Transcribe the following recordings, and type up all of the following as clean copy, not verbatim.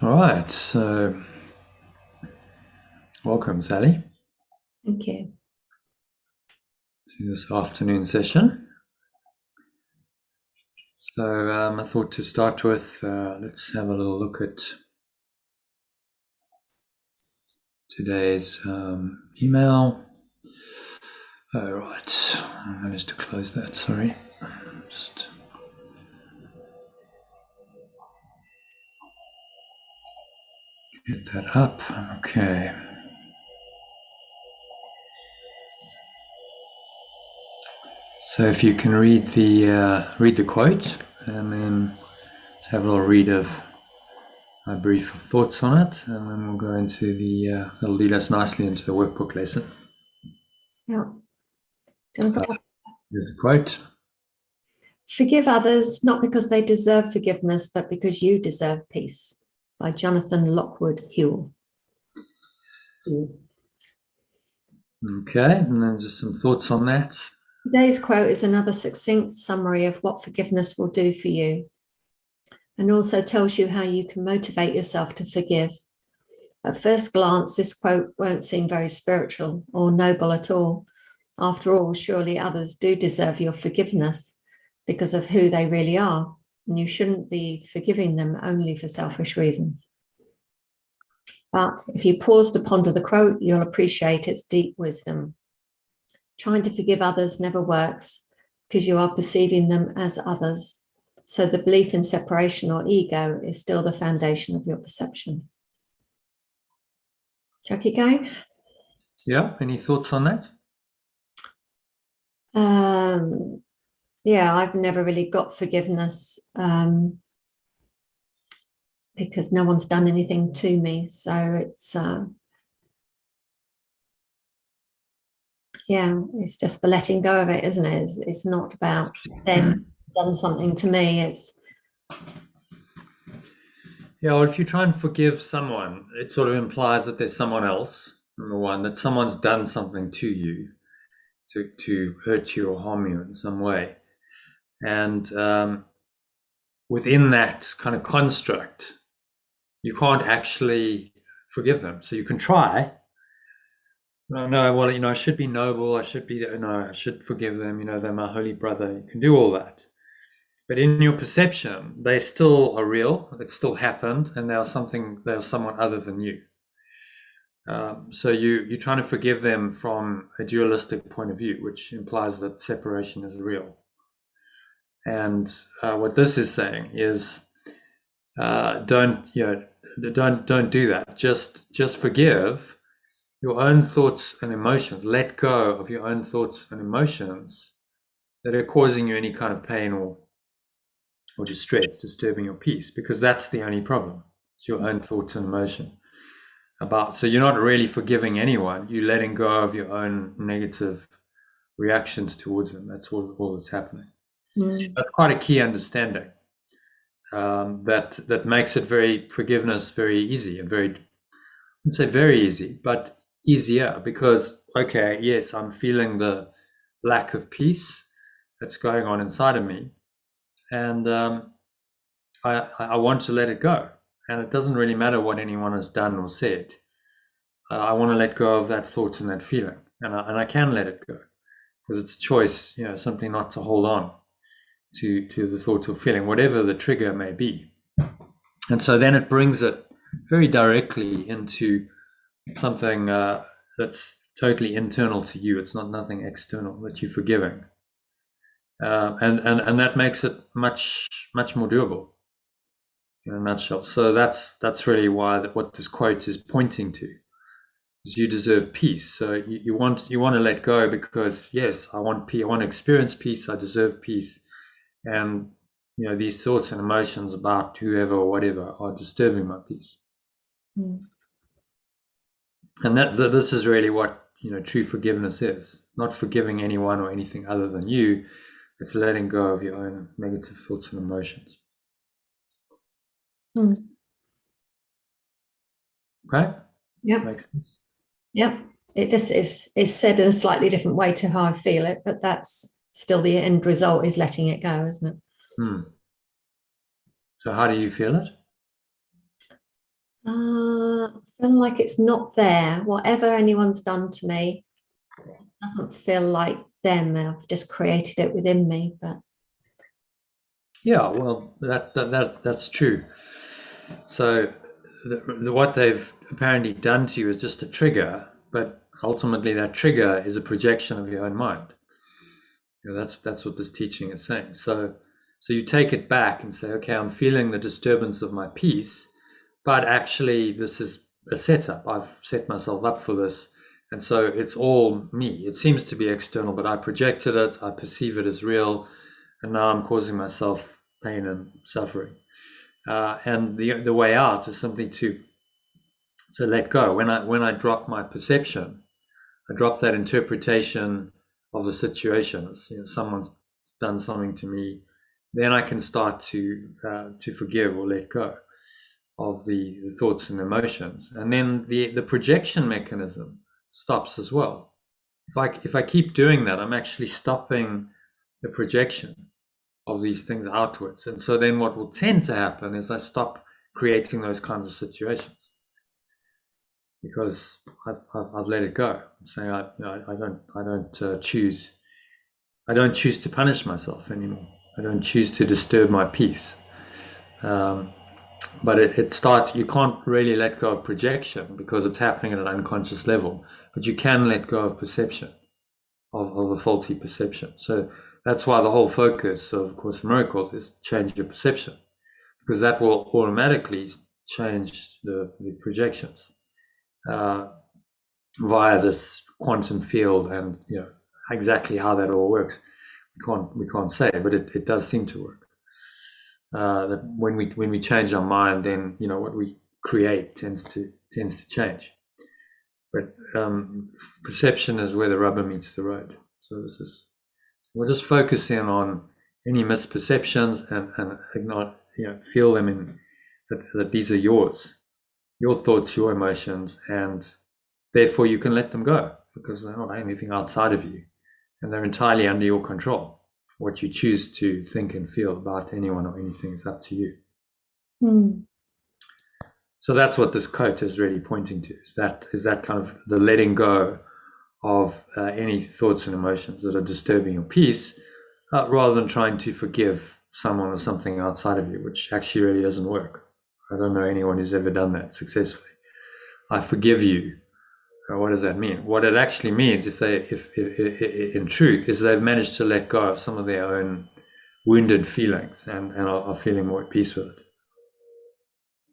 All right, so welcome, Sally, Thank you. to this afternoon session. So I thought to start with, let's have a little look at today's email. All right, I managed to close that, sorry. Just get that up, okay. So if you can read the quote, and then let's have a little read of my brief thoughts on it, and then we'll go into it'll lead us nicely into the workbook lesson. Yeah. Here's the quote. Forgive others, not because they deserve forgiveness, but because you deserve peace. By Jonathan Lockwood Huie. Okay, and then just some thoughts on that. Today's quote is another succinct summary of what forgiveness will do for you, and also tells you how you can motivate yourself to forgive. At first glance, this quote won't seem very spiritual or noble at all. After all, surely others do deserve your forgiveness because of who they really are, and you shouldn't be forgiving them only for selfish reasons. But if you pause to ponder the quote, you'll appreciate its deep wisdom. Trying to forgive others never works because you are perceiving them as others. So the belief in separation or ego is still the foundation of your perception. Shall I keep going? Yeah, any thoughts on that? Yeah, I've never really got forgiveness because no one's done anything to me. So it's, yeah, it's just the letting go of it, isn't it? It's not about them done something to me. It's, yeah, well, if you try and forgive someone, it sort of implies that there's someone else, number one, that someone's done something to you to hurt you or harm you in some way. And within that kind of construct, you can't actually forgive them. So you can try. No, well, I should be noble. I should forgive them. They're my holy brother. You can do all that. But in your perception, they still are real. It still happened, and they're someone other than you. So you're trying to forgive them from a dualistic point of view, which implies that separation is real. And what this is saying is, don't do that. Just forgive your own thoughts and emotions. Let go of your own thoughts and emotions that are causing you any kind of pain or distress, disturbing your peace, because that's the only problem. It's your own thoughts and emotion. So you're not really forgiving anyone. You're letting go of your own negative reactions towards them. That's all that's happening. That's quite a key understanding. That makes it forgiveness very easy, and I wouldn't say very easy, but easier, because okay, yes, I'm feeling the lack of peace that's going on inside of me, and I want to let it go, and it doesn't really matter what anyone has done or said. I want to let go of that thought and that feeling, and I can let it go, because it's a choice, simply not to hold on to the thought or feeling, whatever the trigger may be. And so then it brings it very directly into something that's totally internal to you. It's not nothing external that you're forgiving, and that makes it much more doable, in a nutshell. So that's really what this quote is pointing to, is you deserve peace. So you want to let go, because yes, I want peace. I want to experience peace. I deserve peace, and these thoughts and emotions about whoever or whatever are disturbing my peace. And this is really what true forgiveness is. Not forgiving anyone or anything other than you. It's letting go of your own negative thoughts and emotions. Okay? Yep. Makes sense? Yep. It just is said in a slightly different way to how I feel it, but that's still the end result, is letting it go, isn't it? So how do you feel it? I feel like it's not there. Whatever anyone's done to me, it doesn't feel like them. I've just created it within me. But Yeah, well, that's true. So what they've apparently done to you is just a trigger, but ultimately that trigger is a projection of your own mind. You know, that's what this teaching is saying. So you take it back and say, okay, I'm feeling the disturbance of my peace, but actually this is a setup. I've set myself up for this. And so it's all me. It seems to be external, but I projected it, I perceive it as real, and now I'm causing myself pain and suffering. And the way out is simply to let go. When I drop my perception, I drop that interpretation of the situations. You know, someone's done something to me, then I can start to forgive or let go of the thoughts and emotions, and then the projection mechanism stops as well. If I keep doing that, I'm actually stopping the projection of these things outwards, and so then what will tend to happen is I stop creating those kinds of situations because I've let it go. I'm saying I don't choose. I don't choose to punish myself anymore. I don't choose to disturb my peace. Um, but it starts. You can't really let go of projection because it's happening at an unconscious level. But you can let go of perception, of a faulty perception. So that's why the whole focus of Course in Miracles is change your perception, because that will automatically change the projections. Via this quantum field, and you know exactly how that all works, we can't say, but it does seem to work. That when we change our mind, then you know what we create tends to change. But perception is where the rubber meets the road. So we'll just focus in on any misperceptions and ignore, you know, feel them in that these are yours, your thoughts, your emotions, and therefore you can let them go because they're not anything outside of you and they're entirely under your control. What you choose to think and feel about anyone or anything is up to you. So that's what this quote is really pointing to, is that kind of the letting go of any thoughts and emotions that are disturbing your peace, rather than trying to forgive someone or something outside of you, which actually really doesn't work. I don't know anyone who's ever done that successfully. I forgive you. What does that mean? What it actually means, if in truth, is they've managed to let go of some of their own wounded feelings and are feeling more at peace with it.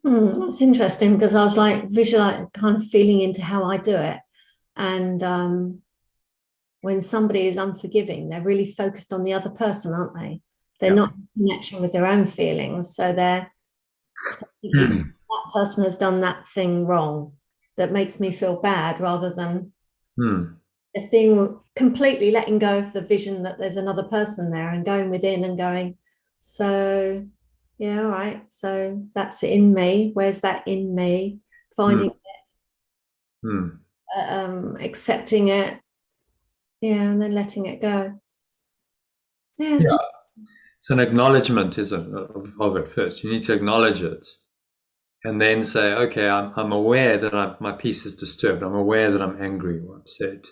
That's interesting because I was like visualizing, kind of feeling into how I do it. And when somebody is unforgiving, they're really focused on the other person, aren't they? They're not in connection with their own feelings. So they're that person has done that thing wrong that makes me feel bad, rather than just being completely letting go of the vision that there's another person there and going within and going, so yeah, all right, so that's in me. Where's that in me? Finding it, accepting it, yeah, and then letting it go. Yeah. So an acknowledgement is of it first. You need to acknowledge it, and then say, okay, I'm aware that my peace is disturbed. I'm aware that I'm angry or upset,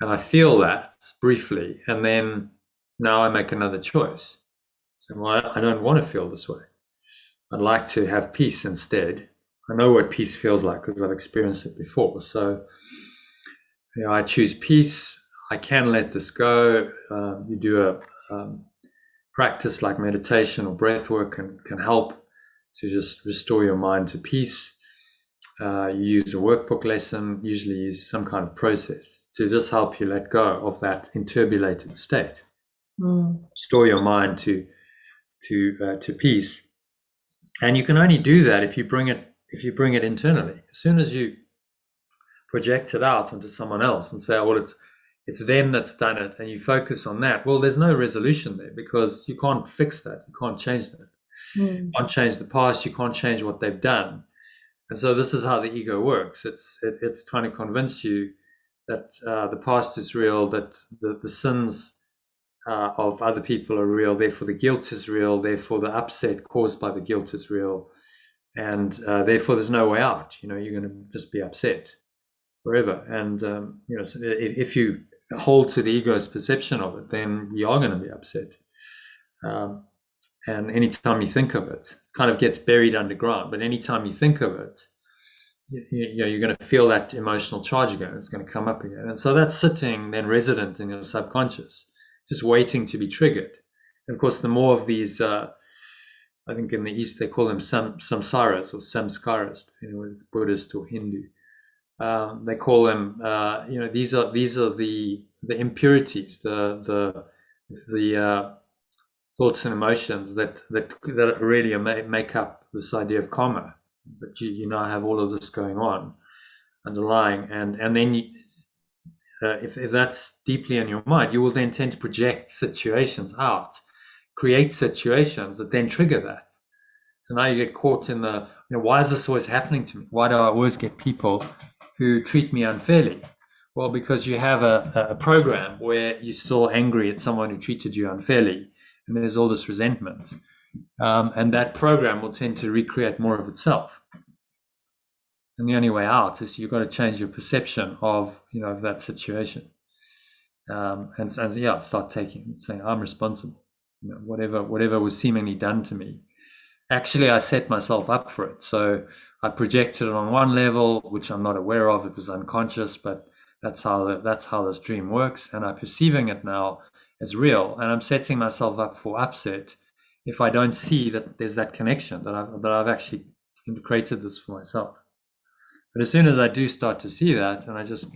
and I feel that briefly, and then now I make another choice. So, well, I don't want to feel this way. I'd like to have peace instead. I know what peace feels like because I've experienced it before. So, you know, I choose peace. I can let this go. You do a practice like meditation or breath work can help to just restore your mind to peace. You use a workbook lesson, usually use some kind of process to just help you let go of that interbulated state. Restore your mind to peace. And you can only do that if you bring it internally. As soon as you project it out onto someone else and say, oh, well, it's them that's done it, and you focus on that, well, there's no resolution there because you can't fix that. You can't change that. You can't change the past. You can't change what they've done. And so this is how the ego works. It's trying to convince you that the past is real, that the sins of other people are real, therefore the guilt is real, therefore the upset caused by the guilt is real. and therefore there's no way out. You're going to just be upset forever. And so if you hold to the ego's perception of it, then you are going to be upset. And anytime you think of it, it kind of gets buried underground. But anytime you think of it, you're going to feel that emotional charge again. It's going to come up again. And so that's sitting then resident in your subconscious, just waiting to be triggered. And of course, the more of these, I think in the East, they call them samsaras or samskaras, whether it's Buddhist or Hindu. They call them, these are the impurities, the thoughts and emotions that really make up this idea of karma. But you now have all of this going on underlying, and then if that's deeply in your mind, you will then tend to project situations out, create situations that then trigger that. So now you get caught in the, why is this always happening to me? Why do I always get people who treat me unfairly? Well, because you have a program where you're still angry at someone who treated you unfairly, and there's all this resentment. And that program will tend to recreate more of itself. And the only way out is you've got to change your perception of that situation, and start saying I'm responsible. Whatever was seemingly done to me, actually I set myself up for it. So I projected it on one level, which I'm not aware of. It was unconscious, but that's how this dream works, and I'm perceiving it now as real, and I'm setting myself up for upset if I don't see that there's that connection, that I've actually created this for myself. But as soon as I do start to see that, and I just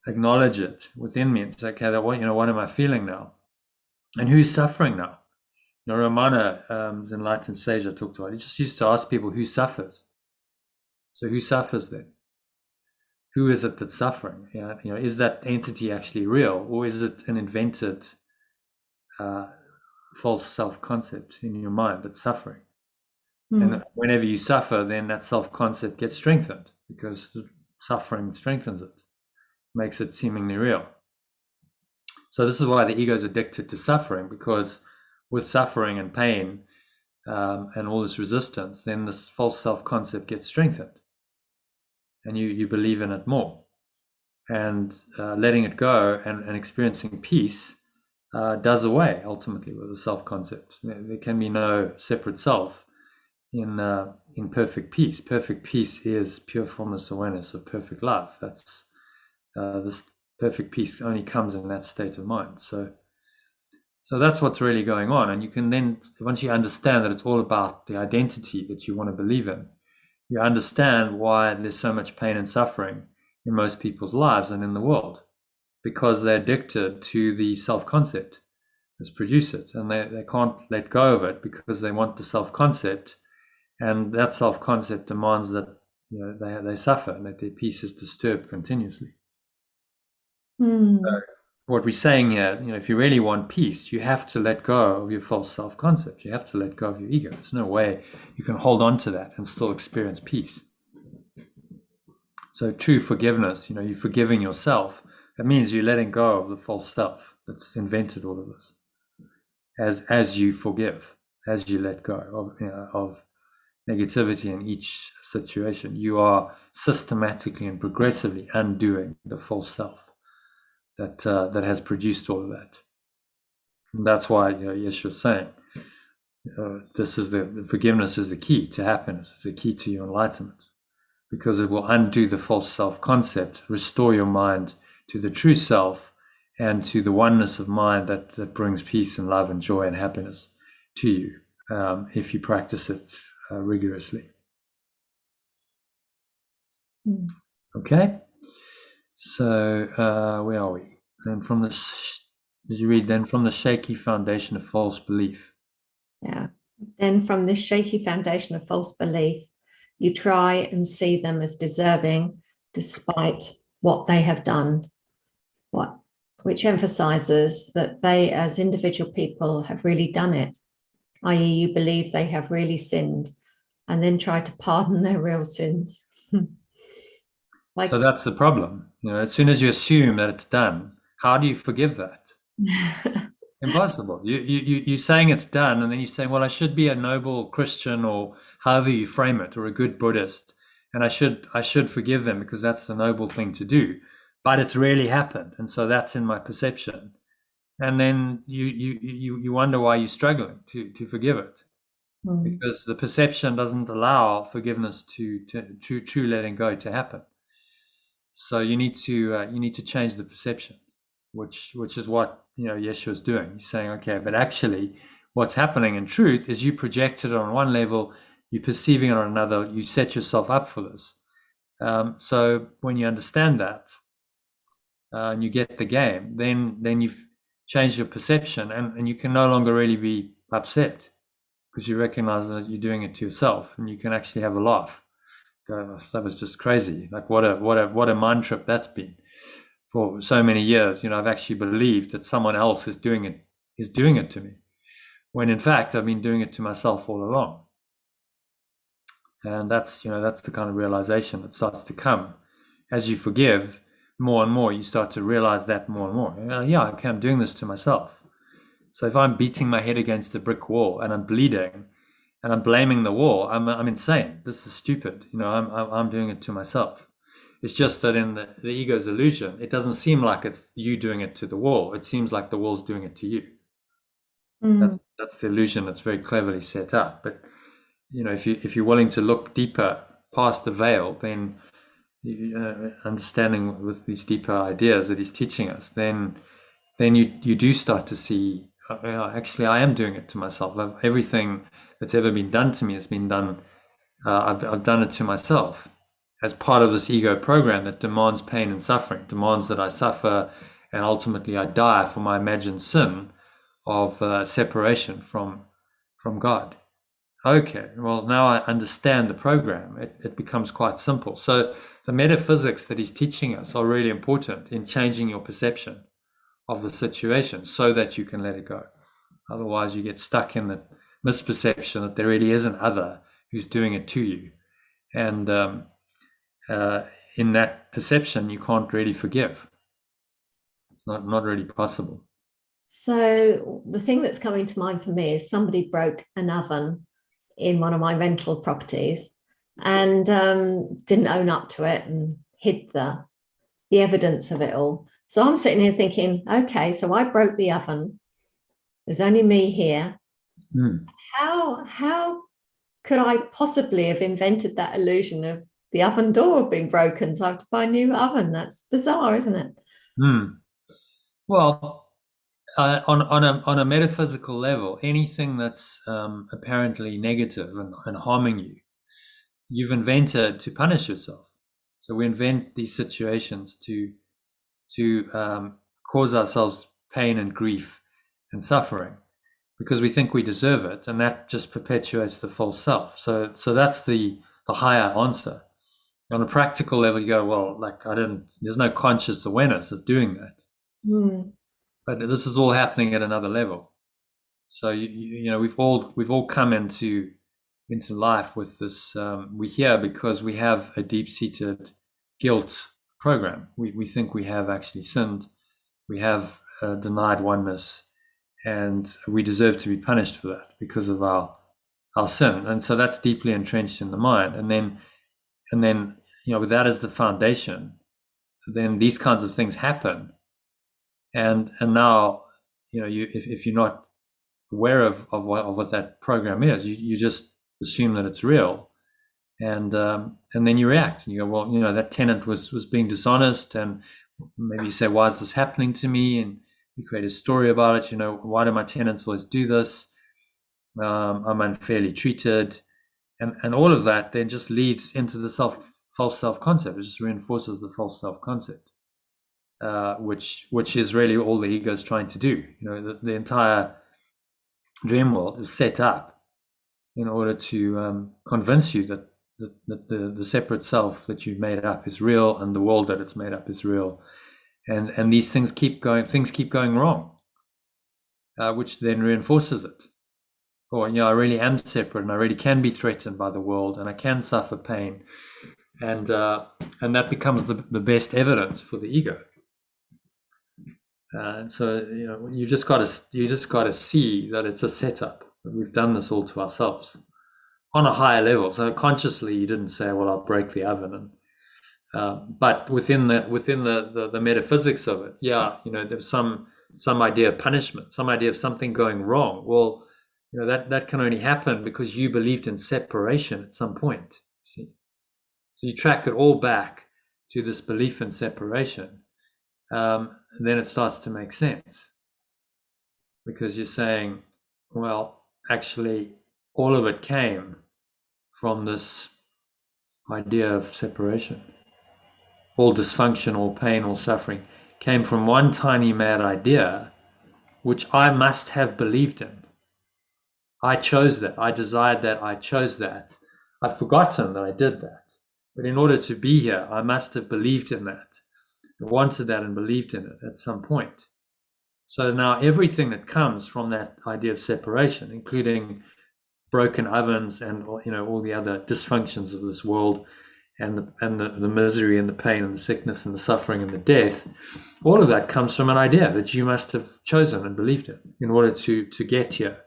acknowledge it within me, it's okay, what am I feeling now? And who's suffering now? Ramana, the enlightened sage I talked about, he just used to ask people who suffers. So who suffers then? Who is it that's suffering? Is that entity actually real, or is it an invented false self-concept in your mind that's suffering? And whenever you suffer, then that self-concept gets strengthened, because suffering strengthens it, makes it seemingly real. So this is why the ego is addicted to suffering, because with suffering and pain and all this resistance, then this false self-concept gets strengthened, and you believe in it more. And letting it go and experiencing peace does away ultimately with the self-concept. There can be no separate self in perfect peace. Perfect peace is pure formless awareness of perfect love. That's this perfect peace only comes in that state of mind. So that's what's really going on. And you can then, once you understand that it's all about the identity that you want to believe in, you understand why there's so much pain and suffering in most people's lives and in the world, because they're addicted to the self-concept that's produced it, and they can't let go of it because they want the self-concept. And that self-concept demands that they suffer and that their peace is disturbed continuously. So what we're saying here, if you really want peace, you have to let go of your false self-concept. You have to let go of your ego. There's no way you can hold on to that and still experience peace. So true forgiveness, you're forgiving yourself. That means you're letting go of the false self that's invented all of this. As you forgive, as you let go of negativity in each situation, you are systematically and progressively undoing the false self that has produced all of that. And that's why Yeshua is saying this is the forgiveness is the key to happiness. It's the key to your enlightenment, because it will undo the false self-concept, restore your mind to the true self and to the oneness of mind that brings peace and love and joy and happiness to you if you practice it rigorously. Okay, so where are we? And did you read then from the shaky foundation of false belief? Yeah. Then from this shaky foundation of false belief, you try and see them as deserving despite what they have done, which emphasizes that they as individual people have really done it, i.e. you believe they have really sinned, and then try to pardon their real sins. So that's the problem. As soon as you assume that it's done, how do you forgive that? Impossible. You're saying it's done, and then you're saying, well, I should be a noble Christian, or however you frame it, or a good Buddhist, and I should forgive them because that's the noble thing to do. But it's really happened, and so that's in my perception. And then you wonder why you're struggling to forgive it, because the perception doesn't allow forgiveness to true letting go to happen. So you need to change the perception, which is what Yeshua is doing. He's saying, okay, but actually, what's happening in truth is you project it on one level, you're perceiving it on another. You set yourself up for this. So when you understand that and you get the game, then you've changed your perception, and you can no longer really be upset because you recognize that you're doing it to yourself, and you can actually have a laugh. Go, "Oh, that was just crazy! Like what a mind trip that's been for so many years. I've actually believed that someone else is doing it to me, when in fact I've been doing it to myself all along." And that's the kind of realization that starts to come as you forgive more and more. You start to realize that more and more. Yeah, okay, I'm doing this to myself. So if I'm beating my head against a brick wall and I'm bleeding and I'm blaming the wall, I'm insane. This is stupid. I'm doing it to myself. It's just that in the ego's illusion, it doesn't seem like it's you doing it to the wall. It seems like the wall's doing it to you. That's the illusion that's very cleverly set up. But if you're willing to look deeper past the veil, then understanding with these deeper ideas that he's teaching us, then you do start to see, actually, I am doing it to myself. Everything that's ever been done to me has been done. I've done it to myself as part of this ego program that demands pain and suffering, demands that I suffer, and ultimately I die for my imagined sin of separation from God. Okay, well, now I understand the program. It becomes quite simple. So the metaphysics that he's teaching us are really important in changing your perception of the situation so that you can let it go. Otherwise, you get stuck in the misperception that there really is an other who's doing it to you. And in that perception, you can't really forgive. It's not really possible. So the thing that's coming to mind for me is somebody broke an oven in one of my rental properties and didn't own up to it and hid the evidence of it all. So I'm sitting here thinking, okay, so I broke the oven. There's only me here. How could I possibly have invented that illusion of the oven door being broken? So I have to buy a new oven. That's bizarre, isn't it? Well, on a metaphysical level, anything that's apparently negative and harming you, you've invented to punish yourself. So we invent these situations to cause ourselves pain and grief and suffering because we think we deserve it, and that just perpetuates the false self. So that's the higher answer. On a practical level, you go, well, like there's no conscious awareness of doing that. But this is all happening at another level. So we've all come into life with this. We're here because we have a deep-seated guilt program. We think we have actually sinned. We have denied oneness, and we deserve to be punished for that because of our sin. And so that's deeply entrenched in the mind. And then with that as the foundation, then these kinds of things happen. And now, if you're not aware of what that program is, you just assume that it's real, and then you react and you go, well, that tenant was being dishonest, and maybe you say, why is this happening to me? And you create a story about it. Why do my tenants always do this? I'm unfairly treated, and all of that then just leads into the false self concept. It just reinforces the false self concept. Which is really all the ego is trying to do. The entire dream world is set up in order to convince you that the separate self that you've made up is real, and the world that it's made up is real, and these things keep going wrong, which then reinforces it. Or I really am separate, and I really can be threatened by the world, and I can suffer pain, and that becomes the best evidence for the ego. So you just got to see that it's a setup. That we've done this all to ourselves on a higher level. So consciously, you didn't say, "Well, I'll break the oven," but within the metaphysics of it, there's some idea of punishment, some idea of something going wrong. Well, that can only happen because you believed in separation at some point. See, so you track it all back to this belief in separation. And then it starts to make sense, because you're saying, well, actually, all of it came from this idea of separation. All dysfunction, all pain, all suffering came from one tiny mad idea, which I must have believed in. I chose that. I desired that. I chose that. I've forgotten that I did that. But in order to be here, I must have believed in that, wanted that, and believed in it at some point. So now everything that comes from that idea of separation, including broken ovens and all the other dysfunctions of this world, and the misery and the pain and the sickness and the suffering and the death, all of that comes from an idea that you must have chosen and believed in order to get here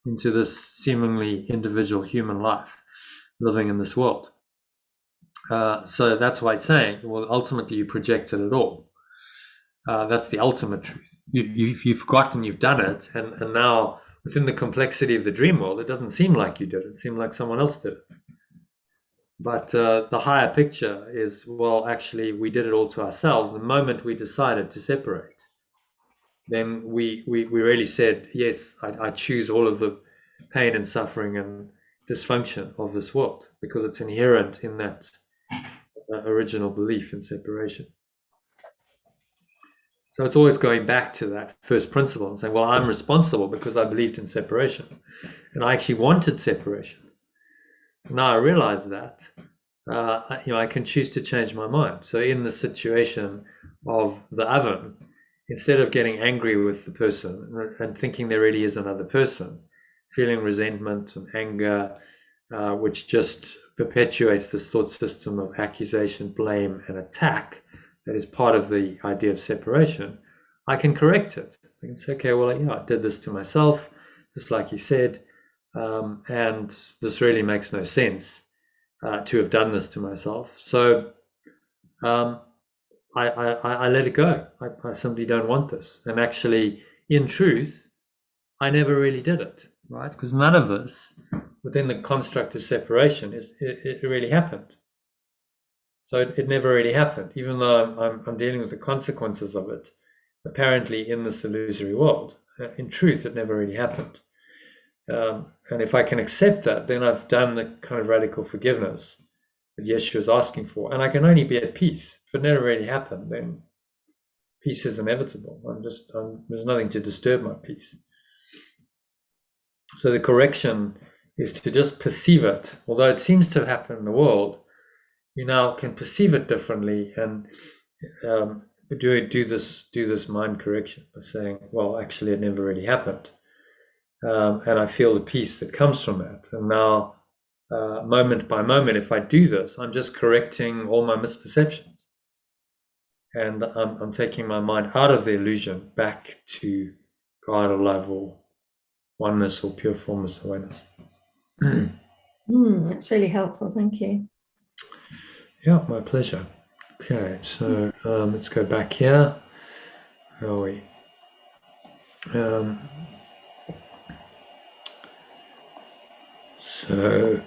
into this seemingly individual human life living in this world. So that's why it's saying, well, ultimately you projected it all. That's the ultimate truth. You've forgotten you've done it, and now within the complexity of the dream world, it doesn't seem like you did it. It seemed like someone else did it. But the higher picture is, well, actually, we did it all to ourselves. The moment we decided to separate, then we really said, yes, I choose all of the pain and suffering and dysfunction of this world, because it's inherent in that original belief in separation. So it's always going back to that first principle and saying, well, I'm responsible because I believed in separation, and I actually wanted separation. Now I realize that I can choose to change my mind. So in the situation of the oven, instead of getting angry with the person and thinking there really is another person, feeling resentment and anger, which just perpetuates this thought system of accusation, blame, and attack that is part of the idea of separation, I can correct it. I can say, okay, well, I did this to myself, just like you said, and this really makes no sense to have done this to myself. So I let it go. I simply don't want this. And actually, in truth, I never really did it, right? Because none of this within the construct of separation it really happened. So it never really happened, even though I'm dealing with the consequences of it, apparently in this illusory world. In truth, it never really happened. And if I can accept that, then I've done the kind of radical forgiveness that Yeshua is asking for. And I can only be at peace. If it never really happened, then peace is inevitable. There's nothing to disturb my peace. So the correction is to just perceive it. Although it seems to have happened in the world, you now can perceive it differently and do this mind correction by saying, well, actually, it never really happened. And I feel the peace that comes from that. And now, moment by moment, if I do this, I'm just correcting all my misperceptions. And I'm taking my mind out of the illusion back to God or love or oneness or pure formless awareness. That's really helpful. Thank you. Yeah, my pleasure. Okay, so let's go back here. Where are we? So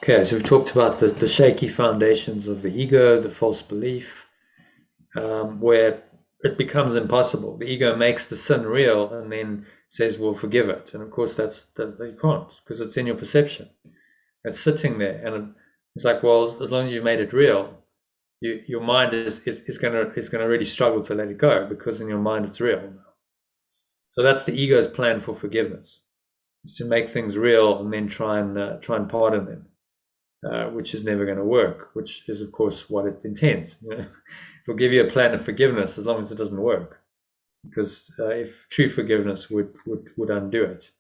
we've talked about the shaky foundations of the ego, the false belief, where it becomes impossible. The ego makes the sin real and then says, we'll forgive it. And of course, you can't, because it's in your perception. It's sitting there, and it's like, well, as long as you made it real, your mind is going to really struggle to let it go, because in your mind it's real. So that's the ego's plan for forgiveness, is to make things real and then try and pardon them, which is never going to work. Which is, of course, what it intends. It'll give you a plan of forgiveness as long as it doesn't work, because if true forgiveness would undo it.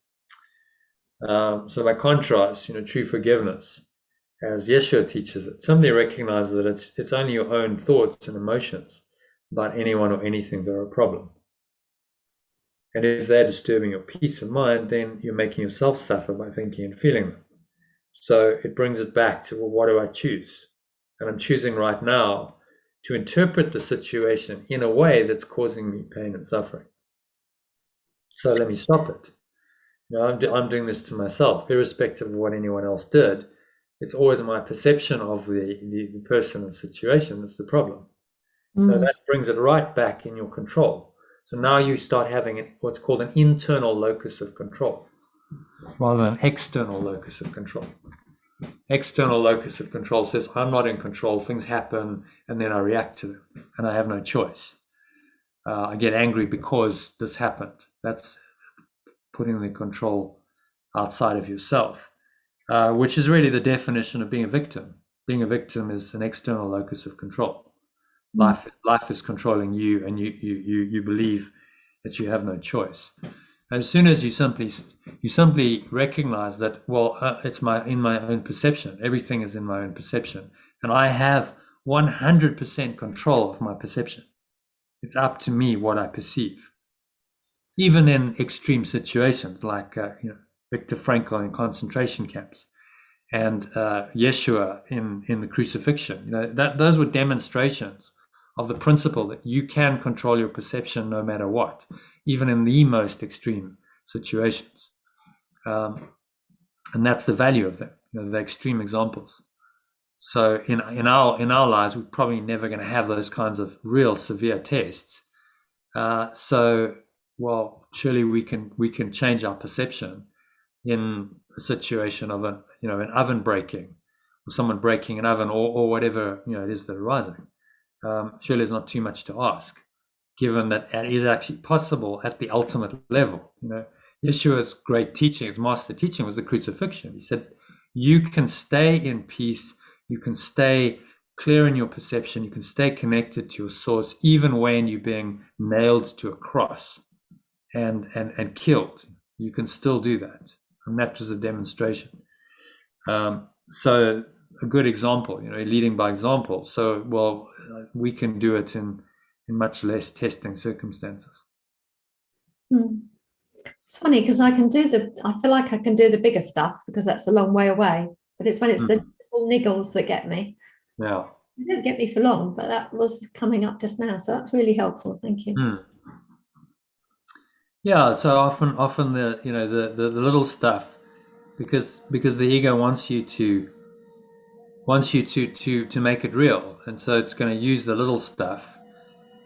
So by contrast, true forgiveness as Yeshua teaches it, simply recognize that it's only your own thoughts and emotions about anyone or anything that are a problem. And if they're disturbing your peace of mind, then you're making yourself suffer by thinking and feeling them. So it brings it back to, well, what do I choose? And I'm choosing right now to interpret the situation in a way that's causing me pain and suffering. So let me stop it. I'm doing this to myself, irrespective of what anyone else did. It's always my perception of the person and situation that's the problem. So that brings it right back in your control. So now you start having what's called an internal locus of control rather than an external locus of control. External locus of control says I'm not in control, things happen, and then I react to them, and I have no choice. I get angry because this happened. That's putting the control outside of yourself, which is really the definition of being a victim. Being a victim is an external locus of control. Life is controlling you, and you believe that you have no choice. As soon as you simply recognize that, well, it's in my own perception. Everything is in my own perception, and I have 100% control of my perception. It's up to me what I perceive, even in extreme situations like Viktor Frankl in concentration camps and Yeshua in the crucifixion. Those were demonstrations of the principle that you can control your perception no matter what, even in the most extreme situations. And that's the value of them, the extreme examples. So in our lives, we're probably never going to have those kinds of real severe tests. Well, surely we can change our perception in a situation of an oven breaking, or someone breaking an oven, or whatever it is that arising. Surely it's not too much to ask, given that it is actually possible at the ultimate level. Yeshua's great teaching, his master teaching, was the crucifixion. He said, you can stay in peace, you can stay clear in your perception, you can stay connected to your source, even when you're being nailed to a cross and killed. You can still do that. And that was a demonstration. So a good example, leading by example. So, well, we can do it in much less testing circumstances. It's funny because I feel like I can do the bigger stuff because that's a long way away, but it's when it's the little niggles that get me. Yeah. It didn't get me for long, but that was coming up just now. So that's really helpful. Thank you. Yeah. So often the little stuff, because the ego wants you to make it real, and so it's going to use the little stuff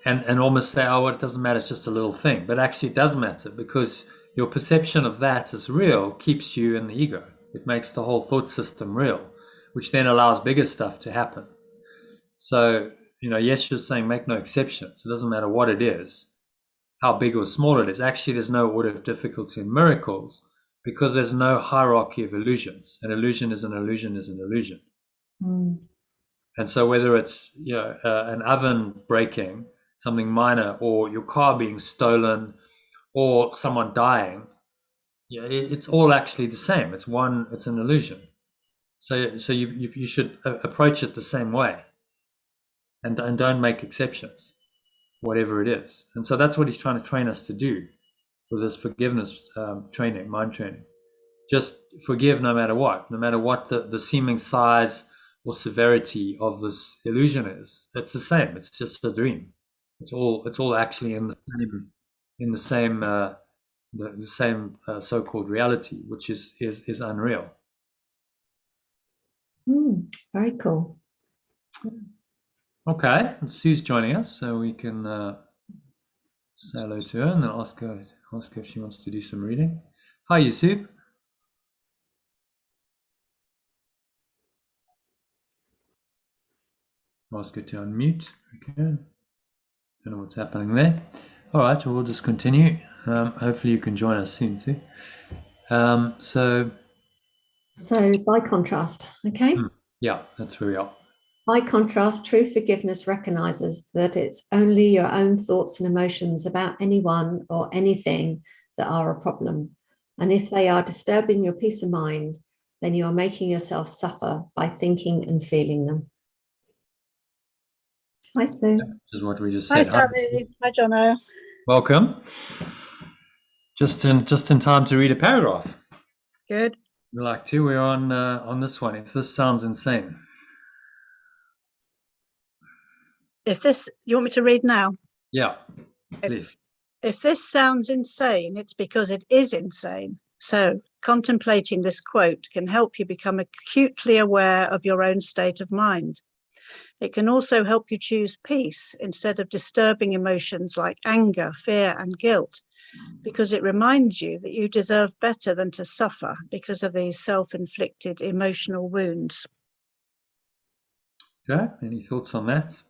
and almost say, oh, well, it doesn't matter, it's just a little thing. But actually it does matter, because your perception of that as real keeps you in the ego. It makes the whole thought system real, which then allows bigger stuff to happen. So Yeshua's saying make no exceptions. It doesn't matter what it is, how big or small it is. Actually, there's no order of difficulty in miracles, because there's no hierarchy of illusions. An illusion is an illusion is an illusion. And so whether it's an oven breaking, something minor, or your car being stolen, or someone dying, it's all actually the same. It's an illusion. So you should approach it the same way, and don't make exceptions, whatever it is. And so that's what he's trying to train us to do with this forgiveness training, mind training. Just forgive no matter what the seeming size or severity of this illusion is. It's the same. It's just a dream. It's all actually in the same so-called reality, which is unreal. Very cool. Okay, Sue's joining us, so we can say hello to her and then ask her if she wants to do some reading. Hi, you, Sue. Ask her to unmute. Okay. Don't know what's happening there. All right, we'll just continue. Hopefully you can join us soon, Sue. So by contrast, okay? Yeah, that's where we are. By contrast, true forgiveness recognizes that it's only your own thoughts and emotions about anyone or anything that are a problem. And if they are disturbing your peace of mind, then you are making yourself suffer by thinking and feeling them. Hi, Sue. This is what we just Hi, said. Hi, Sally. Hi, Jono. welcome. Just in time to read a paragraph. Good. We'd like to. We're on this one. If this sounds insane. You want me to read now? Yeah, please. If this sounds insane, it's because it is insane. So contemplating this quote can help you become acutely aware of your own state of mind. It can also help you choose peace instead of disturbing emotions like anger, fear, and guilt, because it reminds you that you deserve better than to suffer because of these self-inflicted emotional wounds. Okay, any thoughts on that?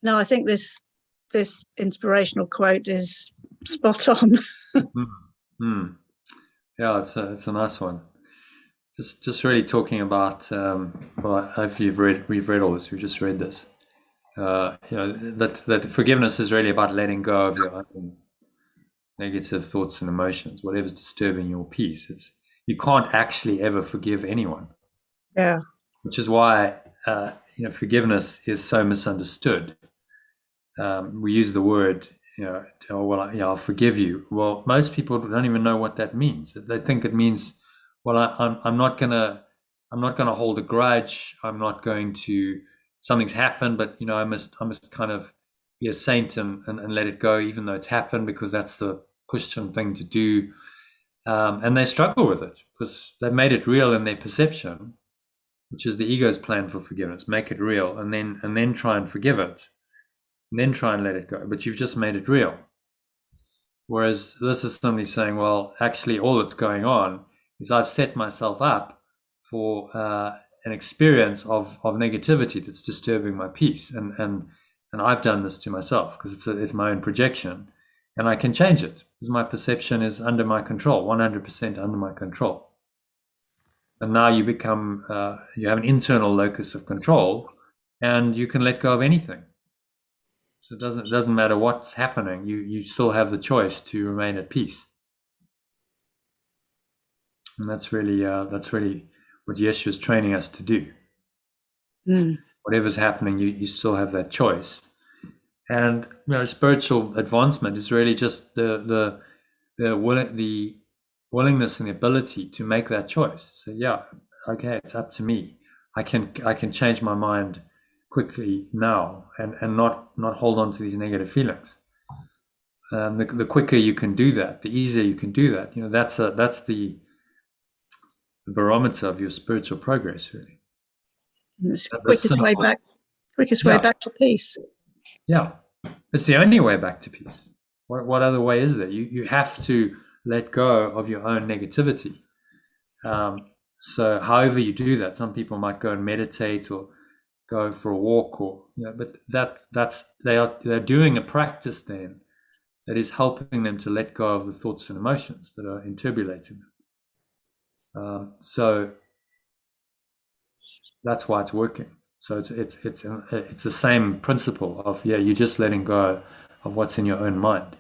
No, I think this inspirational quote is spot on. Yeah, it's a nice one. Just really talking about. Well, hopefully we've read all this. We've just read this. That forgiveness is really about letting go of your own negative thoughts and emotions, whatever's disturbing your peace. You can't actually ever forgive anyone. Yeah. Which is why forgiveness is so misunderstood. We use the word, I'll forgive you. Well, most people don't even know what that means. They think it means, well, I'm not gonna hold a grudge. I'm not going to. Something's happened, but I must kind of be a saint and let it go, even though it's happened, because that's the Christian thing to do. And they struggle with it because they've made it real in their perception, which is the ego's plan for forgiveness. Make it real, and then try and forgive it. And then try and let it go. But you've just made it real. Whereas this is somebody saying, well, actually all that's going on is I've set myself up for an experience of negativity that's disturbing my peace. And I've done this to myself because it's my own projection. And I can change it because my perception is under my control, 100% under my control. And now you become, you have an internal locus of control and you can let go of anything. So it doesn't matter what's happening. You still have the choice to remain at peace, and that's really what Yeshua is training us to do. Whatever's happening, you still have that choice. And spiritual advancement is really just the willingness and the ability to make that choice. So yeah, okay, it's up to me. I can change my mind quickly now and not hold on to these negative feelings. The quicker you can do that, the easier you can do that. That's the barometer of your spiritual progress, really. It's the quickest way back to peace. Yeah, it's the only way back to peace. What other way is there? You have to let go of your own negativity. So however you do that, some people might go and meditate or go for a walk, but they're doing a practice then that is helping them to let go of the thoughts and emotions that are interpolating them. So that's why it's working. So it's the same principle of you're just letting go of what's in your own mind.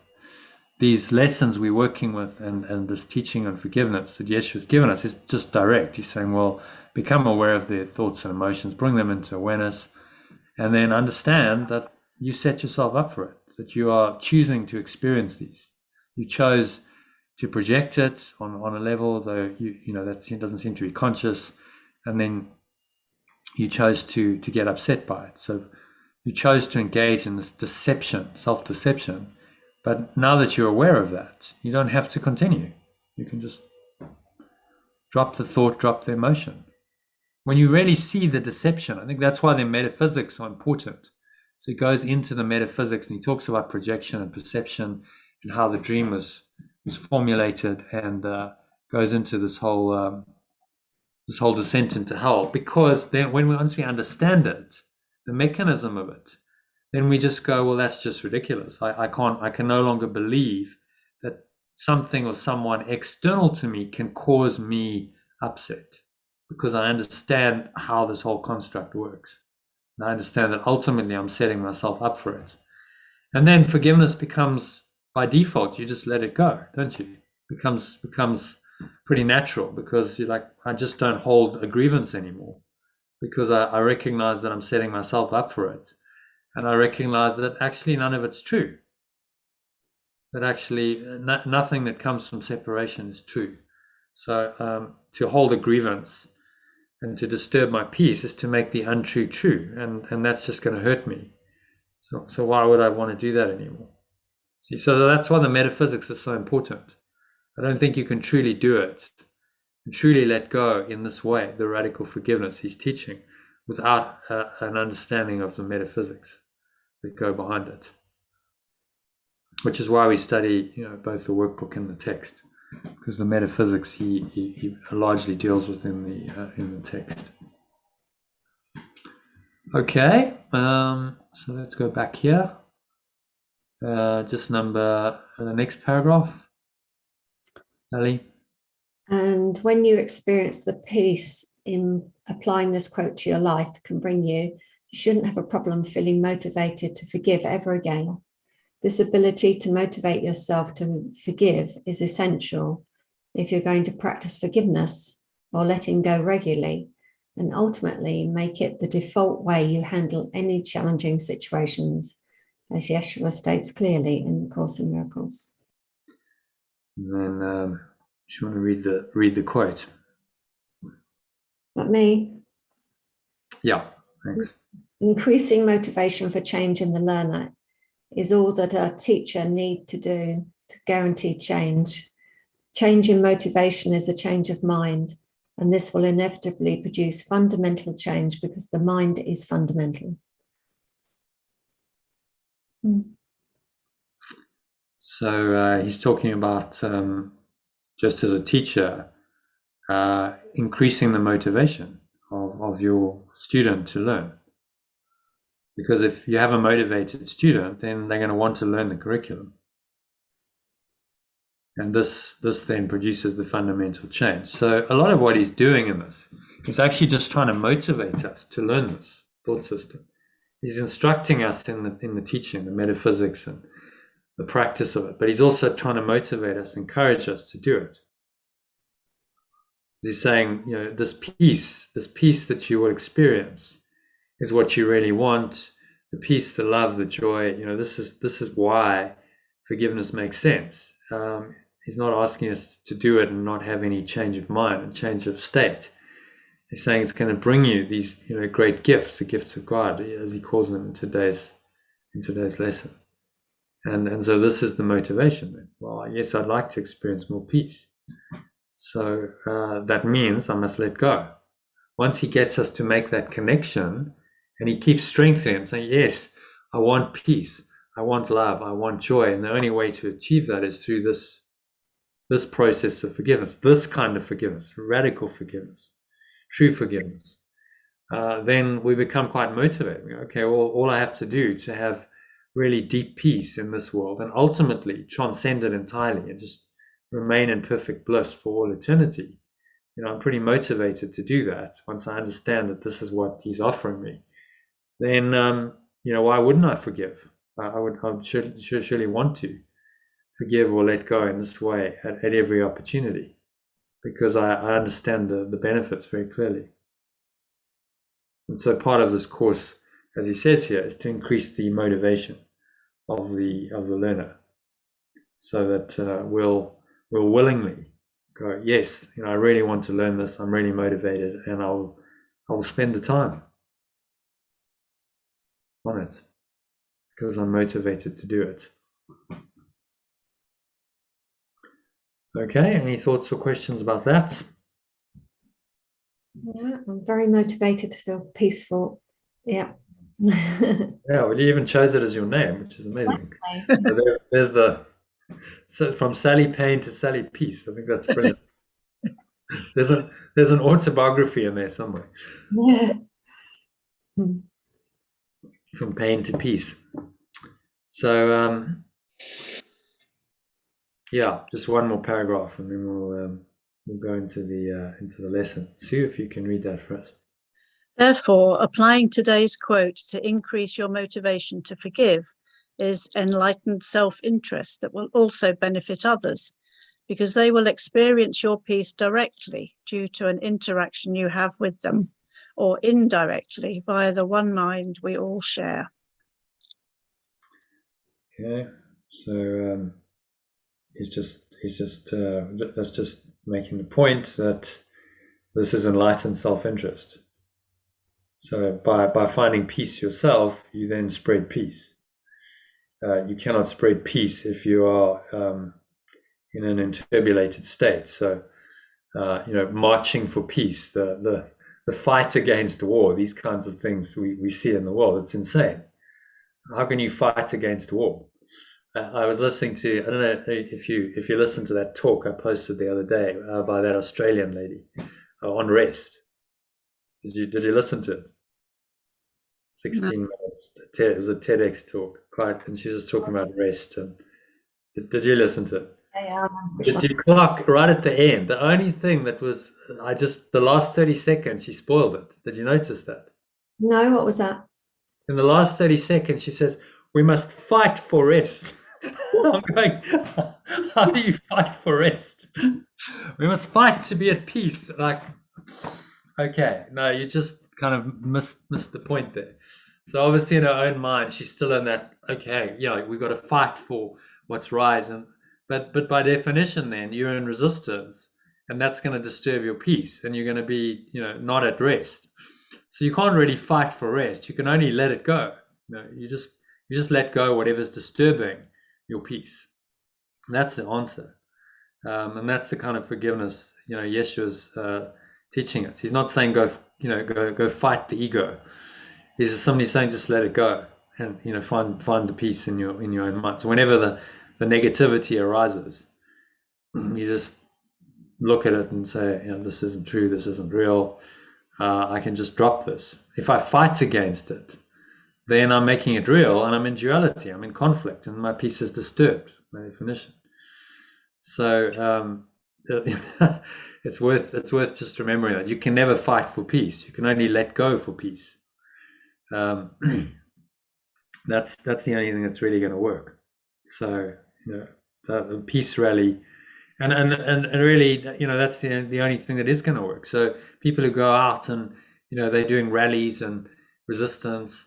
These lessons we're working with and this teaching on forgiveness that Yeshua's given us is just direct. He's saying, well, become aware of their thoughts and emotions, bring them into awareness, and then understand that you set yourself up for it, that you are choosing to experience these. You chose to project it on a level, though that doesn't seem to be conscious, and then you chose to get upset by it. So you chose to engage in this deception, self-deception. But now that you're aware of that, you don't have to continue. You can just drop the thought, drop the emotion. When you really see the deception, I think that's why the metaphysics are important. So he goes into the metaphysics and he talks about projection and perception and how the dream was formulated, and goes into this whole descent into hell. Because then once we understand it, the mechanism of it, then we just go, well, that's just ridiculous. I can no longer believe that something or someone external to me can cause me upset, because I understand how this whole construct works. And I understand that ultimately I'm setting myself up for it. And then forgiveness becomes, by default, you just let it go, don't you? Becomes pretty natural, because you're like, I just don't hold a grievance anymore, because I recognize that I'm setting myself up for it. And I recognize that actually none of it's true. That actually nothing that comes from separation is true. So to hold a grievance and to disturb my peace is to make the untrue true, and that's just going to hurt me. So why would I want to do that anymore? See, so that's why the metaphysics is so important. I don't think you can truly do it and truly let go in this way, the radical forgiveness he's teaching, without an understanding of the metaphysics that go behind it. Which is why we study, both the workbook and the text, because the metaphysics he largely deals with in the text. Okay, so let's go back here. Just the next paragraph, Sally. And when you experience the peace in applying this quote to your life can bring you shouldn't have a problem feeling motivated to forgive ever again. This ability to motivate yourself to forgive is essential if you're going to practice forgiveness or letting go regularly, and ultimately make it the default way you handle any challenging situations, as Yeshua states clearly in the Course in Miracles. And then, do you want to read the quote? But me? Yeah, thanks. Increasing motivation for change in the learner is all that a teacher need to do to guarantee change. Change in motivation is a change of mind, and this will inevitably produce fundamental change because the mind is fundamental. So he's talking about, just as a teacher, increasing the motivation of your student to learn. Because if you have a motivated student, then they're going to want to learn the curriculum. And this then produces the fundamental change. So a lot of what he's doing in this is actually just trying to motivate us to learn this thought system. He's instructing us in the teaching, the metaphysics and the practice of it, but he's also trying to motivate us, encourage us to do it. He's saying, this peace that you will experience is what you really want. The peace, the love, the joy, this is why forgiveness makes sense. He's not asking us to do it and not have any change of mind and change of state. He's saying it's going to bring you these, great gifts, the gifts of God, as he calls them in today's lesson. And so this is the motivation. Then. Well, yes, I'd like to experience more peace. So that means I must let go. Once he gets us to make that connection, and he keeps strengthening and saying, yes, I want peace, I want love, I want joy, and the only way to achieve that is through this process of forgiveness, this kind of forgiveness, radical forgiveness, true forgiveness. Then we become quite motivated. Okay, well, all I have to do to have really deep peace in this world and ultimately transcend it entirely and just remain in perfect bliss for all eternity. I'm pretty motivated to do that once I understand that this is what he's offering me. Then, why wouldn't I forgive? I would surely want to forgive or let go in this way at every opportunity, because I understand the benefits very clearly. And so part of this course, as he says here, is to increase the motivation of the learner, so that we'll willingly go, yes, I really want to learn this, I'm really motivated, and I'll spend the time on it because I'm motivated to do it. Okay, any thoughts or questions about that? Yeah, I'm very motivated to feel peaceful. Yeah. Yeah, well, you even chose it as your name, which is amazing. So so from Sally Pain to Sally Peace. I think that's brilliant. There's an autobiography in there somewhere. Yeah. From pain to peace. So yeah, just one more paragraph, and then we'll go into the lesson. Sue, if you can read that for us. Therefore, applying today's quote to increase your motivation to forgive is enlightened self-interest that will also benefit others, because they will experience your peace directly due to an interaction you have with them, or indirectly via the one mind we all share. Okay, so he's just that's just making the point that this is enlightened self-interest. So by finding peace yourself, you then spread peace. You cannot spread peace if you are in an interbulated state. So marching for peace, the fight against war, these kinds of things we see in the world, it's insane. How can you fight against war? I was listening to, I don't know if you listened to that talk I posted the other day by that Australian lady on rest. Did you listen to it? 16 minutes. It was a TEDx talk, and she was talking about rest. And did you listen to it? Did you clock right at the end? The only thing that was, the last 30 seconds, she spoiled it. Did you notice that? No, what was that? In the last 30 seconds, she says, we must fight for rest. I'm going, how do you fight for rest? We must fight to be at peace. Like, okay, no, you just kind of missed the point there. So obviously in her own mind, she's still in that, okay, yeah, we've got to fight for what's right. But by definition then, you're in resistance, and that's going to disturb your peace, and you're going to be, not at rest. So you can't really fight for rest. You can only let it go. You just let go whatever's disturbing your peace. And that's the answer. And that's the kind of forgiveness, Yeshua's teaching us. He's not saying go fight the ego. He's somebody saying just let it go, and find the peace in your own mind. So whenever the negativity arises, you just look at it and say, this isn't true, this isn't real. I can just drop this. If I fight against it, then I'm making it real, and I'm in duality, I'm in conflict, and my peace is disturbed by definition. So it's worth just remembering that you can never fight for peace. You can only let go for peace. That's the only thing that's really going to work. So the peace rally, and really, that's the only thing that is going to work. So people who go out and they're doing rallies and resistance,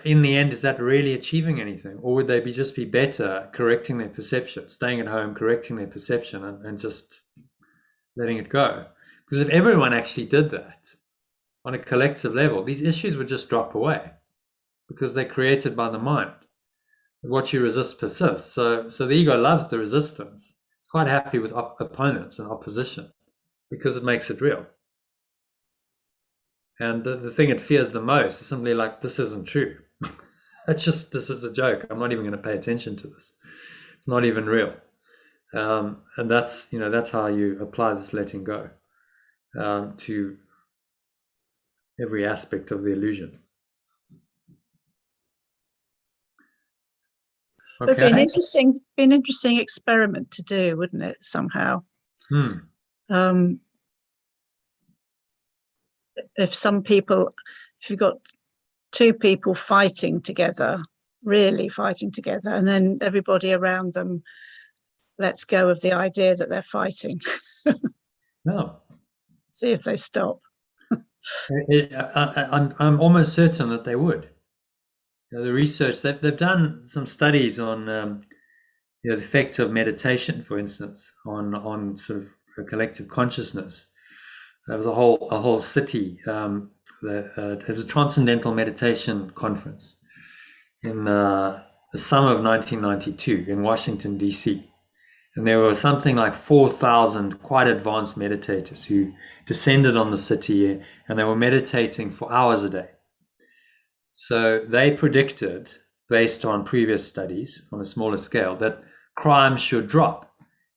in the end, is that really achieving anything, or would they just be better correcting their perception, staying at home, correcting their perception, and just letting it go? Because if everyone actually did that on a collective level, these issues would just drop away, because they're created by the mind. What you resist persists. So the ego loves the resistance. It's quite happy with opponents and opposition because it makes it real. And the thing it fears the most is simply like, this isn't true. This is a joke. I'm not even going to pay attention to this. It's not even real. And that's how you apply this letting go to every aspect of the illusion. Okay. It'd be an interesting experiment to do, wouldn't it? Somehow. If you've got two people fighting together, really fighting together, and then everybody around them lets go of the idea that they're fighting. No. See if they stop. I'm almost certain that they would. The research, they've done some studies on the effect of meditation, for instance, on sort of a collective consciousness. There was a whole city. There was a transcendental meditation conference in the summer of 1992 in Washington, D.C. And there were something like 4,000 quite advanced meditators who descended on the city, and they were meditating for hours a day. So they predicted, based on previous studies on a smaller scale, that crime should drop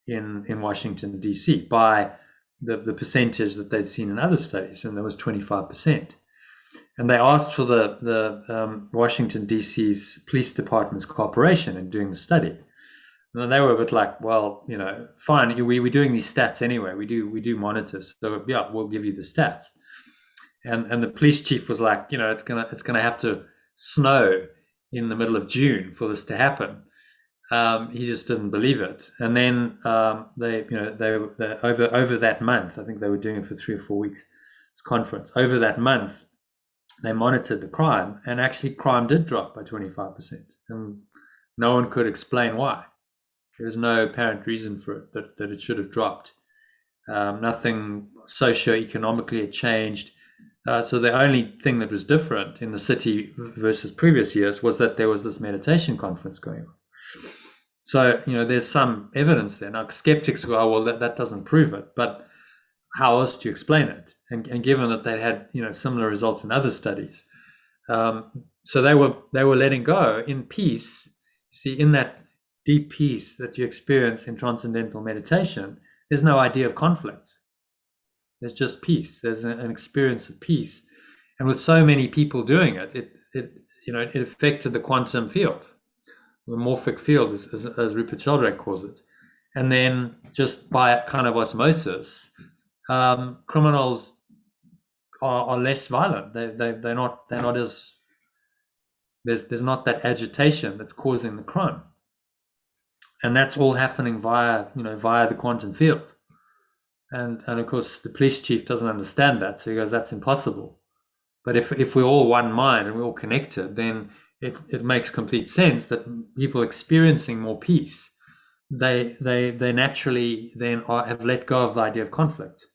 in Washington, D.C. by the percentage that they'd seen in other studies, and there was 25%. And they asked for the Washington, D.C.'s police department's cooperation in doing the study. And they were a bit like, well, fine, we're doing these stats anyway. We do monitors, so yeah, we'll give you the stats. And the police chief was like, it's gonna have to snow in the middle of June for this to happen. He just didn't believe it. And then they over that month, I think they were doing it for 3 or 4 weeks, this conference. Over that month, they monitored the crime, and actually crime did drop by 25%. And no one could explain why. There was no apparent reason for it, that it should have dropped. Nothing socio-economically had changed. So the only thing that was different in the city versus previous years was that there was this meditation conference going on. So, there's some evidence there. Now, skeptics go, oh, well, that doesn't prove it. But how else do you explain it? And given that they had, similar results in other studies. So they were letting go in peace. See, in that deep peace that you experience in transcendental meditation, there's no idea of conflict. There's just peace. There's an experience of peace. And with so many people doing it, it affected the quantum field, the morphic field, as Rupert Sheldrake calls it. And then just by kind of osmosis, criminals are less violent. They're not as, there's not that agitation that's causing the crime. And that's all happening via the quantum field. And of course the police chief doesn't understand that, so he goes, that's impossible. But if we're all one mind and we're all connected, then it makes complete sense that people experiencing more peace, they naturally then have let go of the idea of conflict.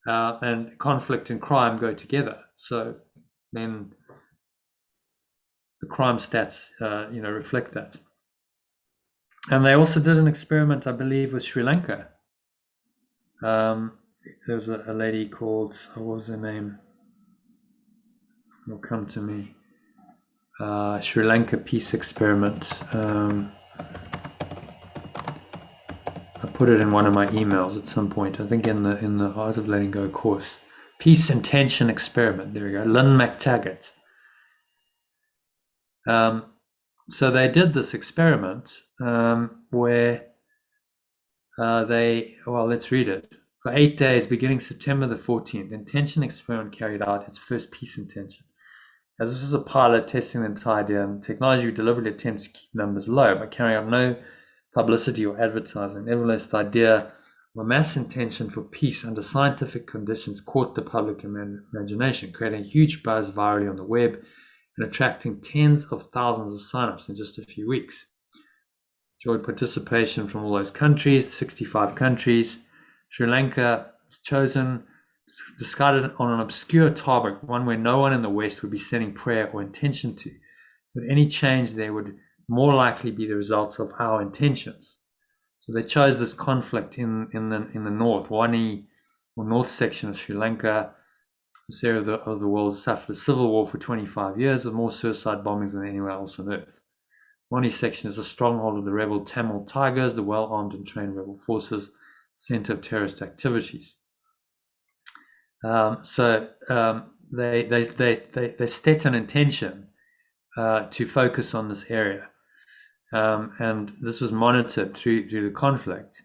And conflict and crime go together. So then the crime stats reflect that. And they also did an experiment, I believe, with Sri Lanka. There was a lady called, what was her name? It'll come to me. Sri Lanka peace experiment. I put it in one of my emails at some point. I think in the Art of Letting Go course. Peace Intention Experiment. There we go. Lynn McTaggart. So they did this experiment where let's read it. For 8 days, beginning September the 14th, the intention experiment carried out its first peace intention. As this was a pilot testing the entire idea, and technology would deliberately attempt to keep numbers low by carrying out no publicity or advertising. Nevertheless, the idea of a mass intention for peace under scientific conditions caught the public imagination, creating a huge buzz virally on the web and attracting tens of thousands of signups in just a few weeks. Enjoyed participation from all those countries, 65 countries. Sri Lanka was chosen, decided on an obscure topic, one where no one in the West would be sending prayer or intention to. That any change there would more likely be the result of our intentions. So they chose this conflict in the north, Wani, or north section of Sri Lanka. This area of the world suffered a civil war for 25 years with more suicide bombings than anywhere else on earth. Wani section is a stronghold of the rebel Tamil Tigers, the well-armed and trained rebel forces, center of terrorist activities. They set an intention to focus on this area, and this was monitored through the conflict.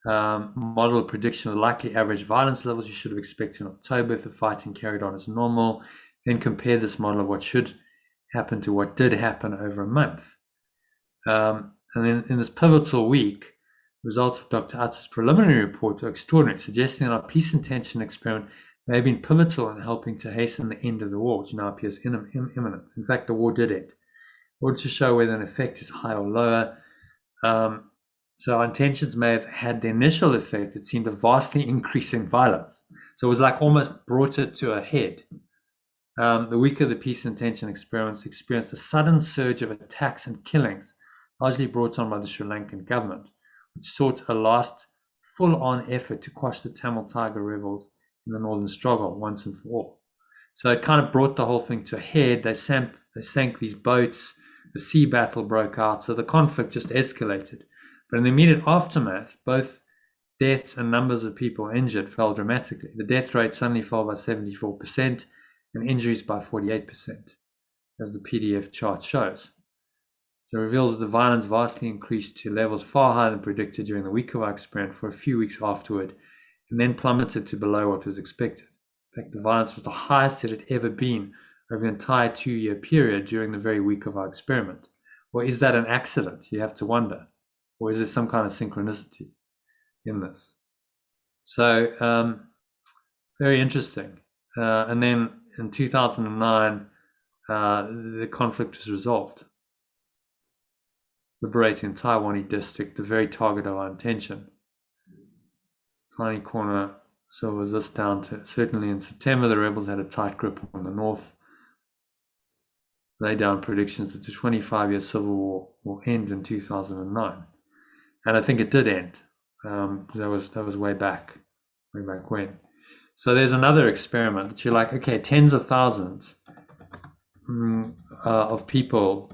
Model prediction of the likely average violence levels you should have expected in October if the fighting carried on as normal. Then compare this model of what should happen to what did happen over a month. And then in this pivotal week, results of Dr. Atz's preliminary report are extraordinary, suggesting that our peace intention experiment may have been pivotal in helping to hasten the end of the war, which now appears imminent. In fact, the war did end. In order to show whether an effect is high or lower, so our intentions may have had the initial effect. It seemed a vastly increasing violence. So it was like almost brought it to a head. The week of the peace intention experiments experienced a sudden surge of attacks and killings, largely brought on by the Sri Lankan government, which sought a last full-on effort to quash the Tamil Tiger rebels in the northern struggle once and for all. So it kind of brought the whole thing to a head. They sank these boats. The sea battle broke out. So the conflict just escalated. But in the immediate aftermath, both deaths and numbers of people injured fell dramatically. The death rate suddenly fell by 74% and injuries by 48%, as the PDF chart shows. So it reveals that the violence vastly increased to levels far higher than predicted during the week of our experiment for a few weeks afterward, and then plummeted to below what was expected. In fact, the violence was the highest it had ever been over the entire 2-year period during the very week of our experiment, Or is that an accident? You have to wonder. Or is there some kind of synchronicity in this? So very interesting. And then in 2009, the conflict was resolved, liberating Taiwanese district, the very target of our intention. Tiny corner. So was this down to, certainly in September, the rebels had a tight grip on the north, laid down predictions that the 25-year civil war will end in 2009. And I think it did end. That was way back when. So there's another experiment that you're like, okay, tens of thousands of people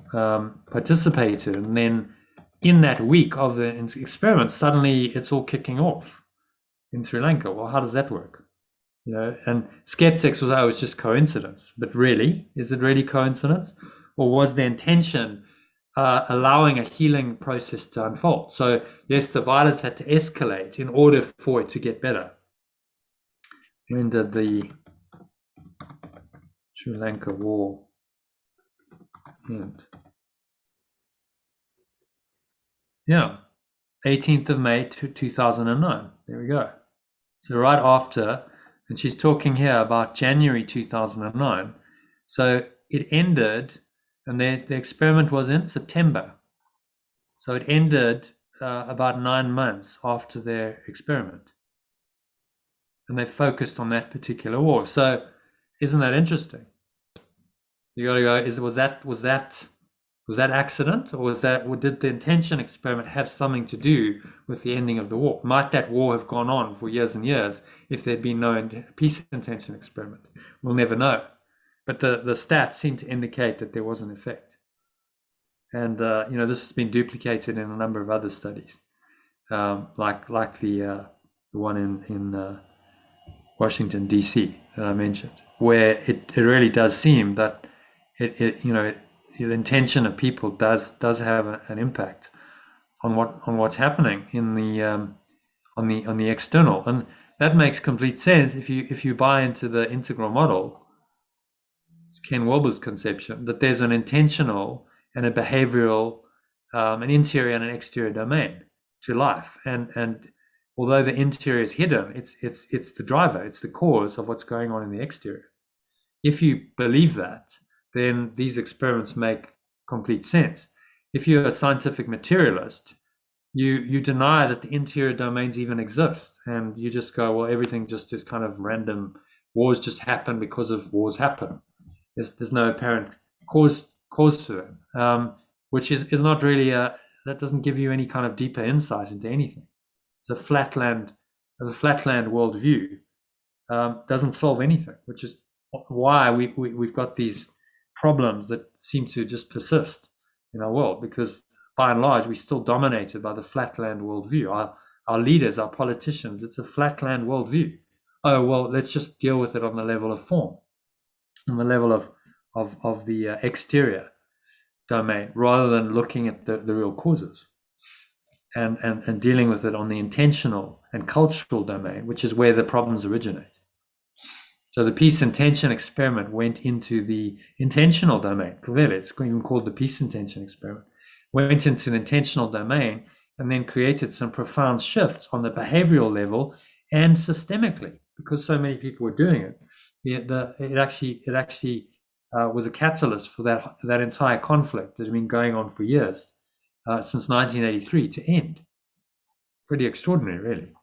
participated, and then in that week of the experiment, suddenly it's all kicking off in Sri Lanka. Well, how does that work? And skeptics was, oh, it's just coincidence. But really, is it really coincidence? Or was the intention allowing a healing process to unfold? So yes, the violence had to escalate in order for it to get better. When did the Sri Lanka war end? Yeah, 18th of May 2009. There we go. So right after, and she's talking here about January 2009. So it ended, and the experiment was in September. So it ended about 9 months after their experiment. And they focused on that particular war. So isn't that interesting? You got to go, was that accident, or did the intention experiment have something to do with the ending of the war? Might that war have gone on for years and years if there'd been no peace intention experiment? We'll never know. But the stats seem to indicate that there was an effect. And this has been duplicated in a number of other studies, like the one in Washington D.C. that I mentioned, where it really does seem that the intention of people does have an impact on what's happening in the on the external, and that makes complete sense if you buy into the integral model, Ken Wilber's conception, that there's an intentional and a behavioral, an interior and an exterior domain to life, and although the interior is hidden, it's the driver, it's the cause of what's going on in the exterior. If you believe that, then these experiments make complete sense. If you're a scientific materialist, you deny that the interior domains even exist, and you just go, well, everything just is kind of random. Wars just happen because of wars happen. There's no apparent cause to them, which is not really that doesn't give you any kind of deeper insight into anything. It's a flatland worldview, doesn't solve anything, which is why we've got these problems that seem to just persist in our world, because by and large we're still dominated by the flatland worldview. Our leaders, our politicians, it's a flatland worldview. Oh, well, let's just deal with it on the level of form, on the level of the exterior domain, rather than looking at the real causes and dealing with it on the intentional and cultural domain, which is where the problems originate. So the peace intention experiment went into the intentional domain. Clearly, it's even called the peace intention experiment. Went into the intentional domain and then created some profound shifts on the behavioral level and systemically, because so many people were doing it. It actually was a catalyst for that entire conflict that had been going on for years, since 1983, to end. Pretty extraordinary, really.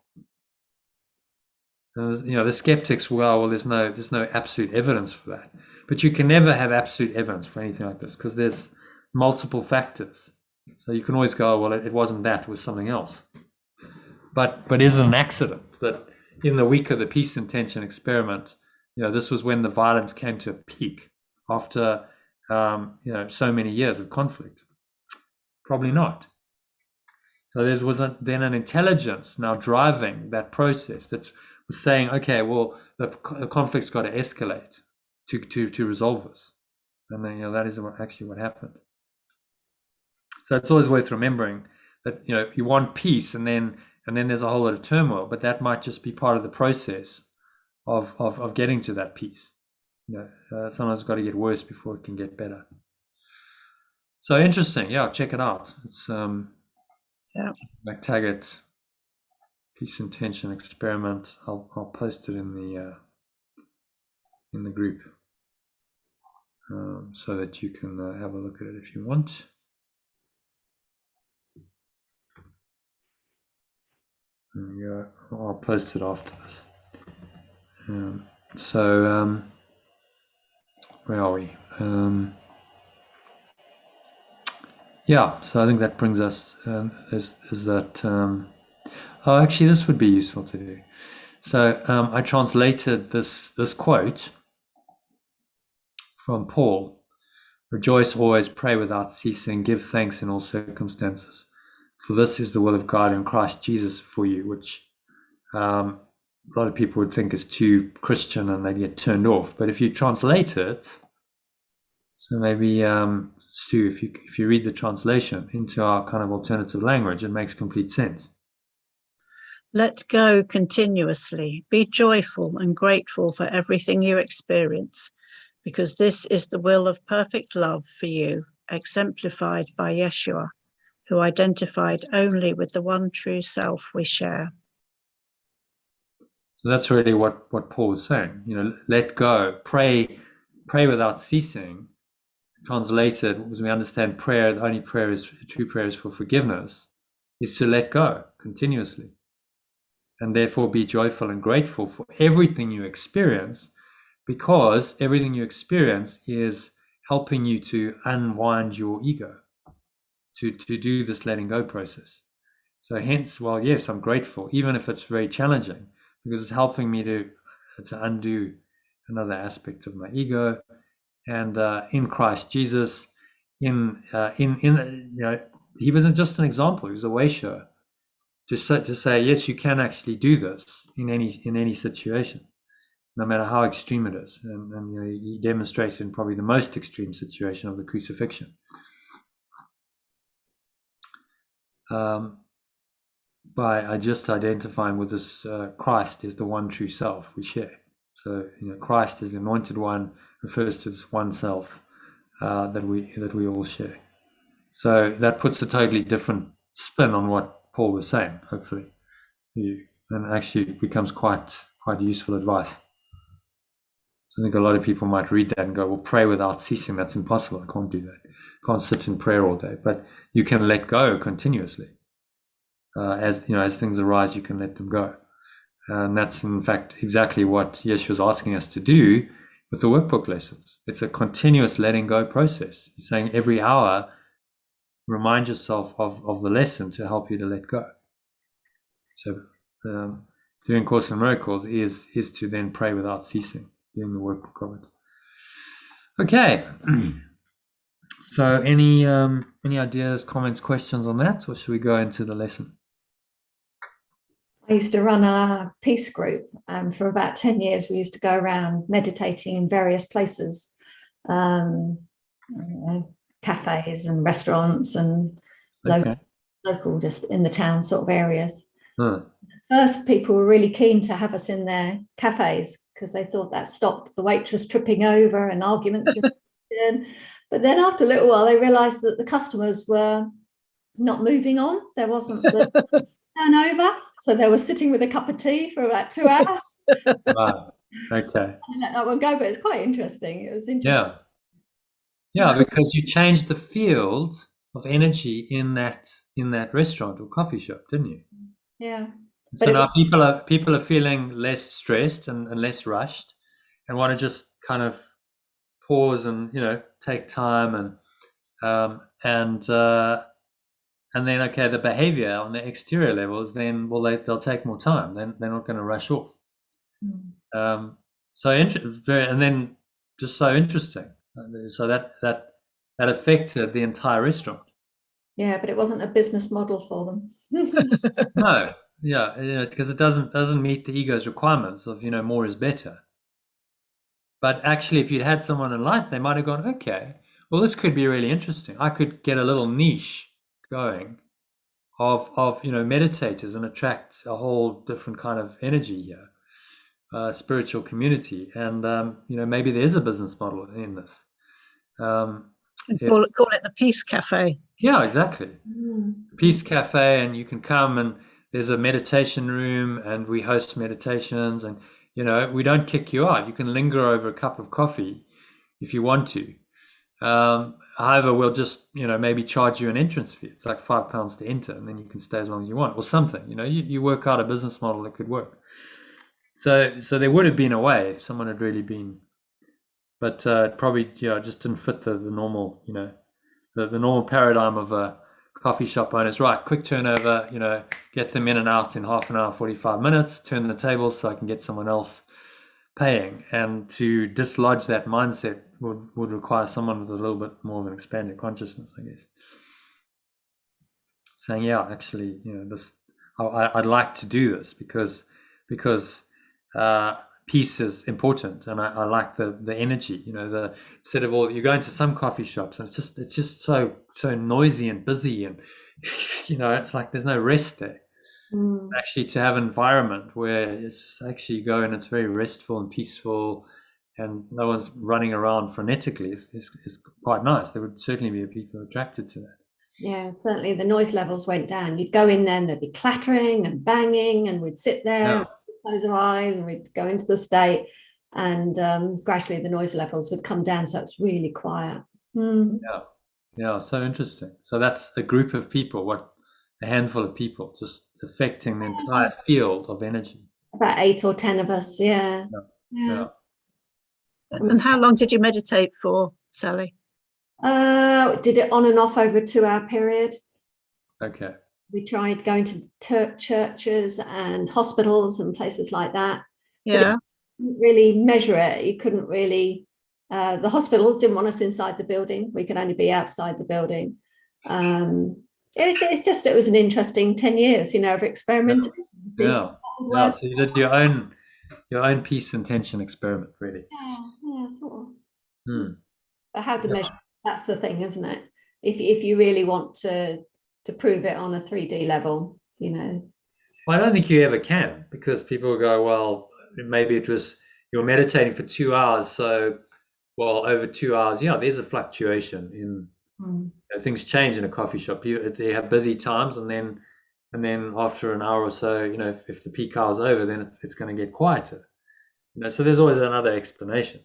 The skeptics, well, there's no absolute evidence for that. But you can never have absolute evidence for anything like this, because there's multiple factors. So you can always go, well, it wasn't that, it was something else. But is it an accident that in the week of the peace intention experiment, this was when the violence came to a peak after so many years of conflict? Probably not. So there was then an intelligence now driving that process that was saying, okay, well, the conflict's got to escalate to resolve this, and then that is actually what happened. So it's always worth remembering that you want peace, and then there's a whole lot of turmoil, but that might just be part of the process of getting to that peace. Sometimes it's got to get worse before it can get better. So interesting. Yeah, check it out. It's Yeah. McTaggart Peace Intention Experiment. I'll post it in the group, so that you can have a look at it if you want. Yeah, I'll post it after this. Where are we? Yeah, so I think that brings us is that. Oh, actually, this would be useful to do. So I translated this quote from Paul: "Rejoice always, pray without ceasing, give thanks in all circumstances, for this is the will of God in Christ Jesus for you," which a lot of people would think is too Christian and they'd get turned off. But if you translate it, so maybe Stu, if you read the translation into our kind of alternative language, it makes complete sense. Let go continuously. Be joyful and grateful for everything you experience, because this is the will of perfect love for you, exemplified by Yeshua, who identified only with the one true self we share. So that's really what Paul was saying. Let go, pray without ceasing. Translated, as we understand prayer, the only true prayer is for forgiveness, is to let go continuously, and therefore be joyful and grateful for everything you experience, because everything you experience is helping you to unwind your ego, to do this letting go process. So hence, well, yes, I'm grateful, even if it's very challenging, because it's helping me to undo another aspect of my ego. And in Christ Jesus, he wasn't just an example; he was a way shower to say, yes, you can actually do this in any situation, no matter how extreme it is. And he demonstrated in probably the most extreme situation of the crucifixion. By just identifying with this Christ is the one true self we share. So Christ is the anointed one, refers to this one self that we all share. So that puts a totally different spin on what Paul was saying, hopefully, and actually becomes quite useful advice. So I think a lot of people might read that and go, well, pray without ceasing. That's impossible. I can't do that. Can't sit in prayer all day. But you can let go continuously. As things arise, you can let them go. And that's, in fact, exactly what Yeshua is asking us to do with the workbook lessons. It's a continuous letting go process. He's saying every hour, remind yourself of the lesson to help you to let go. So doing Course in Miracles is to then pray without ceasing, doing the workbook of it. Okay. So any ideas, comments, questions on that, or should we go into the lesson? I used to run a peace group, and for about 10 years we used to go around meditating in various places, cafes and restaurants and local, just in the town sort of areas. First, people were really keen to have us in their cafes because they thought that stopped the waitress tripping over and arguments. But then after a little while, they realized that the customers were not moving on. There wasn't the turnover. So they were sitting with a cup of tea for about 2 hours. Wow. Okay. I let that one go, but it's quite interesting. It was interesting. Yeah, because you changed the field of energy in that restaurant or coffee shop, didn't you? Yeah. So now people are feeling less stressed and less rushed, and want to just kind of pause and take time and then the behavior on the exterior levels, then they'll take more time. Then they're not going to rush off. So interesting. So that affected the entire restaurant. Yeah, but it wasn't a business model for them. No, because it doesn't meet the ego's requirements of more is better. But actually, if you'd had someone in life, they might have gone, okay, well, this could be really interesting. I could get a little niche going of meditators and attract a whole different kind of energy here, spiritual community, and maybe there's a business model in this. And call it the Peace Cafe. Yeah, exactly. Peace Cafe, and you can come, and there's a meditation room, and we host meditations, and we don't kick you out. You can linger over a cup of coffee if you want to. However, we'll just maybe charge you an entrance fee. It's like £5 to enter, and then you can stay as long as you want, or something. You work out a business model that could work. So there would have been a way if someone had really been, but it probably just didn't fit the normal the normal paradigm of a coffee shop owners. Right, quick turnover, get them in and out in half an hour, 45 minutes, turn the tables so I can get someone else paying. And to dislodge that mindset would require someone with a little bit more of an expanded consciousness, I guess. Saying, yeah, actually, this I'd like to do this because peace is important, and I like the energy. Instead of all, you go into some coffee shops and it's just so noisy and busy, and it's like there's no rest there. Actually, to have an environment where it's just actually you go and it's very restful and peaceful, and no one's running around frenetically is quite nice. There would certainly be people attracted to that. Yeah, certainly the noise levels went down. You'd go in there and there'd be clattering and banging, and we'd sit there, and close our eyes, and we'd go into the state, and gradually the noise levels would come down, so it's really quiet. Yeah, so interesting. So that's a group of people, a handful of people, just affecting the entire field of energy. About 8 or 10 of us. Yeah. And how long did you meditate for, Sally? Did it on and off over a 2-hour period. Okay. We tried going to churches and hospitals and places like that. Yeah. But you couldn't really measure it. You couldn't really. The hospital didn't want us inside the building. We could only be outside the building. It was an interesting 10 years, of experimentation. Yeah. So you did your own peace intention experiment, really. Yeah, sort of. But how to measure? That's the thing, isn't it? If you really want to prove it on a 3D level, Well, I don't think you ever can, because people go, well, maybe it was you're meditating for 2 hours, so over 2 hours, there's a fluctuation in things change in a coffee shop. They have busy times, and then after an hour or so, if the peak hour is over, then it's going to get quieter. So there's always another explanation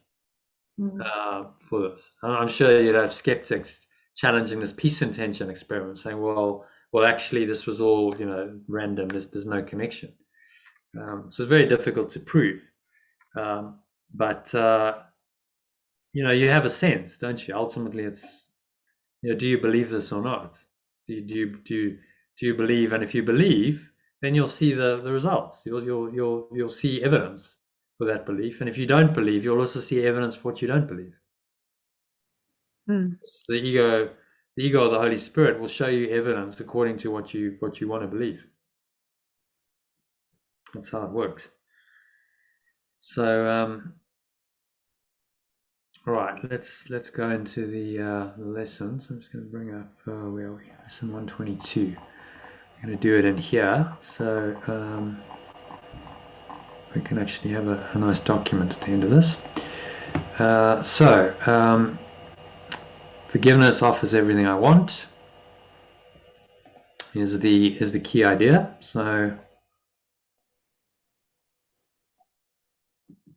for this. I'm sure you'd have skeptics challenging this peace intention experiment, saying, well, actually, this was all random. There's no connection. So it's very difficult to prove. But you have a sense, don't you? Ultimately, it's do you believe this or not? Do you believe? And if you believe, then you'll see the results. You'll see evidence for that belief. And if you don't believe, you'll also see evidence for what you don't believe. The ego of the Holy Spirit will show you evidence according to what you want to believe. That's how it works. So all right, let's go into the lessons. I'm just going to bring up where are we? Lesson 122. I'm going to do it in here, so we can actually have a nice document at the end of this. Forgiveness offers everything I want. Is the key idea. So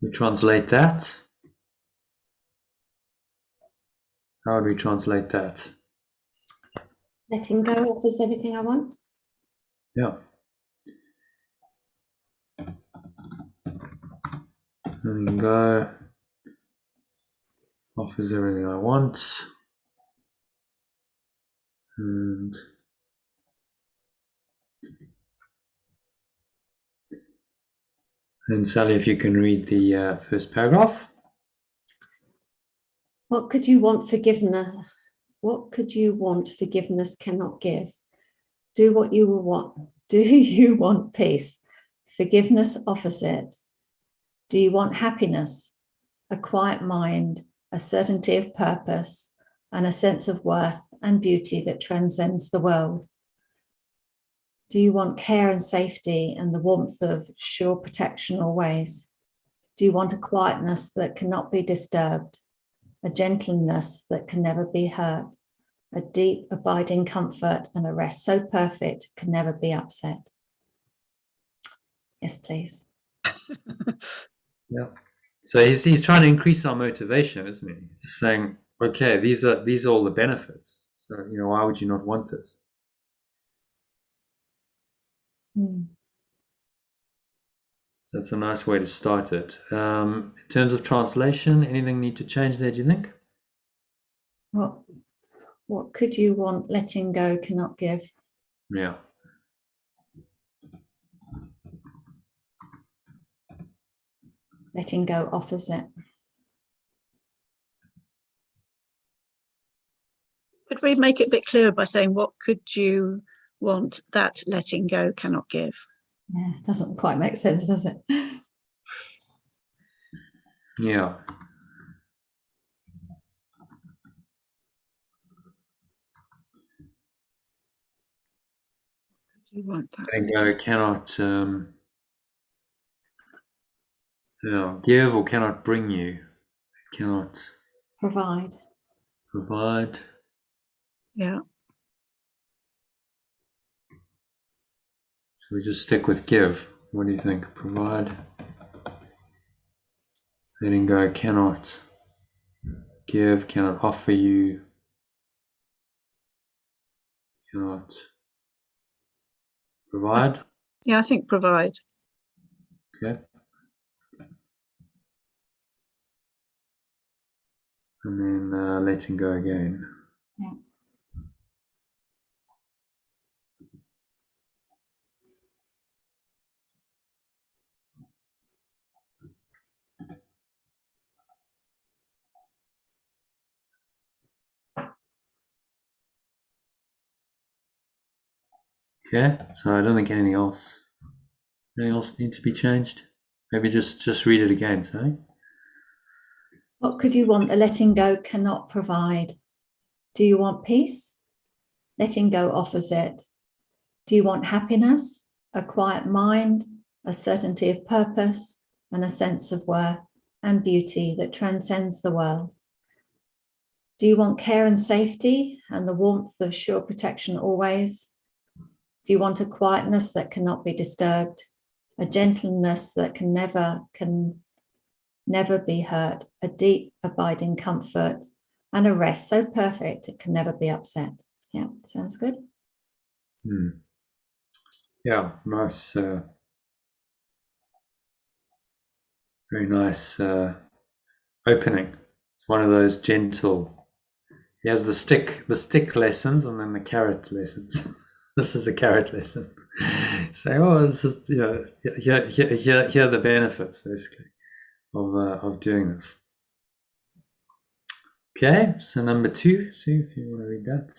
we translate that. How would we translate that? Letting go offers everything I want. Yeah. Letting go offers everything I want. And Sally, if you can read the first paragraph. What could you want forgiveness? What could you want forgiveness cannot give? Do what you will want. Do you want peace? Forgiveness offers it. Do you want happiness? A quiet mind, a certainty of purpose, and a sense of worth and beauty that transcends the world? Do you want care and safety and the warmth of sure protection always? Do you want a quietness that cannot be disturbed? a gentleness that can never be hurt, a deep, abiding comfort, and a rest so perfect it can never be upset. Yes, please. Yeah. So he's trying to increase our motivation, isn't he? He's just saying, okay, these are all the benefits. So, why would you not want this? So it's a nice way to start it. In terms of translation, anything need to change there, do you think? What could you want letting go cannot give? Yeah. Letting go offers it. Could we make it a bit clearer by saying, what could you want that letting go cannot give? Yeah, it doesn't quite make sense, does it? Yeah. You want that. Letting go cannot give or cannot bring you. It cannot Provide. Yeah. So we just stick with give. What do you think? Provide. Letting go cannot give, cannot offer you, cannot provide. Yeah, I think provide. Okay. And then letting go again. Yeah. Okay. So I don't think anything else needs to be changed. Maybe just read it again, sorry. What could you want the letting go cannot provide? Do you want peace? Letting go offers it. Do you want happiness, a quiet mind, a certainty of purpose, and a sense of worth and beauty that transcends the world? Do you want care and safety and the warmth of sure protection always? Do you want a quietness that cannot be disturbed, a gentleness that can never be hurt, a deep abiding comfort, and a rest so perfect it can never be upset? Yeah, sounds good. Yeah, nice. Very nice opening. It's one of those gentle. He has the stick lessons and then the carrot lessons. This is a carrot lesson. Say, this is here are the benefits basically of doing this. Okay, so number 2. See if you want to read that.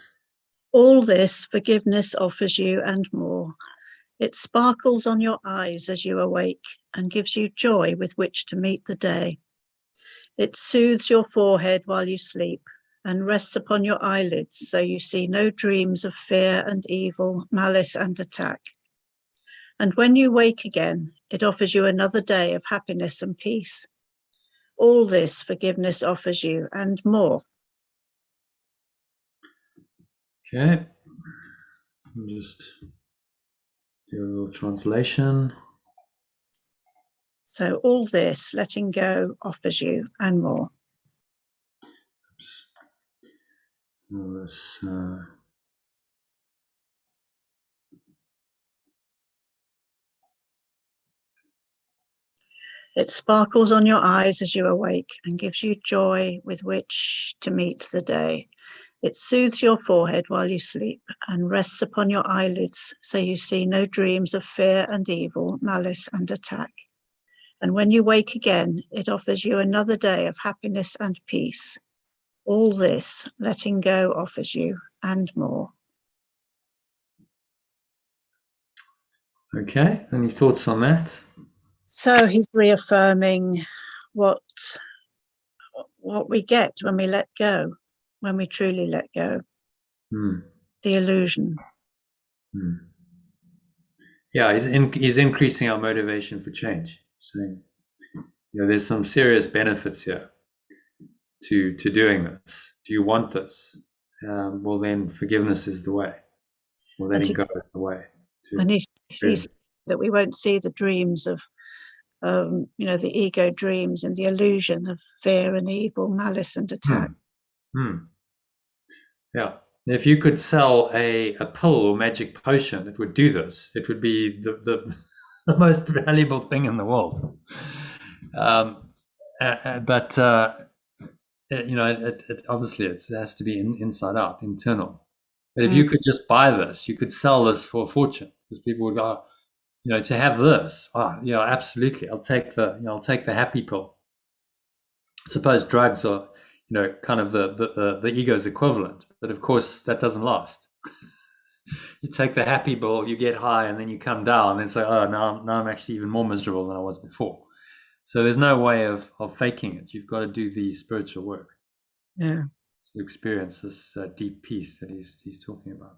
All this forgiveness offers you and more. It sparkles on your eyes as you awake and gives you joy with which to meet the day. It soothes your forehead while you sleep and rests upon your eyelids so you see no dreams of fear and evil, malice and attack. And when you wake again, it offers you another day of happiness and peace. All this forgiveness offers you and more. Okay, just do a little translation. So all this letting go offers you and more. Oops. All this. It sparkles on your eyes as you awake and gives you joy with which to meet the day. It soothes your forehead while you sleep and rests upon your eyelids so you see no dreams of fear and evil, malice and attack. And when you wake again, it offers you another day of happiness and peace. All this letting go offers you and more. Okay, any thoughts on that? So he's reaffirming what we get when we let go, when we truly let go. The illusion. Yeah, he's increasing our motivation for change. Saying, there's some serious benefits here. to doing this? Do you want this? Well, then forgiveness is the way. Well, letting go is the way. And he sees that we won't see the dreams of, the ego dreams and the illusion of fear and evil, malice and attack. Yeah. If you could sell a pill or magic potion, it would do this. It would be the most valuable thing in the world. But it obviously it has to be inside out, internal. But if you could just buy this, you could sell this for a fortune, because people would go, to have this. Absolutely, I'll take the happy pill. I suppose drugs are, kind of the ego's equivalent, but of course that doesn't last. You take the happy pill, you get high, and then you come down and say, oh, now I'm actually even more miserable than I was before. So there's no way of faking it. You've got to do the spiritual work. Yeah. To experience this deep peace that he's talking about.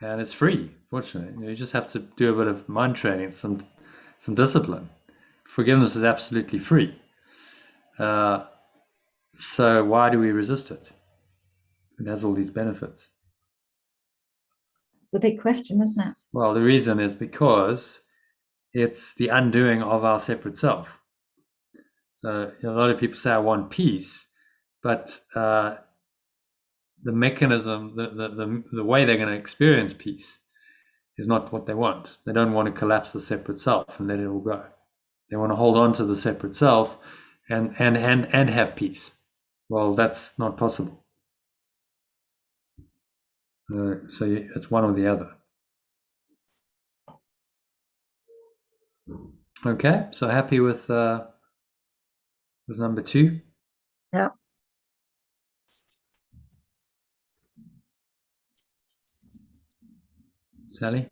And it's free, fortunately. You just have to do a bit of mind training, some discipline. Forgiveness is absolutely free. So why do we resist it? It has all these benefits. It's the big question, isn't it? Well, the reason is because it's the undoing of our separate self. So a lot of people say, I want peace, but the mechanism, the way they're going to experience peace is not what they want. They don't want to collapse the separate self and let it all go. They want to hold on to the separate self and have peace. Well, that's not possible. So it's one or the other. Okay, so happy with number 2? Yeah. Sally?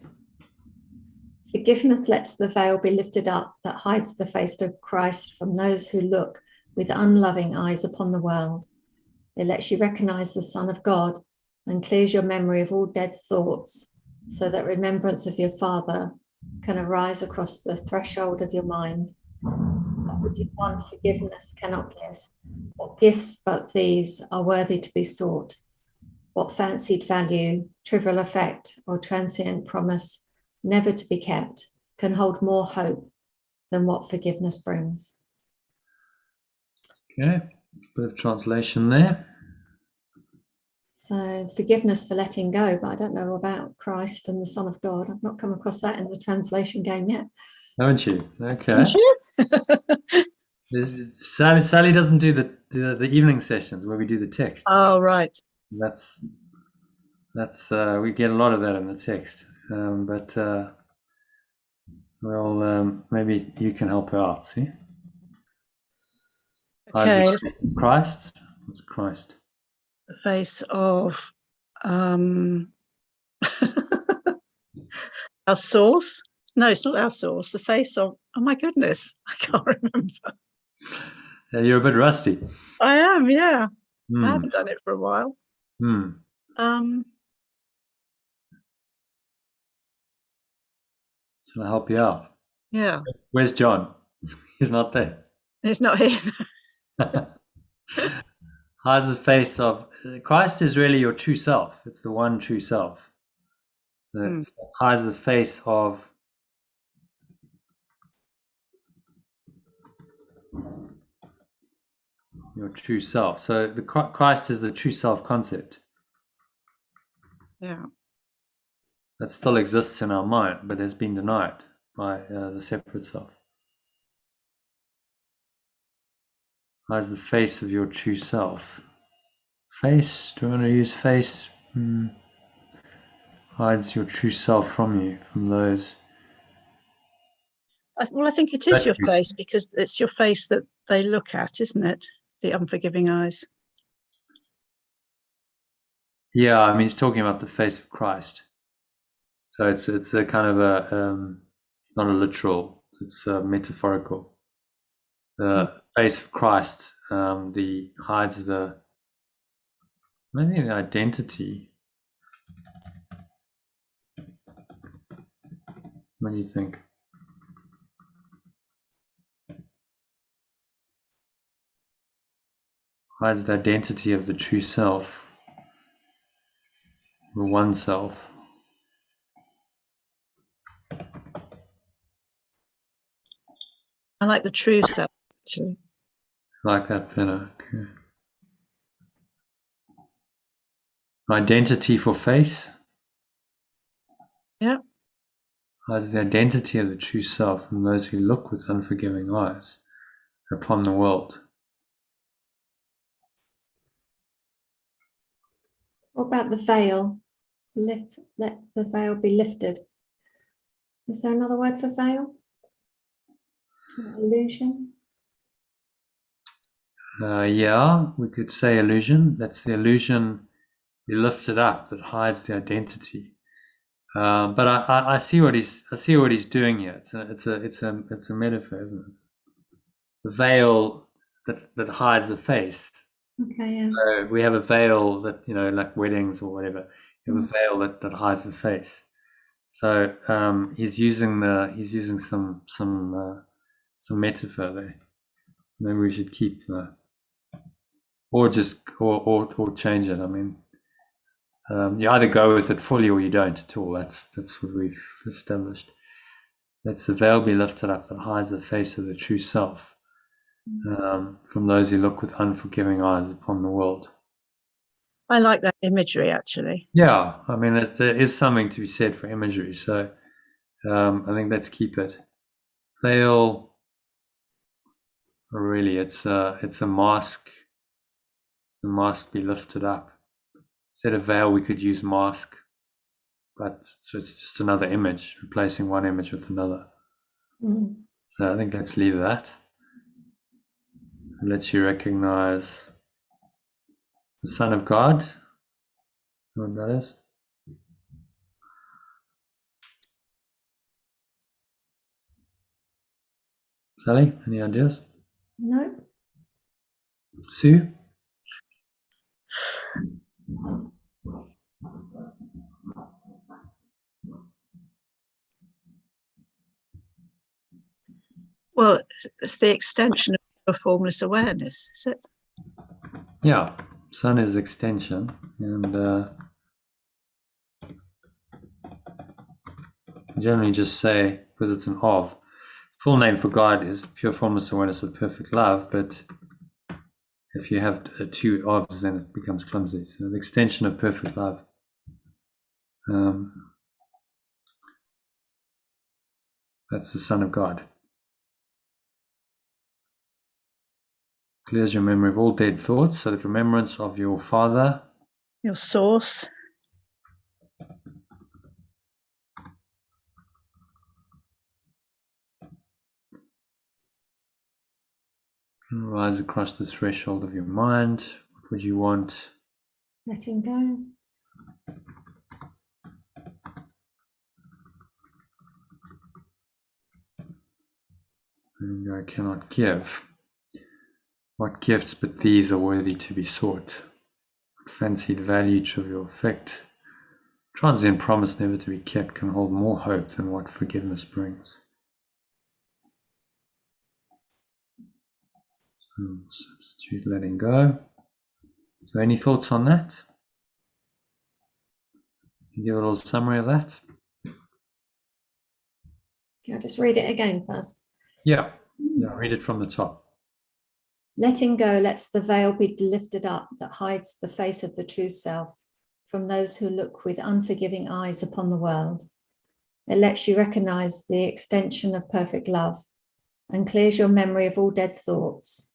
Forgiveness lets the veil be lifted up that hides the face of Christ from those who look with unloving eyes upon the world. It lets you recognize the Son of God and clears your memory of all dead thoughts so that remembrance of your Father can arise across the threshold of your mind. What would you want forgiveness cannot give? What gifts but these are worthy to be sought? What fancied value, trivial effect, or transient promise never to be kept can hold more hope than what forgiveness brings? Okay, bit of translation there. So forgiveness for letting go, but I don't know about Christ and the Son of God. I've not come across that in the translation game yet. Haven't you? Okay. Did you? Sally doesn't do the evening sessions where we do the text. Oh, right. That's we get a lot of that in the text. Maybe you can help her out. See. Okay. Christ. What's Christ? The face of our source. No, it's not our source. The face of, oh my goodness, I can't remember. You're a bit rusty. I am, yeah. I haven't done it for a while. Shall I help you out? Yeah. Where's John? He's not there. He's not here. Hides the face of Christ is really your true self. It's the one true self. So it hides the face of your true self. So the Christ is the true self concept. Yeah. That still exists in our mind, but has been denied by the separate self. Hides the face of your true self. Face? Do you want to use face? Hides your true self from you, from those. Well, I think it is your face, because it's your face that they look at, isn't it? The unforgiving eyes. Yeah, I mean, he's talking about the face of Christ. So it's a kind of not a literal, it's metaphorical. The face of Christ, hides maybe the identity. What do you think? hides the identity of the true self, the one self. I like the true self, actually. Like that better. Okay. Identity for face. Yeah. Hides the identity of the true self from those who look with unforgiving eyes upon the world. What about the veil? Let the veil be lifted. Is there another word for veil? Illusion? Yeah, we could say illusion. That's the illusion you lifted up that hides the identity. But I see what he's doing here. It's a metaphor, isn't it? The veil that hides the face. Okay, yeah. So we have a veil that, like weddings or whatever. You have a veil that hides the face. So he's using some metaphor there. Maybe we should keep or just or change it. I mean, you either go with it fully or you don't at all. That's what we've established. Let's the veil be lifted up that hides the face of the true self from those who look with unforgiving eyes upon the world. I like that imagery, actually. Yeah, I mean, there is something to be said for imagery. So I think let's keep it. Veil, really, it's a mask. The mask be lifted up. Instead of veil, we could use mask, but so it's just another image, replacing one image with another. So I think let's leave that. It lets you recognize the Son of God. You know what that is? Sally, any ideas? No? Sue? Well, it's the extension of formless awareness, is it? Yeah, Son is extension, and generally just say, because it's an of, full name for God is pure formless awareness of perfect love, but if you have two ofs, then it becomes clumsy. So the extension of perfect love. That's the Son of God. Clears your memory of all dead thoughts, so that remembrance of your Father, your source, can rise across the threshold of your mind. What would you want? Letting go. And I cannot give. What gifts but these are worthy to be sought? What fancied value trivial effect? Transient promise never to be kept can hold more hope than what forgiveness brings. Substitute letting go. So any thoughts on that? Can you give a little summary of that? Can I just read it again first? Yeah, read it from the top. Letting go lets the veil be lifted up that hides the face of the true self from those who look with unforgiving eyes upon the world. It lets you recognize the extension of perfect love and clears your memory of all dead thoughts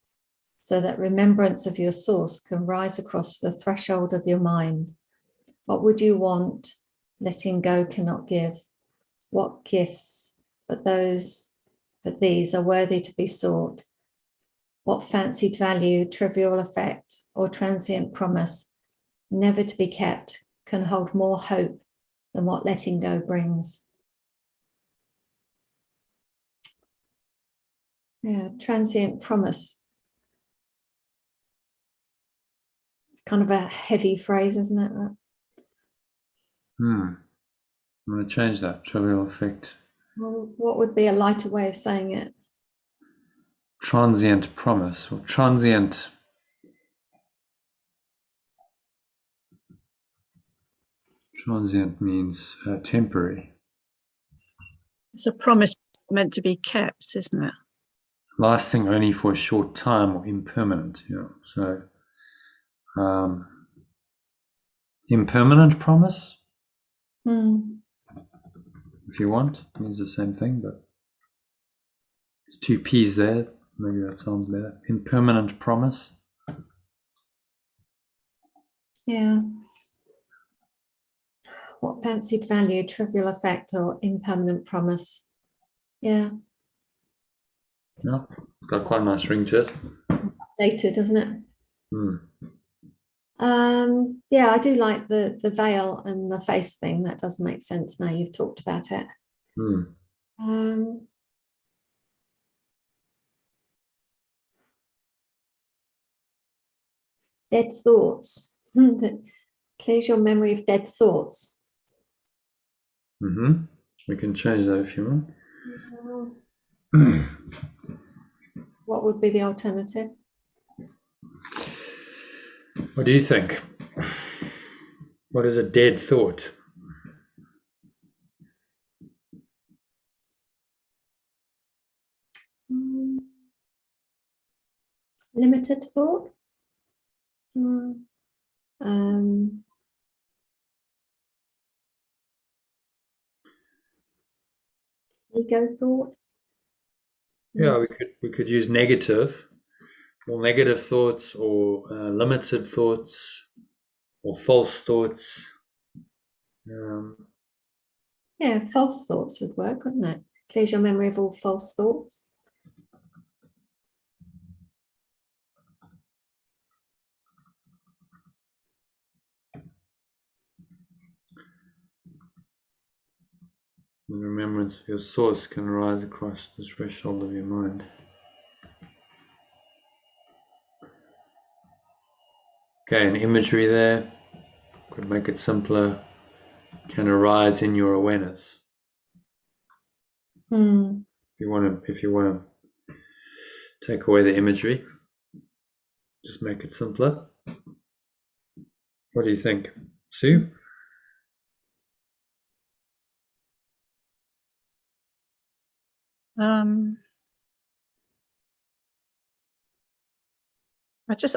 so that remembrance of your source can rise across the threshold of your mind. What would you want? Letting go cannot give. What gifts but these are worthy to be sought? What fancied value, trivial effect, or transient promise, never to be kept, can hold more hope than what letting go brings? Yeah, transient promise. It's kind of a heavy phrase, isn't it? I'm going to change that. Trivial effect. Well, what would be a lighter way of saying it? Transient promise, or transient. Transient means temporary. It's a promise meant to be kept, isn't it? Lasting only for a short time or impermanent. Yeah. So, impermanent promise, if you want, means the same thing, but there's two P's there. Maybe that sounds better. Impermanent promise. Yeah. What fancied value, trivial effect, or impermanent promise? Yeah. Yeah, got quite a nice ring to it. Dated, doesn't it? Yeah, I do like the veil and the face thing. That does make sense now you've talked about it. Dead thoughts. That clears your memory of dead thoughts. We can change that if you want. What would be the alternative? What do you think? What is a dead thought? Limited thought? Ego thought? Yeah, we could use negative, or negative thoughts, or limited thoughts, or false thoughts. Yeah, false thoughts would work, wouldn't it? Clears your memory of all false thoughts. The remembrance of your source can rise across the threshold of your mind. Okay, an imagery there could make it simpler. Can arise in your awareness. If you want to take away the imagery, just make it simpler. What do you think, Sue?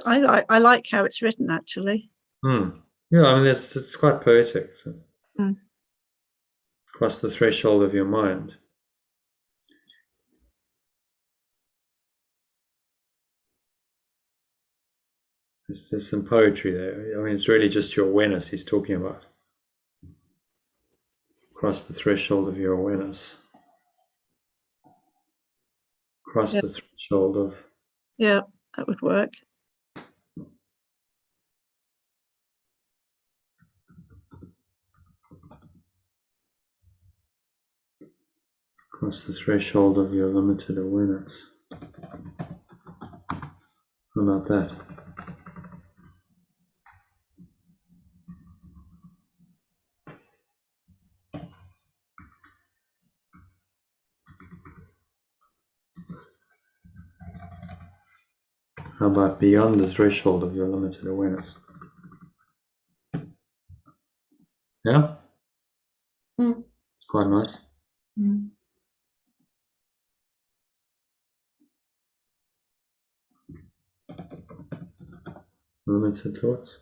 I like how it's written, actually. Yeah, I mean, it's quite poetic. So. Cross the threshold of your mind. There's some poetry there. I mean, it's really just your awareness he's talking about. Cross the threshold of your awareness. Cross the threshold of... Yeah, that would work. Cross the threshold of your limited awareness. How about that? How about beyond the threshold of your limited awareness? Yeah? It's quite nice. Limited thoughts?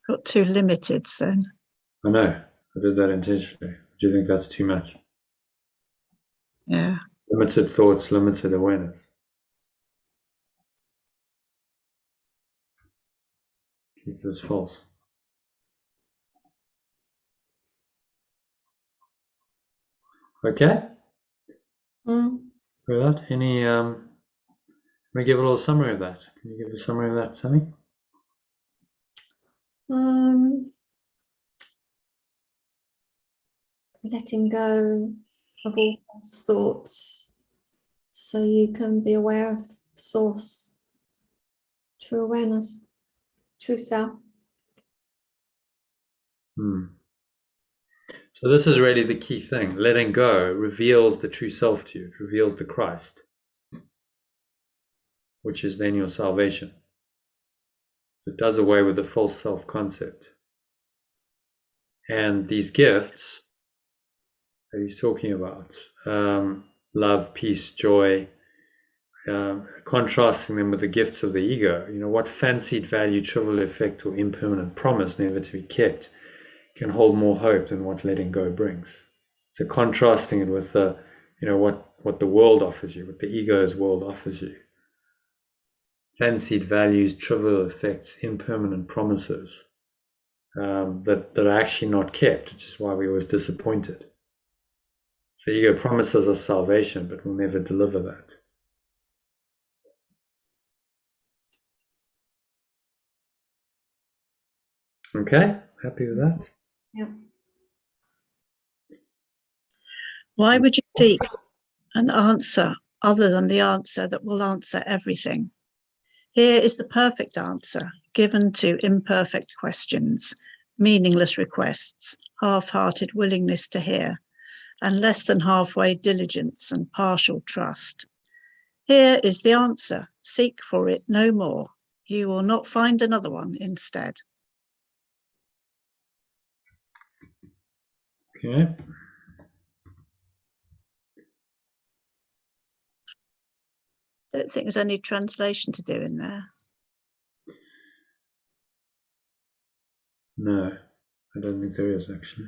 Got too limited then. I know. I did that intentionally. Do you think that's too much? Yeah. Limited thoughts, limited awareness. Keep this false. Okay? With that, any let me give a little summary of that. Can you give a summary of that, Sammy? Letting go of all false thoughts so you can be aware of source, true awareness, true self. So this is really the key thing. Letting go reveals the true self to you. It reveals the Christ, which is then your salvation. It does away with the false self-concept. And these gifts that he's talking about, love, peace, joy, contrasting them with the gifts of the ego. What fancied value, trivial effect, or impermanent promise never to be kept can hold more hope than what letting go brings. So contrasting it with what the world offers you, what the ego's world offers you. Fancied values, trivial effects, impermanent promises that are actually not kept, which is why we're always disappointed. So ego promises us salvation, but will never deliver that. Okay, happy with that? Yep. Why would you seek an answer other than the answer that will answer everything? Here is the perfect answer given to imperfect questions, meaningless requests, half-hearted willingness to hear, and less than halfway diligence and partial trust. Here is the answer. Seek for it no more. You will not find another one instead. Okay. Don't think there's any translation to do in there. No, I don't think there is actually.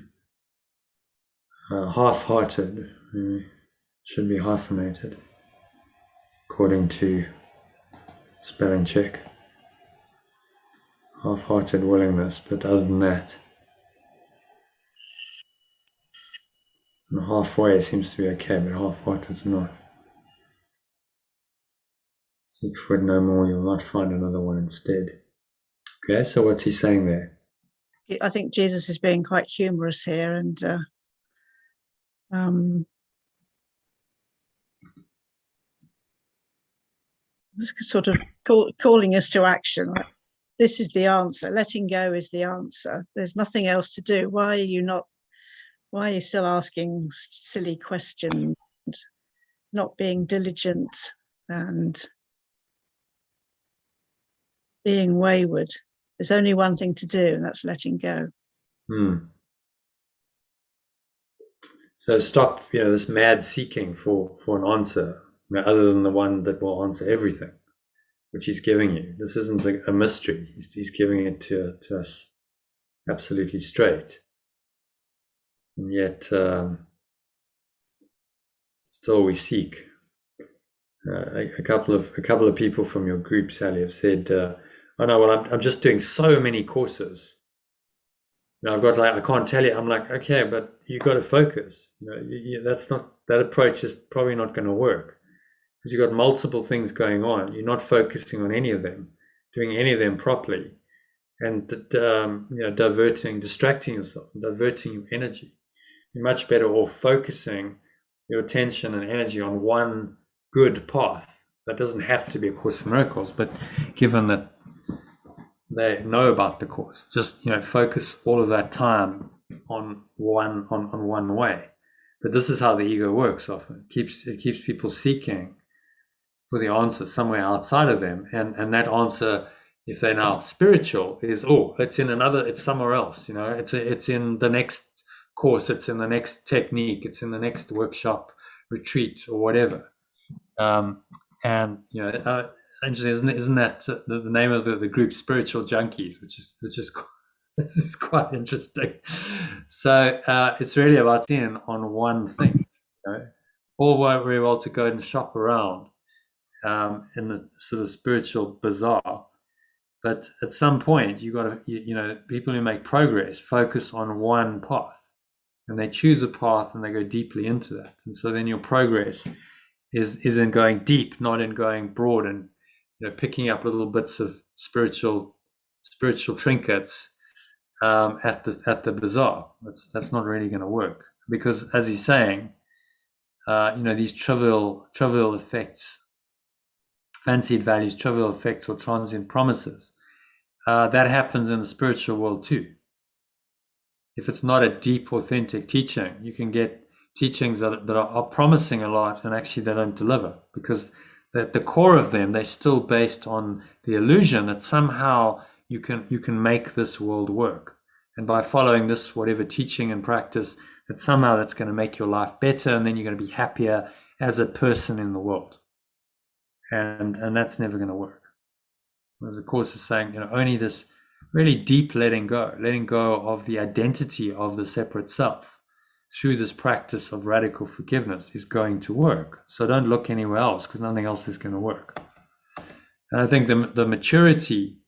Half-hearted should be hyphenated according to spelling check. Half-hearted willingness, but other than that, halfway seems to be okay, but half-hearted is not. Seek for it no more, you'll not find another one instead. Okay, so what's he saying there? I think Jesus is being quite humorous here, and sort of calling us to action. Like, this is the answer. Letting go is the answer. There's nothing else to do. Why are you still asking silly questions, not being diligent and being wayward? There's only one thing to do, and that's letting go. So stop, this mad seeking for an answer, other than the one that will answer everything, which he's giving you. This isn't a mystery. He's giving it to us absolutely straight. And yet, still we seek. A couple of people from your group, Sally, have said, "Oh no, well, I'm just doing so many courses. I've got I can't tell you." I'm like, okay, but you got to focus. That approach is probably not going to work because you've got multiple things going on. You're not focusing on any of them, doing any of them properly, and distracting yourself, diverting your energy. You're much better off focusing your attention and energy on one good path. That doesn't have to be a Course in Miracles, but given that they know about the course, just focus all of that time on one way. But this is how the ego works often. It keeps people seeking for the answer somewhere outside of them, and that answer, if they're now spiritual, is it's somewhere else. It's in the next course, it's in the next technique, it's in the next workshop, retreat, or whatever. Interesting, isn't that the name of the group, Spiritual Junkies, which is this is quite interesting. So it's really about seeing on one thing. All very well to go and shop around in the sort of spiritual bazaar, but at some point you got to people who make progress focus on one path, and they choose a path and they go deeply into that, and so then your progress is in going deep, not in going broad and picking up little bits of spiritual trinkets at the bazaar. That's not really going to work, because as he's saying, these trivial effects, fancied values, trivial effects, or transient promises, that happens in the spiritual world too. If it's not a deep, authentic teaching, you can get teachings that are promising a lot and actually they don't deliver, because at the core of them, they're still based on the illusion that somehow you can make this world work. And by following this, whatever teaching and practice, that somehow that's going to make your life better, and then you're going to be happier as a person in the world. And that's never going to work. Whereas the Course is saying, only this really deep letting go of the identity of the separate self through this practice of radical forgiveness is going to work. So don't look anywhere else, because nothing else is going to work. And I think the maturity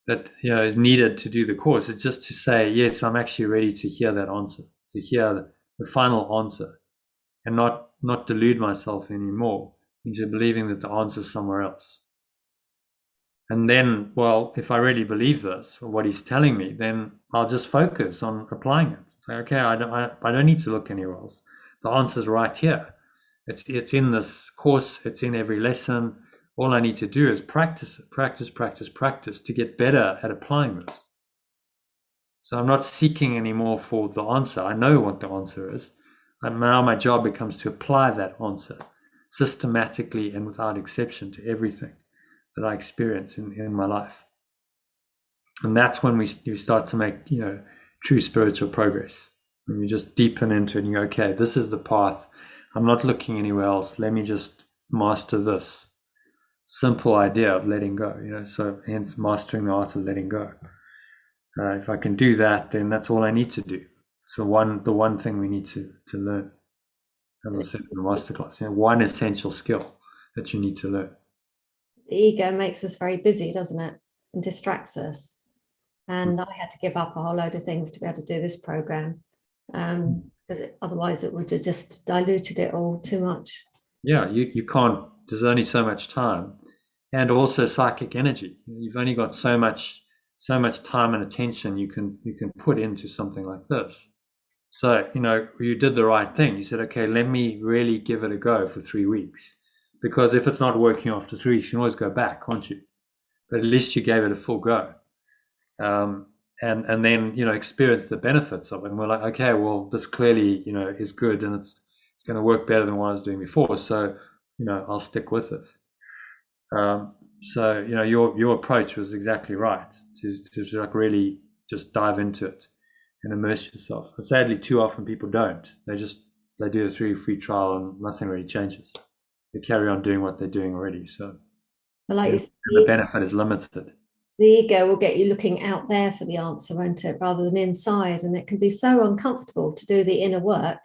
that is needed to do the Course is just to say, yes, I'm actually ready to hear that answer, to hear the final answer, and not delude myself anymore into believing that the answer is somewhere else. And then, well, if I really believe this, or what he's telling me, then I'll just focus on applying it. Say, okay, I don't need to look anywhere else. The answer's right here. It's in this Course. It's in every lesson. All I need to do is practice it, practice to get better at applying this. So I'm not seeking anymore for the answer. I know what the answer is. And now my job becomes to apply that answer systematically and without exception to everything that I experience in my life. And that's when you start to make, true spiritual progress. When you just deepen into it and you go, okay, this is the path. I'm not looking anywhere else. Let me just master this simple idea of letting go, so hence mastering the art of letting go. If I can do that, then that's all I need to do. So the one thing we need to learn, as I said in the masterclass, one essential skill that you need to learn. The ego makes us very busy, doesn't it? And distracts us. And I had to give up a whole load of things to be able to do this program, because otherwise it would have just diluted it all too much. Yeah, you can't. There's only so much time, and also psychic energy. You've only got so much time and attention you can put into something like this. So you did the right thing. You said, okay, let me really give it a go for 3 weeks, because if it's not working after 3 weeks, you can always go back, can't you? But at least you gave it a full go, and then experience the benefits of it. And we're like, okay, well, this clearly is good, and it's going to work better than what I was doing before. So I'll stick with it. So your approach was exactly right, to like really just dive into it and immerse yourself. And sadly, too often people don't. They do a 3-week free trial and nothing really changes. They carry on doing what they're doing already. So you said, the benefit is limited. The ego will get you looking out there for the answer, won't it, rather than inside. And it can be so uncomfortable to do the inner work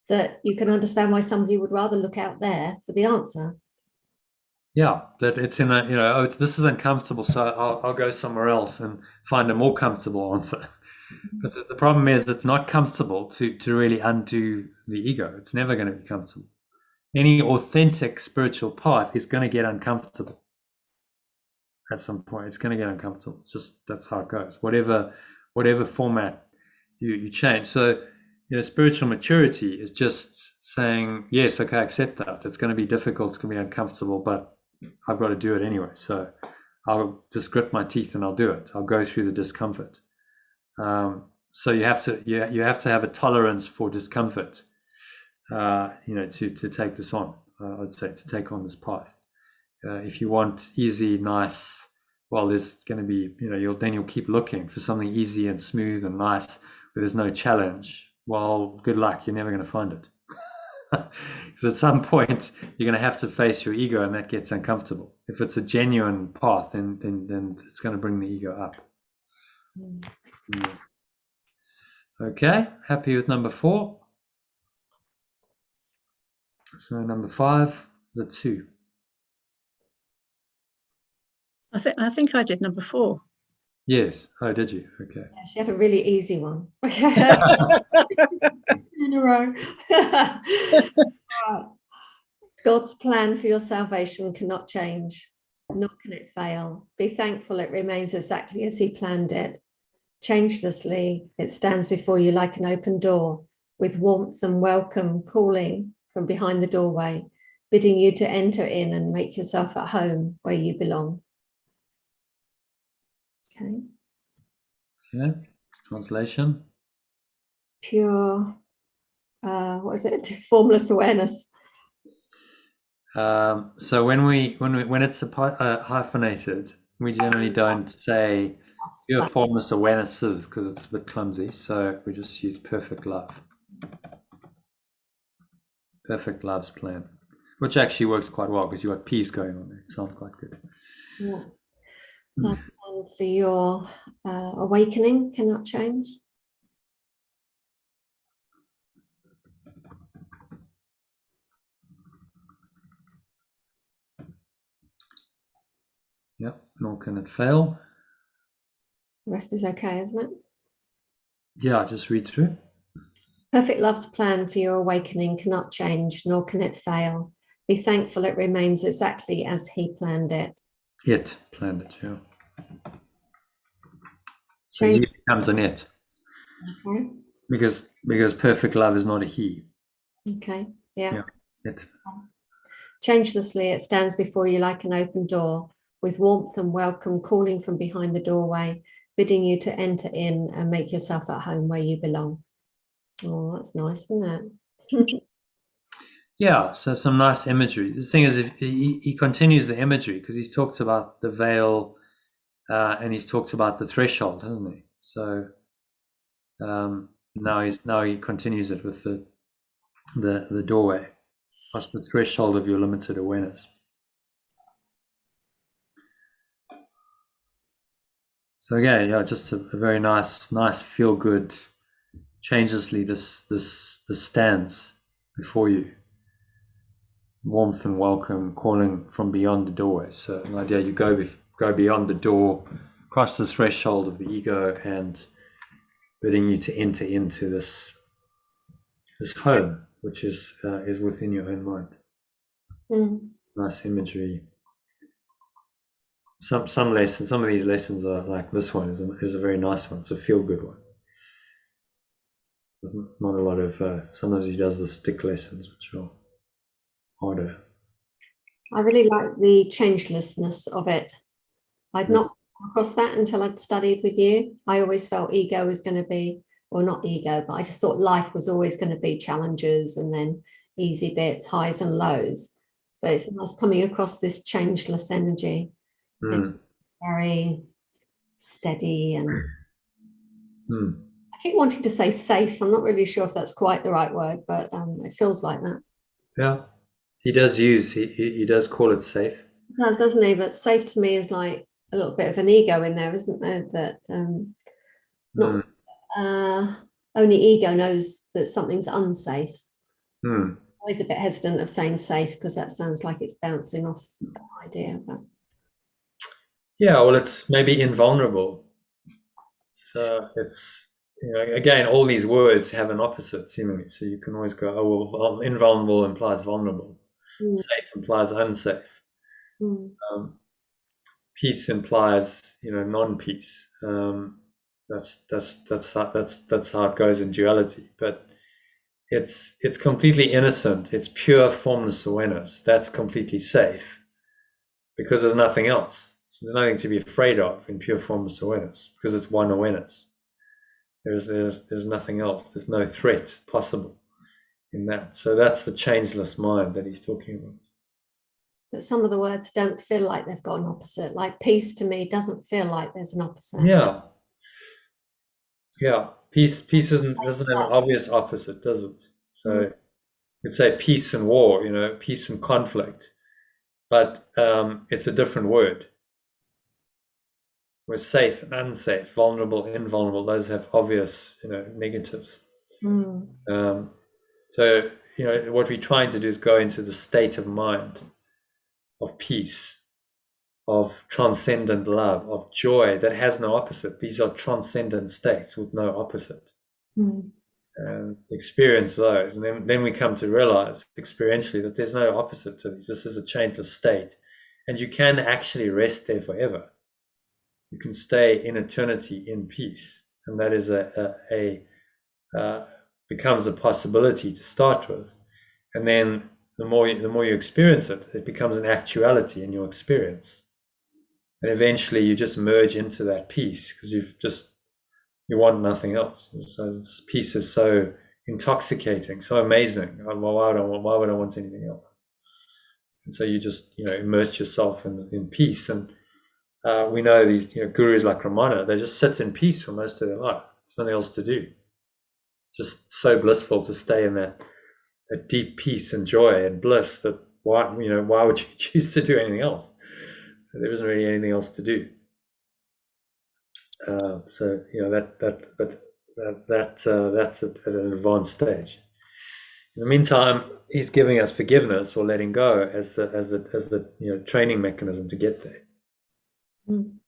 that you can understand why somebody would rather look out there for the answer. Yeah, that it's in a, this is uncomfortable, so I'll go somewhere else and find a more comfortable answer. But the problem is it's not comfortable to really undo the ego. It's never going to be comfortable. Any authentic spiritual path is going to get uncomfortable. At some point, it's going to get uncomfortable. It's just, that's how it goes. Whatever format you change. So, spiritual maturity is just saying, yes, okay, I accept that. It's going to be difficult. It's going to be uncomfortable, but I've got to do it anyway. So I'll just grit my teeth and I'll do it. I'll go through the discomfort. So you have to have a tolerance for discomfort, to take this on. I'd say to take on this path. If you want easy, nice, well, there's going to be, you'll keep looking for something easy and smooth and nice where there's no challenge. Well, good luck. You're never going to find it. Because at some point you're going to have to face your ego, and that gets uncomfortable. If it's a genuine path, then it's going to bring the ego up. Yeah. Okay, happy with number 4. So number 5 is a 2. I think I did number 4. Yes. Oh, did you? Okay. Yeah, she had a really easy one. In a row. God's plan for your salvation cannot change, nor can it fail. Be thankful it remains exactly as he planned it. Changelessly, it stands before you like an open door, with warmth and welcome calling from behind the doorway, bidding you to enter in and make yourself at home where you belong. Okay. Okay. Translation. Pure, what is it? Formless awareness. So when it's hyphenated, We generally don't say pure formless awarenesses because it's a bit clumsy, so we just use perfect love. Perfect love's plan, which actually works quite well because you've got peace going on there. It sounds quite good. Yeah. And for your awakening cannot change. Yep, nor can it fail. The rest is okay, isn't it? Yeah, just read through. Perfect love's plan for your awakening cannot change, nor can it fail. Be thankful it remains exactly as he planned it. It planned it, yeah. So Change. he becomes an it. Okay. Because perfect love is not a he. Okay. Yeah. It. Changelessly, it stands before you like an open door, with warmth and welcome calling from behind the doorway, bidding you to enter in and make yourself at home where you belong. Oh, that's nice, isn't it? Yeah, so some nice imagery. The thing is, if he continues the imagery because he's talked about the veil and he's talked about the threshold, hasn't he? So now he continues it with the doorway. What's the threshold of your limited awareness? So again, yeah, just a very nice feel good. Changelessly, this stands before you. Warmth and welcome, calling from beyond the doorway. So an idea you go beyond the door, cross the threshold of the ego, and bidding you to enter into this home, which is within your own mind. Nice imagery. Some lessons, some of these lessons are like this one is a very nice one. It's a feel good one. There's not a lot of. Sometimes he does the stick lessons, which are harder. I really like the changelessness of it. I'd not come across that until I'd studied with you. I always felt ego was going to be, well, not ego, but I just thought life was always going to be challenges and then easy bits, highs and lows. But it's nice coming across this changeless energy. It's very steady and I keep wanting to say safe. I'm not really sure if that's quite the right word, but it feels like that. Yeah, he does call it safe. It does, doesn't he? But safe to me is like a little bit of an ego in there, isn't there? That not only ego knows that something's unsafe. So I'm always a bit hesitant of saying safe because that sounds like it's bouncing off that idea. But yeah, well, it's maybe invulnerable. So it's, again, all these words have an opposite seemingly. So you can always go, oh, well, invulnerable implies vulnerable. Safe implies unsafe. Peace implies, non-peace. That's how it goes in duality. But it's completely innocent. It's pure formless awareness. That's completely safe because there's nothing else. So there's nothing to be afraid of in pure formless awareness because it's one awareness. There's nothing else. There's no threat possible in that. So that's the changeless mind that he's talking about. But some of the words don't feel like they've got an opposite. Like peace to me doesn't feel like there's an opposite. Yeah. Peace doesn't have an obvious opposite, does it? So you'd say peace and war, peace and conflict, but it's a different word. We're safe and unsafe, vulnerable, invulnerable. Those have obvious, negatives. So, what we're trying to do is go into the state of mind of peace, of transcendent love, of joy that has no opposite. These are transcendent states with no opposite. And experience those. And then we come to realize experientially that there's no opposite to these. This is a changeless state. And you can actually rest there forever. You can stay in eternity in peace. And that is becomes a possibility to start with. And then the more you experience it, it becomes an actuality in your experience. And eventually you just merge into that peace because you want nothing else. So this peace is so intoxicating, so amazing. Why would I want anything else? And so you just immerse yourself in peace. And We know these gurus like Ramana, they just sit in peace for most of their life. There's nothing else to do. It's just so blissful to stay in that deep peace and joy and bliss that why would you choose to do anything else? There isn't really anything else to do. So that's at an advanced stage. In the meantime, he's giving us forgiveness or letting go as the training mechanism to get there. Mm.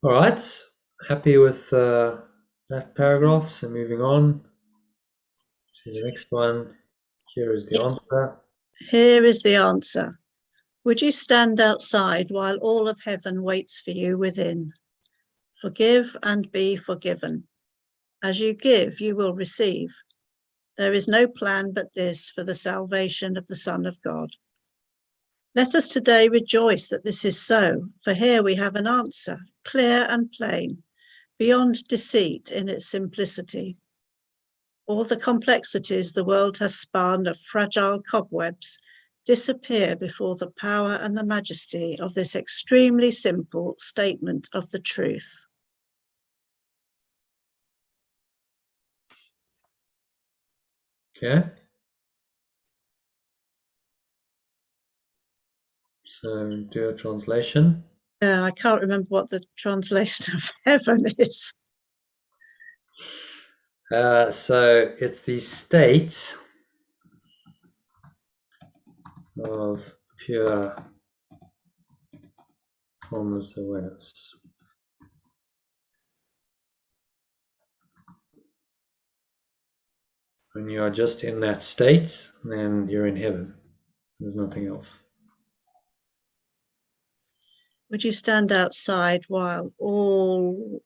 All right, happy with that paragraph. So moving on to the next one. Here is the answer. Here is the answer. Would you stand outside while all of heaven waits for you within? Forgive and be forgiven. As you give, you will receive. There is no plan but this for the salvation of the Son of God. Let us today rejoice that this is so, for here we have an answer, clear and plain, beyond deceit in its simplicity. All the complexities the world has spun of fragile cobwebs disappear before the power and the majesty of this extremely simple statement of the truth. Okay. So do a translation. I can't remember what the translation of heaven is. So it's the state of pure formless awareness. When you are just in that state, then you're in heaven. There's nothing else. Would you stand outside while all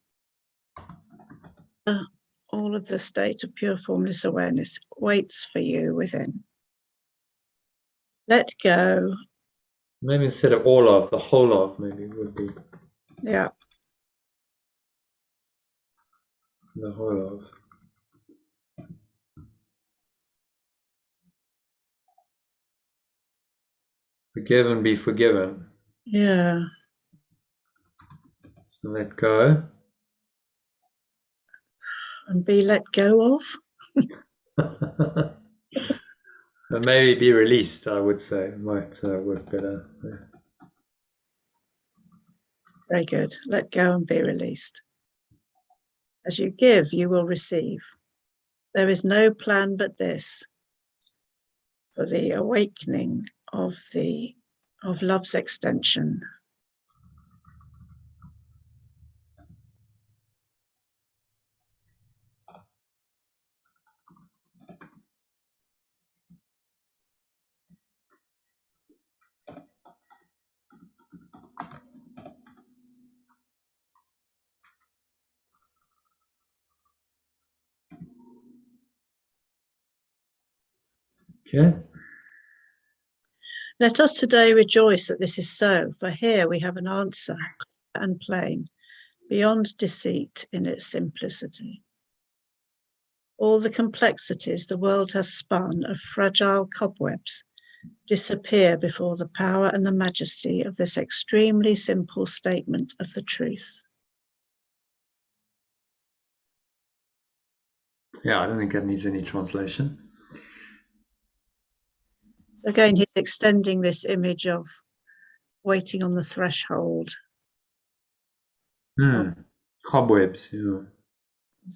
of the state of pure formless awareness waits for you within? Let go. Maybe instead of all of, the whole of maybe would be. Yeah. The whole of. Forgive and be forgiven. Yeah. So let go. And be let go of. And maybe be released, I would say. Might work better. Yeah. Very good. Let go and be released. As you give, you will receive. There is no plan but this for the awakening of love's extension. Okay. Let us today rejoice that this is so, for here we have an answer, clear and plain, beyond deceit in its simplicity. All the complexities the world has spun of fragile cobwebs disappear before the power and the majesty of this extremely simple statement of the truth. Yeah, I don't think that needs any translation. So again, he's extending this image of waiting on the threshold. Cobwebs, yeah.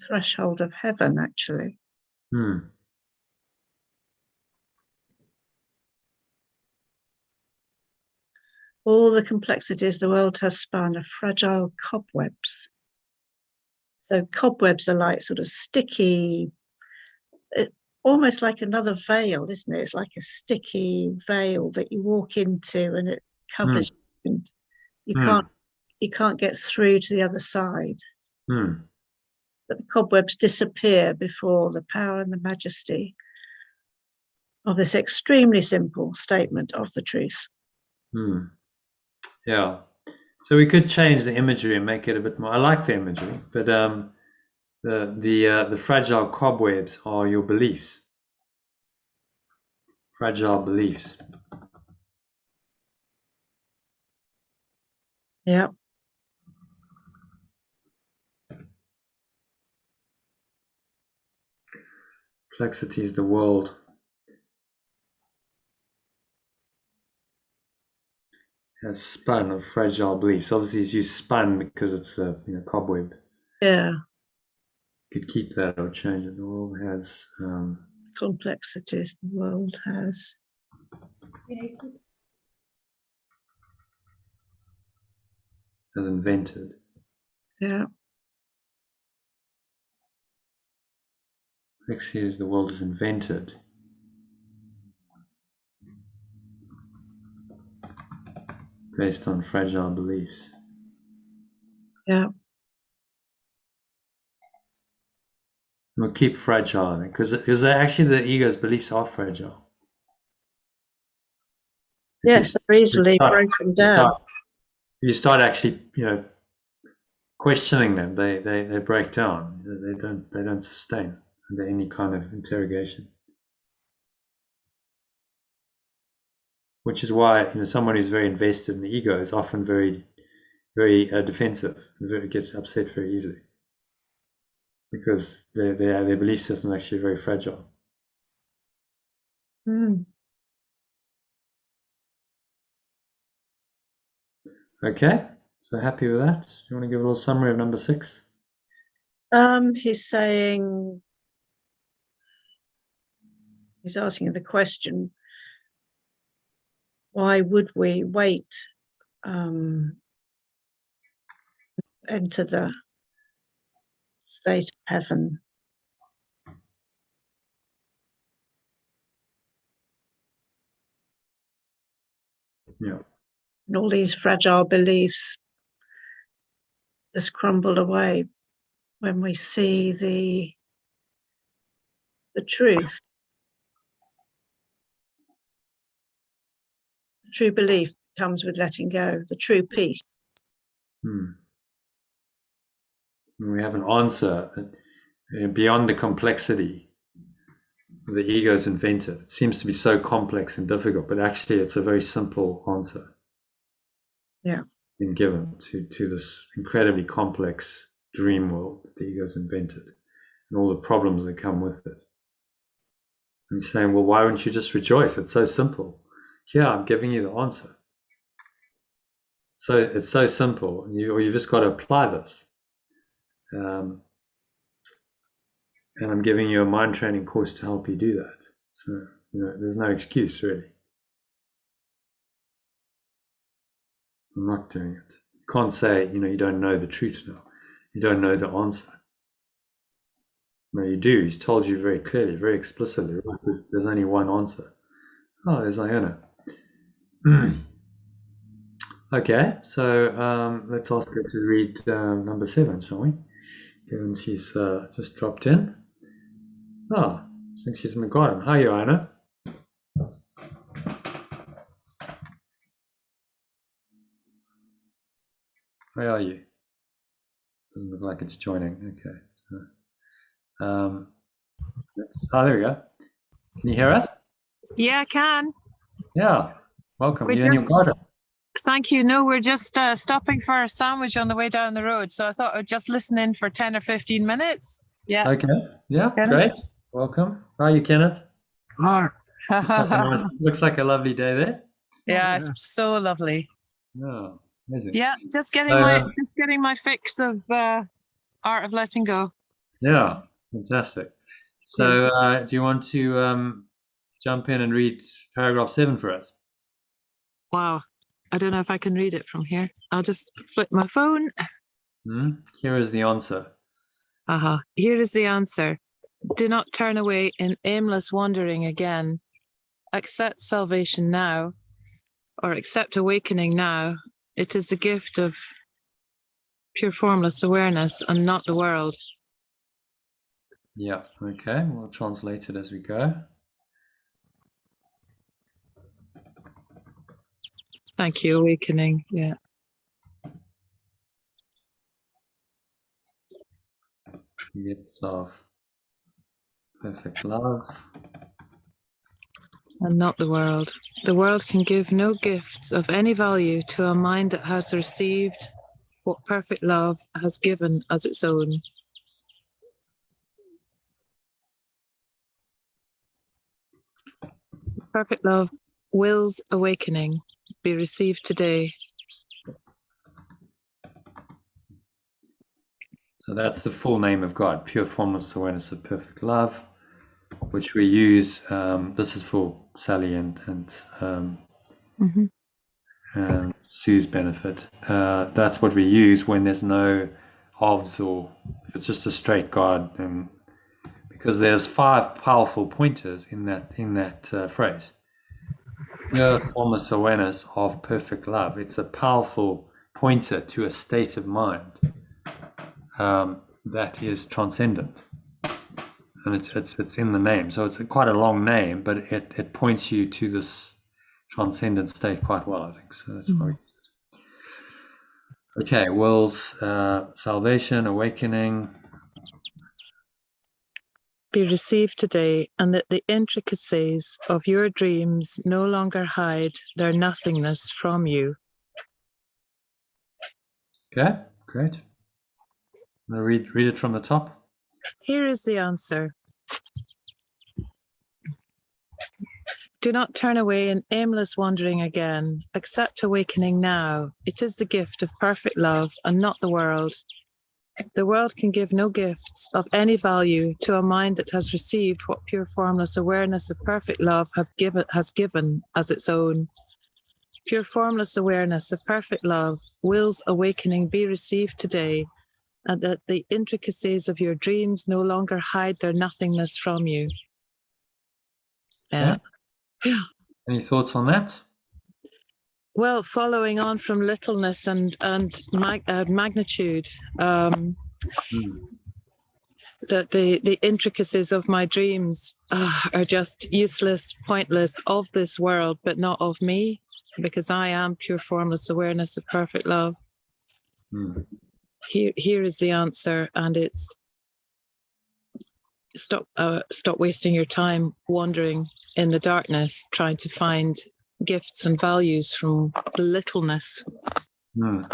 Threshold of heaven, actually. All the complexities the world has spun are fragile cobwebs. So cobwebs are like sort of sticky, almost like another veil, isn't it? It's like a sticky veil that you walk into and it covers you, and you can't get through to the other side. But the cobwebs disappear before the power and the majesty of this extremely simple statement of the truth. Yeah. So we could change the imagery and make it a bit more. I like the imagery, but the fragile cobwebs are your beliefs. Fragile beliefs. Yeah. Complexity is the world has spun of fragile beliefs. Obviously, it's used spun because it's a cobweb. Yeah. Could keep that or change it. The world has Complexities the world has Created. invented. Yeah. Complexity is the world has invented. Based on fragile beliefs. Yeah. We'll keep fragile because actually the ego's beliefs are fragile. Yes, they're easily broken down. You start actually, questioning them. They break down. They don't sustain under any kind of interrogation. Which is why someone who's very invested in the ego is often very, very defensive. Gets upset very easily because their belief system is actually very fragile. Mm. Okay, so happy with that? Do you want to give a little summary of number 6? He's saying, he's asking the question, why would we wait, enter the state of heaven? Yeah. And all these fragile beliefs just crumble away when we see the truth. The true belief comes with letting go, the true peace. We have an answer beyond the complexity the ego's invented. It seems to be so complex and difficult, but actually it's a very simple answer. Yeah. Been given to this incredibly complex dream world that the ego's invented and all the problems that come with it. And saying, well, why wouldn't you just rejoice? It's so simple. Yeah, I'm giving you the answer. So it's so simple. You've just got to apply this. And I'm giving you a mind training course to help you do that. So, there's no excuse really. I'm not doing it. You can't say, you don't know the truth now. You don't know the answer. No, you do. He's told you very clearly, very explicitly. There's only one answer. Oh, there's Iona. Okay, so let's ask her to read number 7, shall we? Given she's just dropped in. Oh, I think she's in the garden. Hi, Iona. Where are you? Doesn't look like it's joining. Okay. So, there we go. Can you hear us? Yeah, I can. Yeah. Welcome. You're in your garden. Thank you. No, we're just stopping for a sandwich on the way down the road. So I thought I'd just listen in for 10 or 15 minutes. Yeah. Okay. Yeah, Kenneth? great. Welcome. How are you, Kenneth? Yeah, Looks like a lovely day there. it's so lovely. Oh, amazing. Yeah, just getting my fix of art of letting go. Yeah, fantastic. So do you want to jump in and read paragraph 7 for us? Wow. I don't know if I can read it from here. I'll just flip my phone. Here is the answer. Here is the answer. Do not turn away in aimless wandering again. Accept salvation now, or accept awakening now. It is the gift of pure formless awareness and not the world. Yeah, okay. We'll translate it as we go. Thank you, awakening. Yeah. Gift of perfect love. And not the world. The world can give no gifts of any value to a mind that has received what perfect love has given as its own. Perfect love wills awakening be received today. So that's the full name of God, pure formless awareness of perfect love, which we use. This is for Sally and Sue's benefit. That's what we use when there's no halves, or if it's just a straight God, and because there's 5 powerful pointers in that phrase. Pure formless awareness of perfect love. It's a powerful pointer to a state of mind that is transcendent, and it's in the name. So it's quite a long name, but it points you to this transcendent state quite well, I think. So that's why we use it. Okay, wills salvation, awakening. Be received today, and that the intricacies of your dreams no longer hide their nothingness from you. Okay, great. I'm going to read it from the top. Here is the answer. Do not turn away in aimless wandering again. Accept awakening now. It is the gift of perfect love and not the world. The world can give no gifts of any value to a mind that has received what pure formless awareness of perfect love has given as its own. Pure formless awareness of perfect love wills awakening be received today, and that the intricacies of your dreams no longer hide their nothingness from you. Yeah. Okay. Any thoughts on that? Well, following on from littleness and magnitude, that the intricacies of my dreams are just useless, pointless, of this world, but not of me, because I am pure formless awareness of perfect love. Here is the answer, and it's stop wasting your time wandering in the darkness, trying to find gifts and values from the littleness in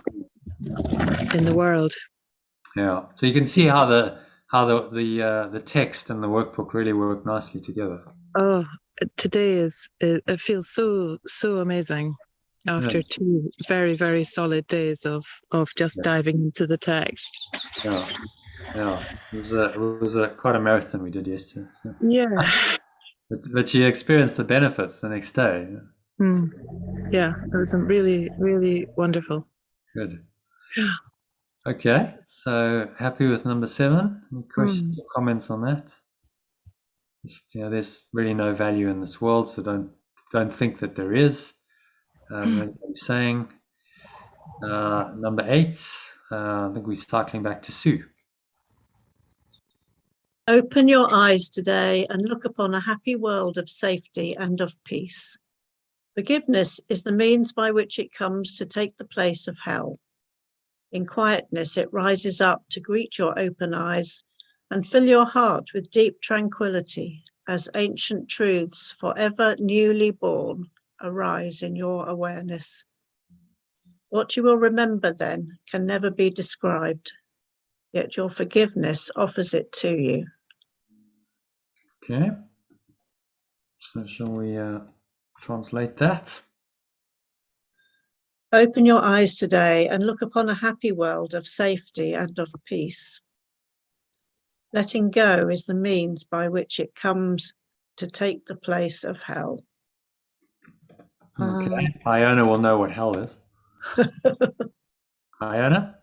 the world. Yeah. So you can see how the text and the workbook really work nicely together. Oh, today it feels so amazing after 2 very, very solid days of just diving into the text. Yeah. It was quite a marathon we did yesterday. So. Yeah. But you experienced the benefits the next day. Yeah, it was really, really wonderful. Good. Okay, so happy with number 7. Any questions or comments on that? Just, there's really no value in this world, so don't think that there is. Saying number 8. I think we're cycling back to Sue. Open your eyes today and look upon a happy world of safety and of peace. Forgiveness is the means by which it comes to take the place of hell. In quietness, it rises up to greet your open eyes and fill your heart with deep tranquility as ancient truths, forever newly born, arise in your awareness. What you will remember then can never be described, yet your forgiveness offers it to you. Okay, so shall we translate that? Open your eyes today and look upon a happy world of safety and of peace. Letting go is the means by which it comes to take the place of hell. Okay, Iona will know what hell is. Iona?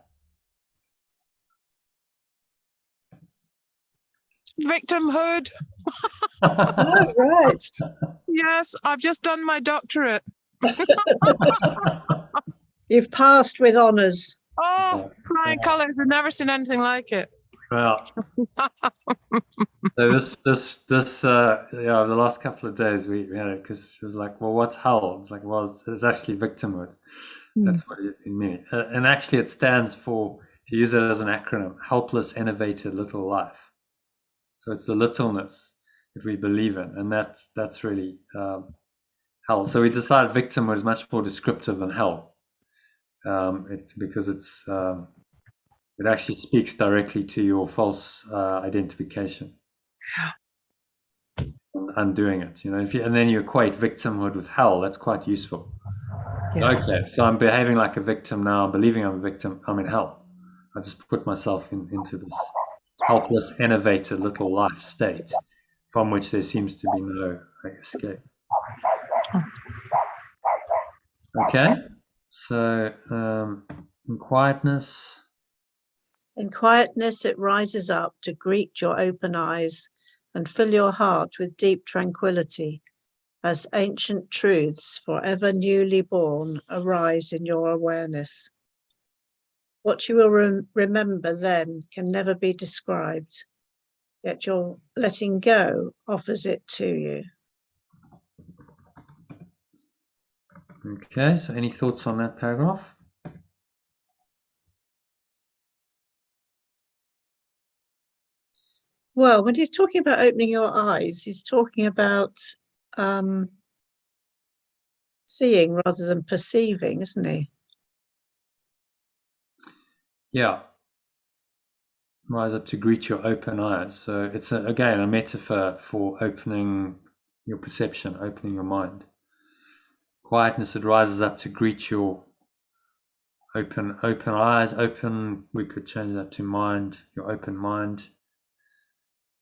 Victimhood. Oh, right. Yes, I've just done my doctorate. You've passed with honours. Oh, flying colours. I've never seen anything like it. Well, so the last couple of days we had it because it was like, well, what's hell? It's like, well, it's actually victimhood. That's what it means. And actually it stands for, if you use it as an acronym, helpless, enervated little life. So it's the littleness that we believe in, and that's really hell. So we decided victimhood is much more descriptive than hell, because it actually speaks directly to your false identification. Undoing it, and then you equate victimhood with hell. That's quite useful. Yeah. Okay, so I'm behaving like a victim now. I'm believing I'm a victim. I'm in hell. I just put myself into this helpless, enervated little life state from which there seems to be no escape. Okay, so in quietness. In quietness, it rises up to greet your open eyes and fill your heart with deep tranquility as ancient truths, forever newly born, arise in your awareness. What you will remember then can never be described, yet your letting go offers it to you. Okay, so any thoughts on that paragraph? Well, when he's talking about opening your eyes, he's talking about seeing rather than perceiving, isn't he? Yeah. Rise up to greet your open eyes. So it's, again, a metaphor for opening your perception, opening your mind. Quietness, it rises up to greet your open eyes. We could change that to mind, your open mind.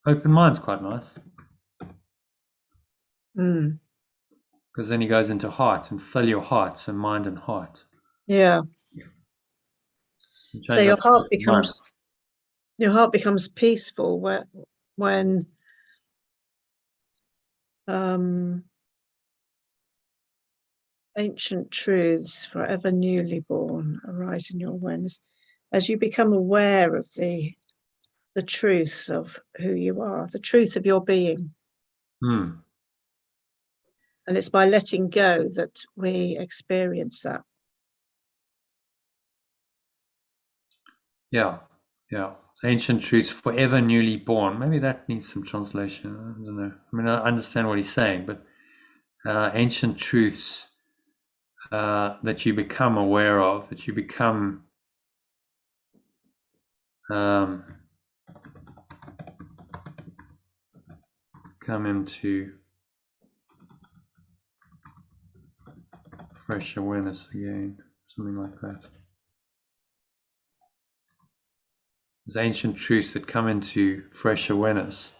Open mind's quite nice. Because then he goes into heart and fill your heart, so mind and heart. Yeah. So your heart becomes peaceful when ancient truths, forever newly born, arise in your awareness. As you become aware of the truth of who you are, the truth of your being. And it's by letting go that we experience that. Yeah. Ancient truths, forever newly born. Maybe that needs some translation. I don't know. I mean, I understand what he's saying, but ancient truths that you become aware of, that you become come into fresh awareness again, something like that. There's ancient truths that come into fresh awareness.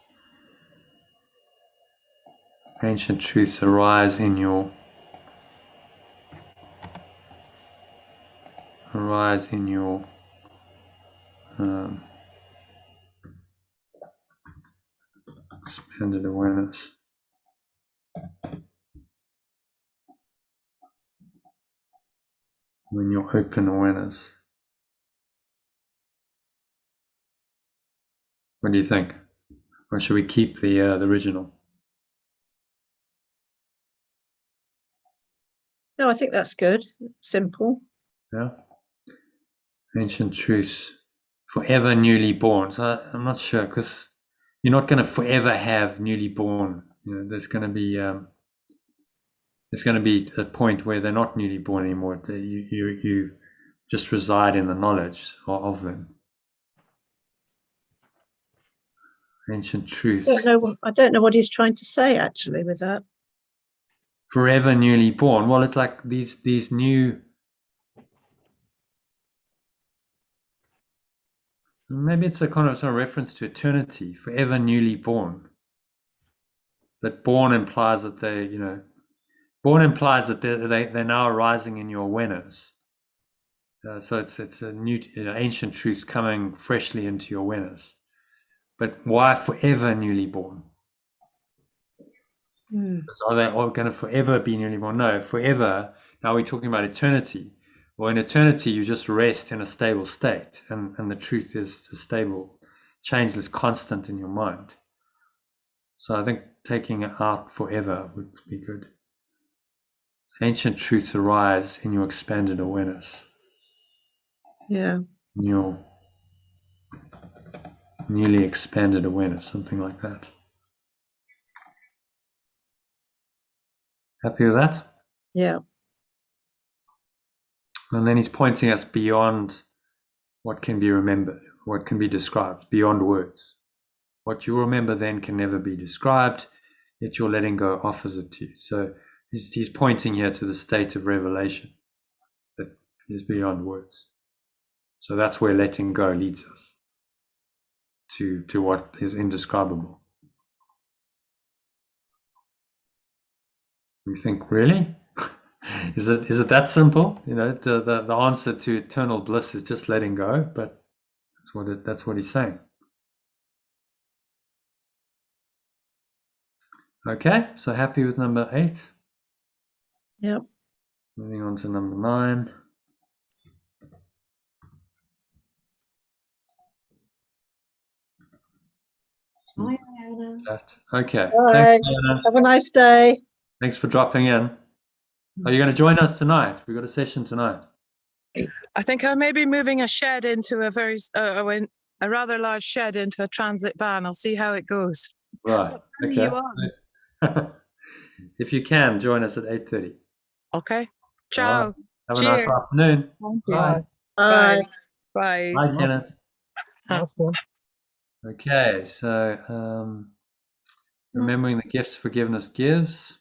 Ancient truths arise in your expanded awareness. When you're open awareness. What do you think? Or should we keep the original? No, I think that's good. Simple. Yeah. Ancient truths, forever newly born. So I'm not sure, because you're not going to forever have newly born. There's going to be a point where they're not newly born anymore. You just reside in the knowledge of them. Ancient truths. I don't know what he's trying to say actually with that. Forever newly born. Well, it's like these new. Maybe it's a kind of reference to eternity. Forever newly born. But born implies that born implies that they're now arising in your awareness. So it's a new ancient truth coming freshly into your awareness. But why forever newly born? Are they all going to forever be newly born? No, forever. Now we're talking about eternity. Well, in eternity, you just rest in a stable state, and the truth is a stable, changeless constant in your mind. So I think taking it out forever would be good. Ancient truths arise in your expanded awareness. Yeah. In your newly expanded awareness, something like that. Happy with that? Yeah. And then he's pointing us beyond what can be remembered, what can be described, beyond words. What you remember then can never be described, yet your letting go offers it to you. So he's pointing here to the state of revelation that is beyond words. So that's where letting go leads us to what is indescribable. We think, really? Is it that simple? You know, the answer to eternal bliss is just letting go, but that's what he's saying. Okay, so happy with number 8. Yep. Moving on to number 9. Hi, Iona. Okay. Bye. Thanks, Diana. Have a nice day. Thanks for dropping in. Are you going to join us tonight? We've got a session tonight. I think I may be moving a shed into a rather large shed into a transit van. I'll see how it goes. Right. What time are you on? If you can, join us at 8:30. Okay. Ciao. Right. Have a Cheers. nice afternoon. Thank you. Bye. Bye. Bye. Bye, Kenneth. Awesome. Okay, so remembering the gifts forgiveness gives.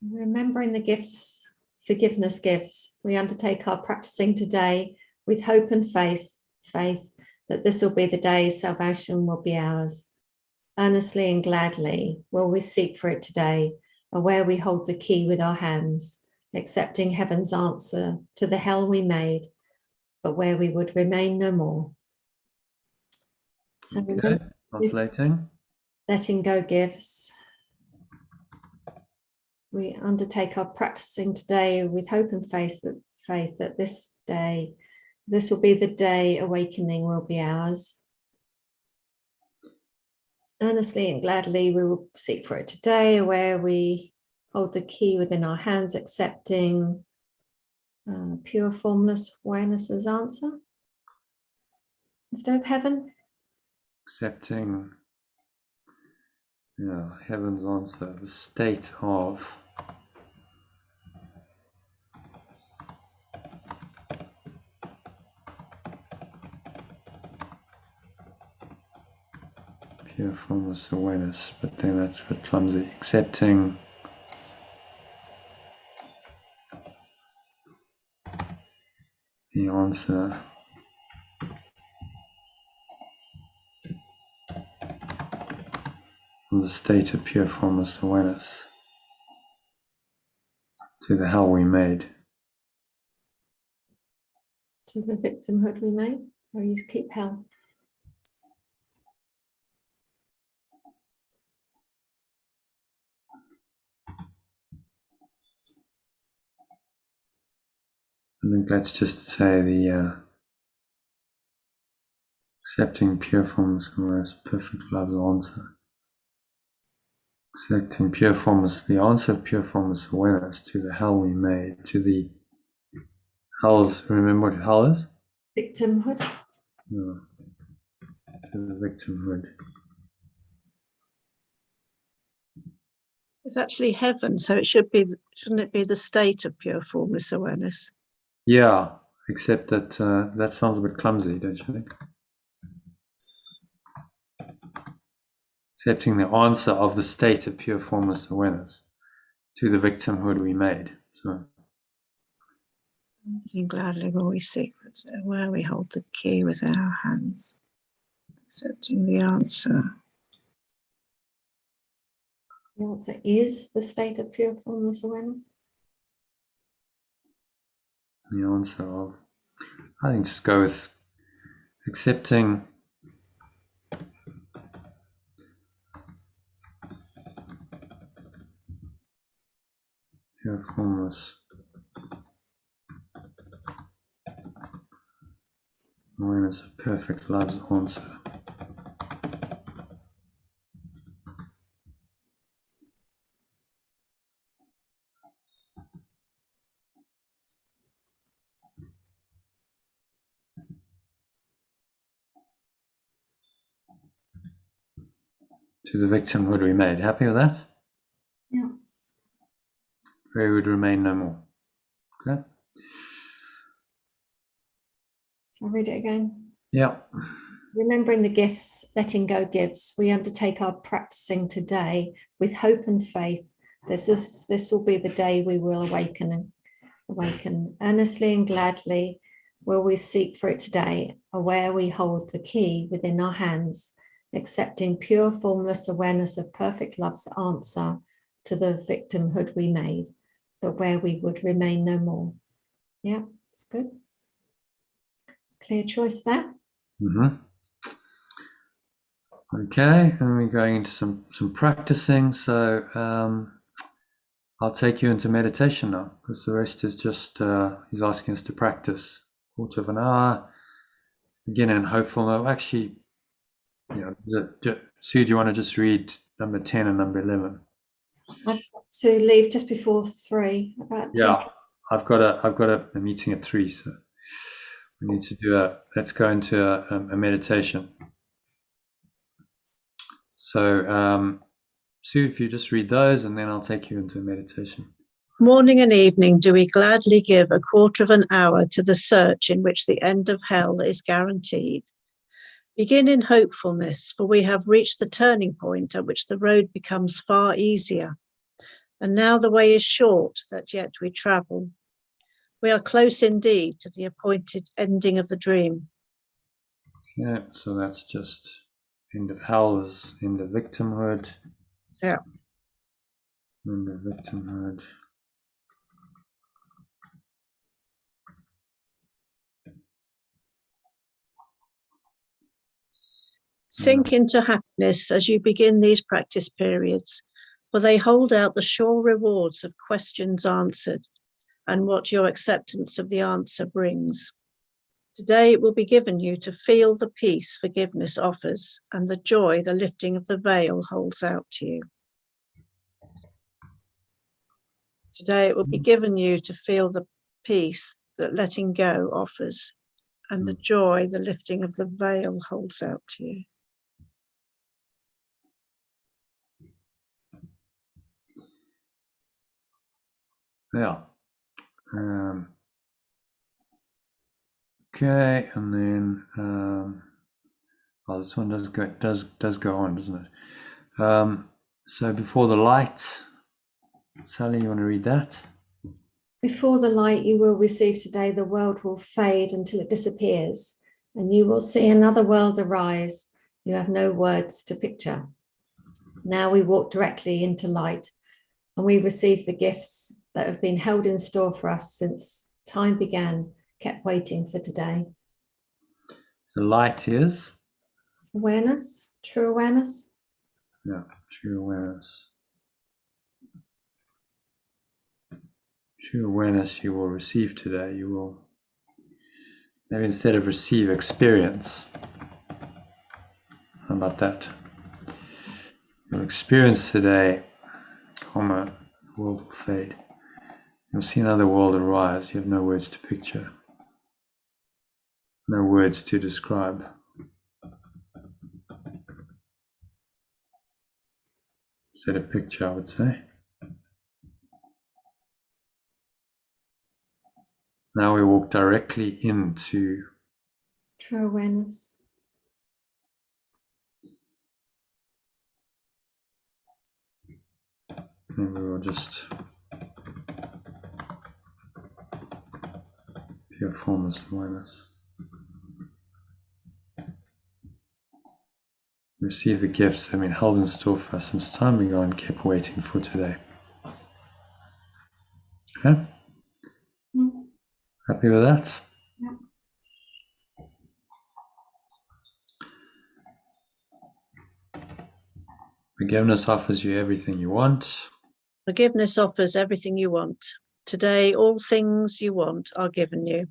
Remembering the gifts forgiveness gives, we undertake our practicing today with hope and faith that this will be the day salvation will be ours. Earnestly and gladly will we seek for it today, aware we hold the key with our hands, accepting heaven's answer to the hell we made, but where we would remain no more. So Okay, translating. letting go gives. We undertake our practicing today with hope and faith that this will be the day awakening will be ours. Earnestly and gladly we will seek for it today, where we hold the key within our hands, accepting pure formless awareness's answer instead of heaven. Accepting heaven's answer, the state of pure formless awareness, but then that's a bit clumsy. Accepting the answer from the state of pure formless awareness to the hell we made. To the victimhood we made, or you keep hell. I think let's just say the accepting pure formless awareness, perfect love's answer. Accepting pure formless, the answer of pure formless awareness to the hell we made, to the hell's, remember what hell is? Victimhood. No, to the victimhood. It's actually heaven, so it shouldn't it be the state of pure formless awareness? Yeah, except that that sounds a bit clumsy, don't you think? Accepting the answer of the state of pure formless awareness to the victimhood we made. So, And gladly will we seek where we hold the key with our hands, accepting the answer. The answer is the state of pure formless awareness. the answer of, I think just go with accepting pure formless awareness of perfect love's answer. To the victimhood we made. Happy with that? Yeah. where we would remain no more. Okay. Shall I read it again? Yeah. Remembering the gifts letting go gives, we undertake our practicing today with hope and faith. This will be the day we will awaken. Earnestly and gladly will we seek for it today, aware we hold the key within our hands, accepting pure formless awareness of perfect love's answer to the victimhood we made, but where we would remain no more. Yeah, it's good. Clear choice there. Mm-hmm. Okay, and we're going into some practicing. So I'll take you into meditation now, because the rest is just he's asking us to practice. Quarter of an hour. Begin in hopeful. No, actually, Sue, do you want to just read number 10 and number 11? I've got to leave just before 3. About 10. Yeah, I've got a meeting at 3, so we need to do let's go into a meditation. So, Sue, if you just read those, and then I'll take you into meditation. Morning and evening do we gladly give a quarter of an hour to the search in which the end of hell is guaranteed. Begin in hopefulness, for we have reached the turning point at which the road becomes far easier. And now the way is short that yet we travel. We are close indeed to the appointed ending of the dream. Yeah, so that's just end of hell is end of victimhood. Yeah. End of victimhood. Sink into happiness as you begin these practice periods, for they hold out the sure rewards of questions answered and what your acceptance of the answer brings. Today it will be given you to feel the peace forgiveness offers and the joy the lifting of the veil holds out to you. Today it will be given you to feel the peace that letting go offers and the joy the lifting of the veil holds out to you. Yeah. Okay, and then this one does go on, doesn't it? So before the light, Sally, you want to read that? Before the light you will receive today, the world will fade until it disappears, and you will see another world arise. You have no words to picture. Now we walk directly into light, and we receive the gifts that have been held in store for us since time began, kept waiting for today. The light is? Awareness, true awareness. Yeah, true awareness. True awareness you will receive today. You will, maybe instead of receive, experience. How about that? You'll experience today, the world will fade. You'll see another world arise. You have no words to picture. No words to describe. Instead of picture, I would say. Now we walk directly into true awareness. And we will just pure formless awareness. Receive the gifts that have been held in store for us since time ago and kept waiting for today. Okay? Happy with that? Yeah. Forgiveness offers you everything you want. Forgiveness offers everything you want. Today, all things you want are given you.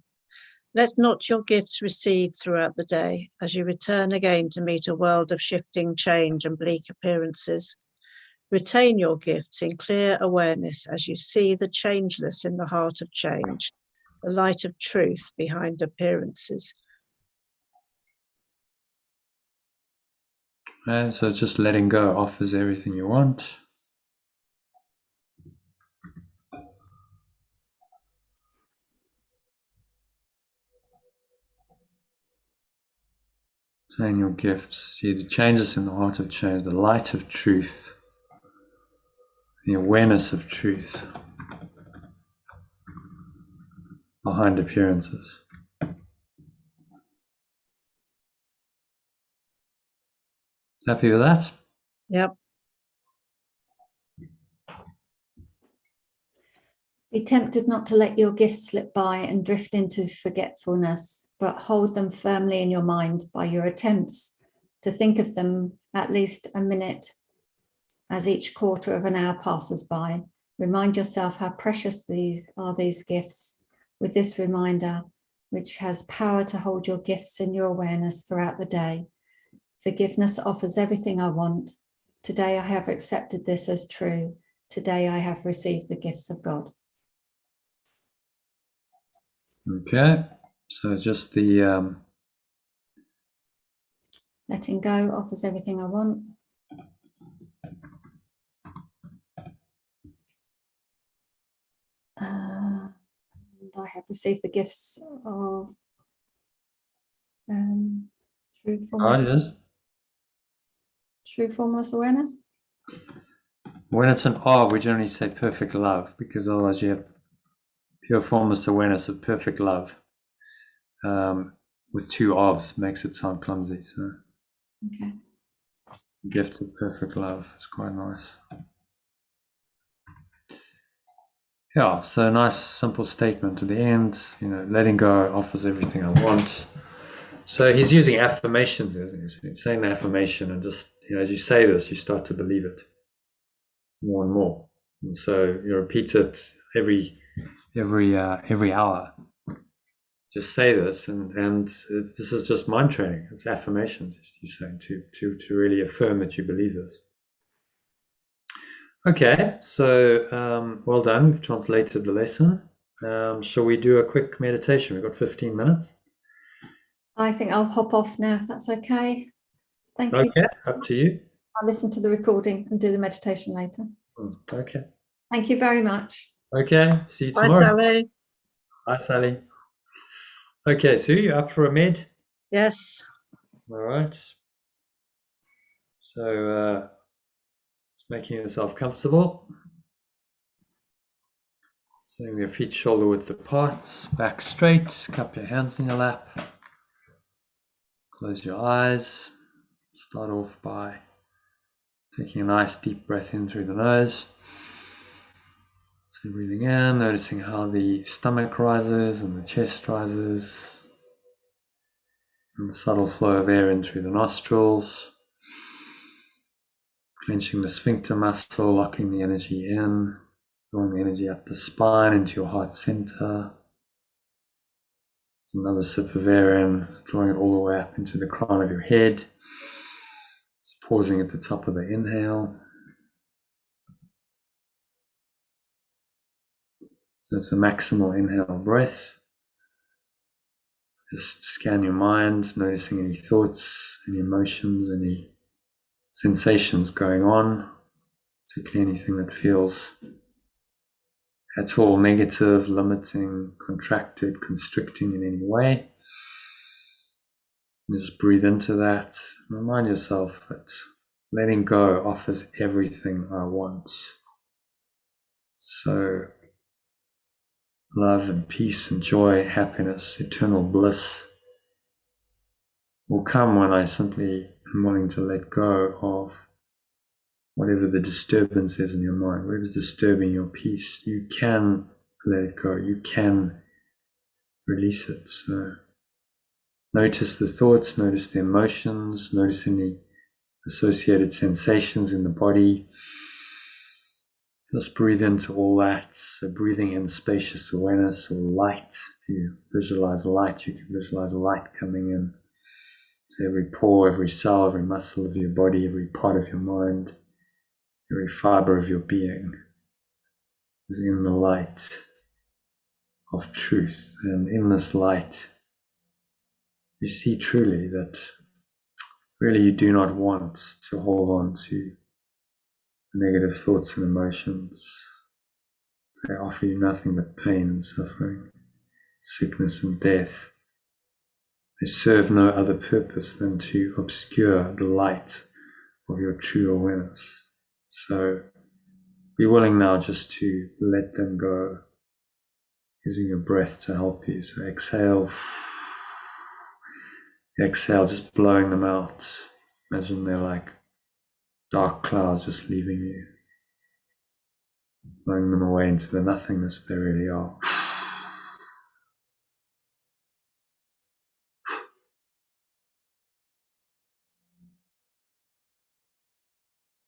Let not your gifts recede throughout the day as you return again to meet a world of shifting change and bleak appearances. Retain your gifts in clear awareness as you see the changeless in the heart of change, the light of truth behind appearances. And so just letting go offers everything you want. saying your gifts. See the changes in the heart of change, the light of truth, the awareness of truth behind appearances. Happy with that? Yep. Be tempted not to let your gifts slip by and drift into forgetfulness, but hold them firmly in your mind by your attempts to think of them at least a minute as each quarter of an hour passes by. Remind yourself how precious these gifts with this reminder, which has power to hold your gifts in your awareness throughout the day. Forgiveness offers everything I want. Today I have accepted this as true. Today I have received the gifts of God. Okay, so just the Letting go offers everything I want. And I have received the gifts of true formless awareness. when it's an of, we generally say perfect love, because otherwise you have pure formless awareness of perfect love. With two ofs makes it sound clumsy. So Okay. gift of perfect love is quite nice. Yeah, so a nice simple statement at the end, letting go offers everything I want. So he's using affirmations, isn't he? He's saying the affirmation, and just as you say this, you start to believe it more and more. And so you repeat it every hour. Just say this, and this is just mind training. It's affirmations, you're saying, to really affirm that you believe this. Okay, so well done. We've translated the lesson. Shall we do a quick meditation? We've got 15 minutes. I think I'll hop off now, if that's okay. Thank you. Okay, up to you. I'll listen to the recording and do the meditation later. Okay. Thank you very much. Okay, see you Bye, tomorrow. Sally. Bye, Sally. Okay, Sue, you up for a med? Yes. All right. So, just making yourself comfortable. Sitting your feet shoulder width apart, back straight, cup your hands in your lap. Close your eyes. Start off by taking a nice deep breath in through the nose. So breathing in, noticing how the stomach rises and the chest rises. And the subtle flow of air in through the nostrils. Clenching the sphincter muscle, locking the energy in. Drawing the energy up the spine into your heart center. Another sip of air in, drawing it all the way up into the crown of your head. Just pausing at the top of the inhale. So it's a maximal inhale breath. Just scan your mind, noticing any thoughts, any emotions, any sensations going on, particularly anything that feels at all negative, limiting, contracted, constricting in any way. Just breathe into that. Remind yourself that letting go offers everything I want. So love and peace and joy, happiness, eternal bliss will come when I simply am willing to let go of whatever the disturbance is in your mind, whatever's disturbing your peace. You can let it go. You can release it. So notice the thoughts, notice the emotions, notice any associated sensations in the body. Just breathe into all that. So breathing in spacious awareness or light. If you visualize light, you can visualize light coming in. So every pore, every cell, every muscle of your body, every part of your mind, every fiber of your being is in the light of truth. And in this light, you see truly that really you do not want to hold on to negative thoughts and emotions. They offer you nothing but pain and suffering, sickness and death. They serve no other purpose than to obscure the light of your true awareness. So be willing now just to let them go, using your breath to help you. So exhale, just blowing them out. Imagine they're like dark clouds just leaving you, blowing them away into the nothingness they really are.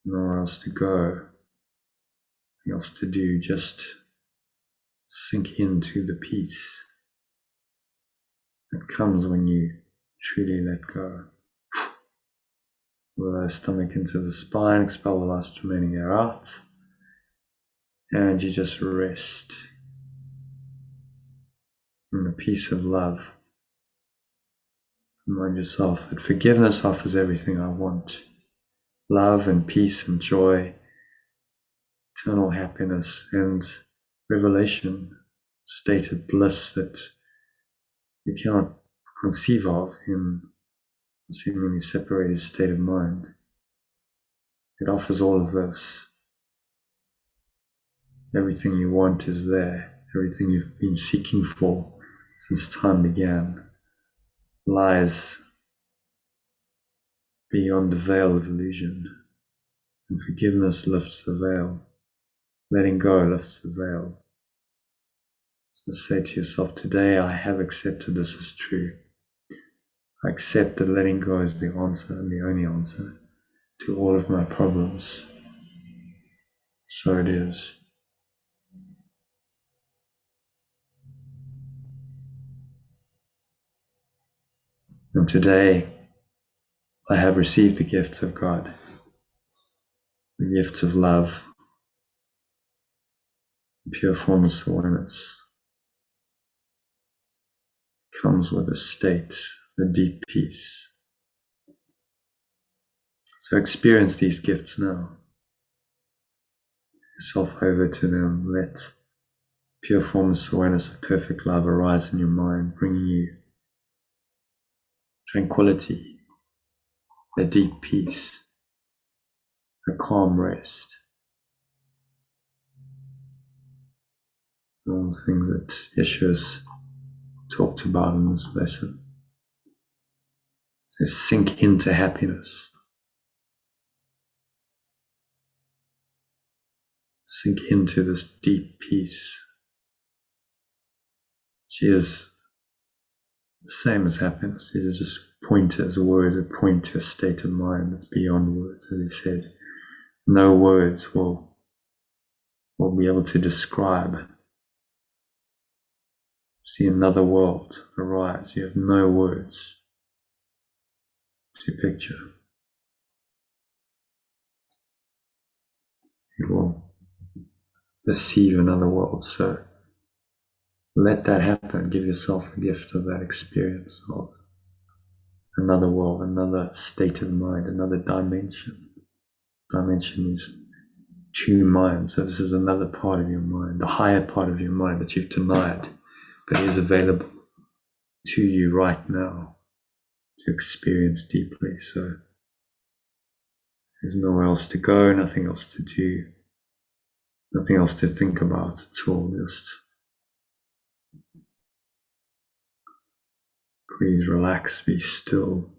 Nowhere else to go, nothing else to do, just sink into the peace that comes when you truly let go. Lower the stomach into the spine, expel the last remaining air out, and you just rest in the peace of love. Remind yourself that forgiveness offers everything I want. Love and peace and joy, eternal happiness and revelation, state of bliss that you cannot conceive of in a seemingly separated state of mind. It offers all of this. Everything you want is there. Everything you've been seeking for since time began lies beyond the veil of illusion. And forgiveness lifts the veil. Letting go lifts the veil. So say to yourself, today I have accepted this as true. I accept that letting go is the answer and the only answer to all of my problems. So it is. And today I have received the gifts of God, the gifts of love, pure formless awareness. Comes with a state, a deep peace. So experience these gifts now. Yourself over to them. Let pure formless awareness of perfect love arise in your mind, bringing you tranquility, a deep peace, a calm rest. All the things that Yeshua's talked about in this lesson. So sink into happiness. Sink into this deep peace. She is the same as happiness. These are just pointers, words that point to a state of mind that's beyond words. As he said, no words will be able to describe. See another world arise. You have no words to picture. You will perceive another world. So let that happen. Give yourself the gift of that experience of another world, another state of mind, another dimension. Dimension is true mind. So this is another part of your mind, the higher part of your mind that you've denied, but is available to you right now to experience deeply. So there's nowhere else to go, nothing else to do, nothing else to think about at all. Just please relax, be still,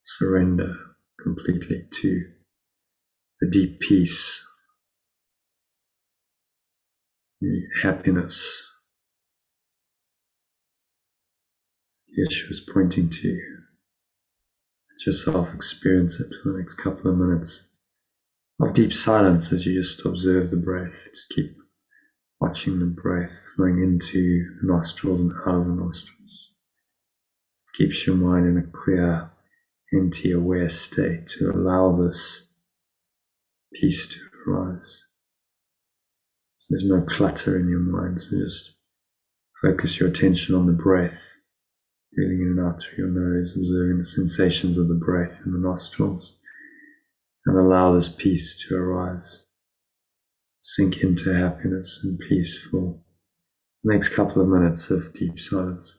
surrender completely to the deep peace, the happiness Yeshua is pointing to. Let yourself experience it for the next couple of minutes of deep silence as you just observe the breath. Just keep watching the breath flowing into the nostrils and out of the nostrils. Keeps your mind in a clear, empty, aware state to allow this peace to arise. So there's no clutter in your mind, so just focus your attention on the breath, breathing in and out through your nose, observing the sensations of the breath in the nostrils, and allow this peace to arise. Sink into happiness and peace for the next couple of minutes of deep silence.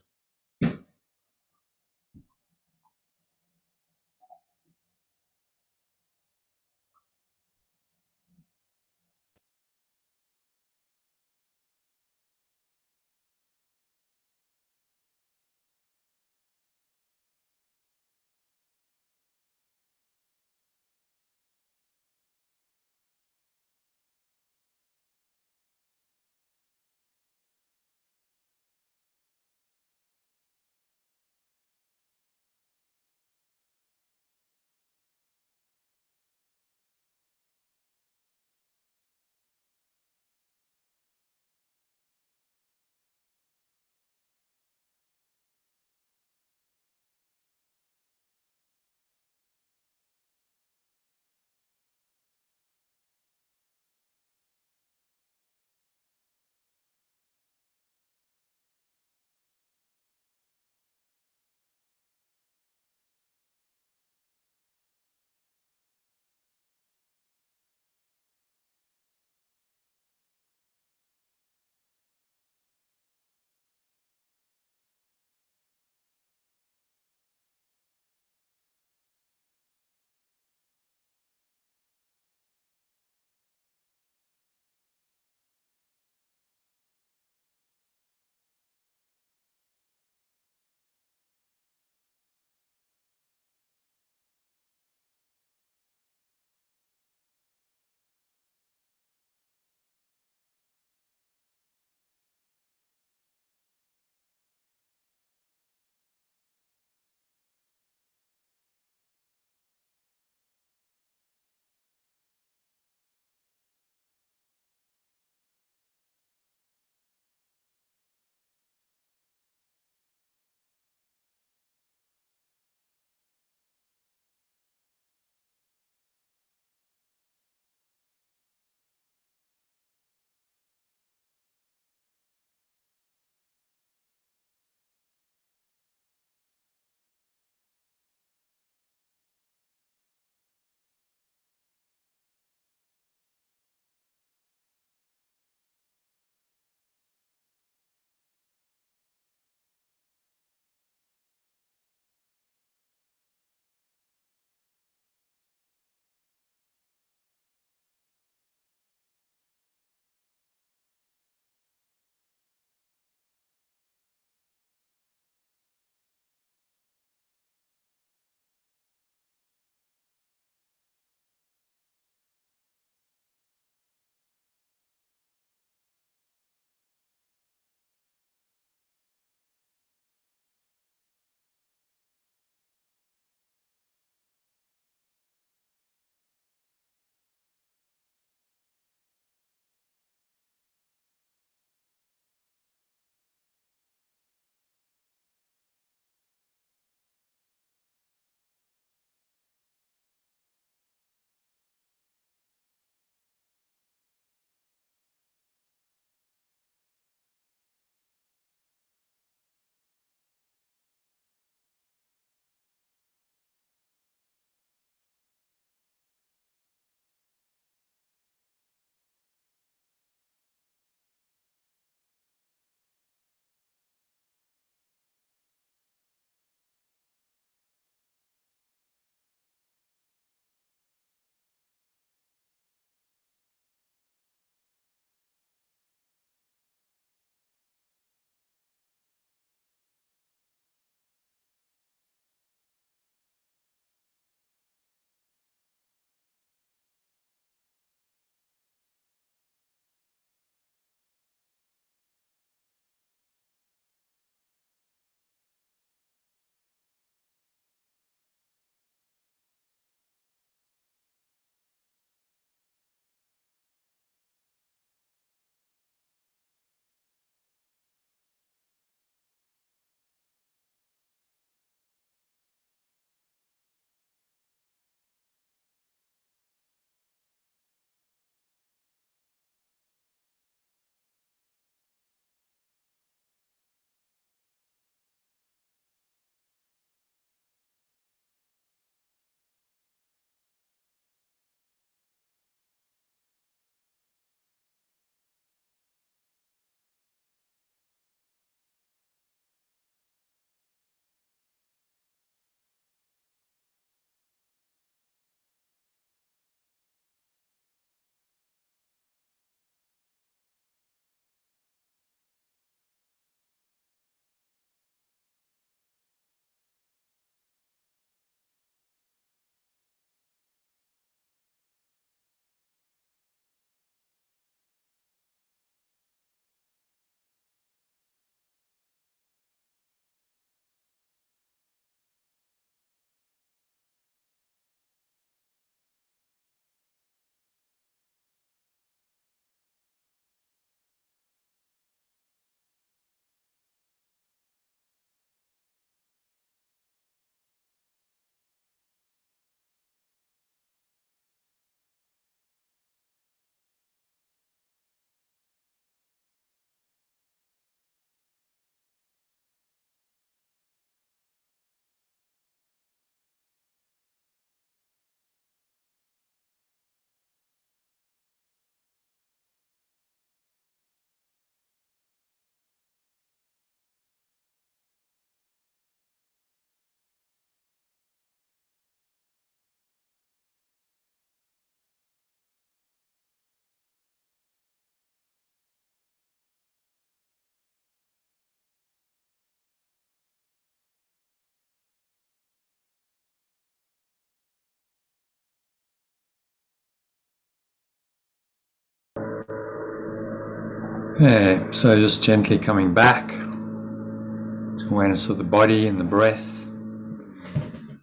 Okay, so just gently coming back to awareness of the body and the breath,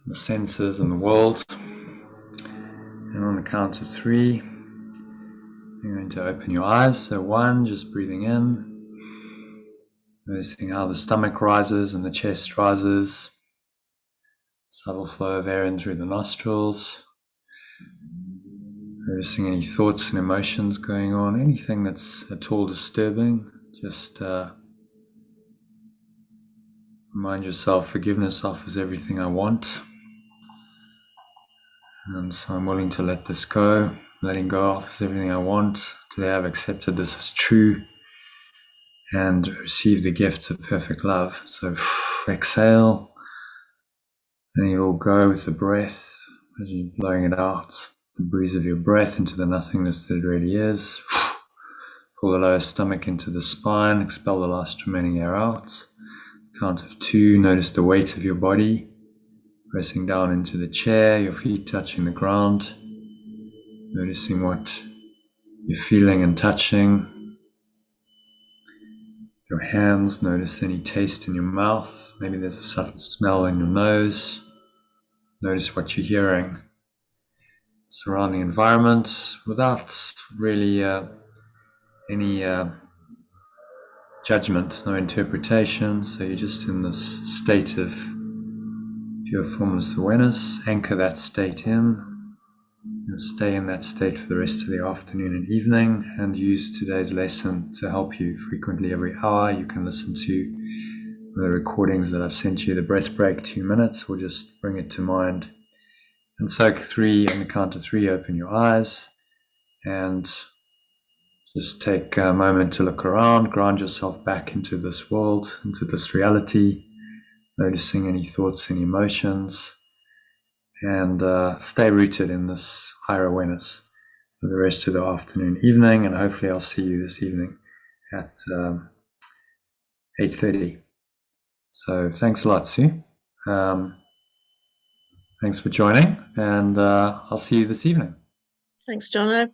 the senses and the world. And on the count of 3, you're going to open your eyes. So 1, just breathing in, noticing how the stomach rises and the chest rises, subtle flow of air in through the nostrils, noticing any thoughts and emotions going on, anything that's at all disturbing. Just remind yourself, forgiveness offers everything I want. And so I'm willing to let this go. Letting go offers everything I want. Today I've accepted this as true and received the gifts of perfect love. So exhale, and you'll go with the breath as you're blowing it out. The breeze of your breath into the nothingness that it really is. Pull the lower stomach into the spine. Expel the last remaining air out. Count of 2. Notice the weight of your body. Pressing down into the chair, your feet touching the ground, noticing what you're feeling and touching. Your hands, notice any taste in your mouth. Maybe there's a subtle smell in your nose. Notice what you're hearing. Surrounding environment without really any judgment, no interpretation. So you're just in this state of pure formless awareness. Anchor that state in. And stay in that state for the rest of the afternoon and evening, and use today's lesson to help you. Frequently every hour you can listen to the recordings that I've sent you, the breath break 2 minutes, or just bring it to mind. And so 3, on the count of 3, open your eyes and just take a moment to look around, ground yourself back into this world, into this reality, noticing any thoughts, any emotions, and stay rooted in this higher awareness for the rest of the afternoon, evening, and hopefully I'll see you this evening at 8:30. So thanks a lot, Sue. Thanks for joining, and I'll see you this evening. Thanks, Jono.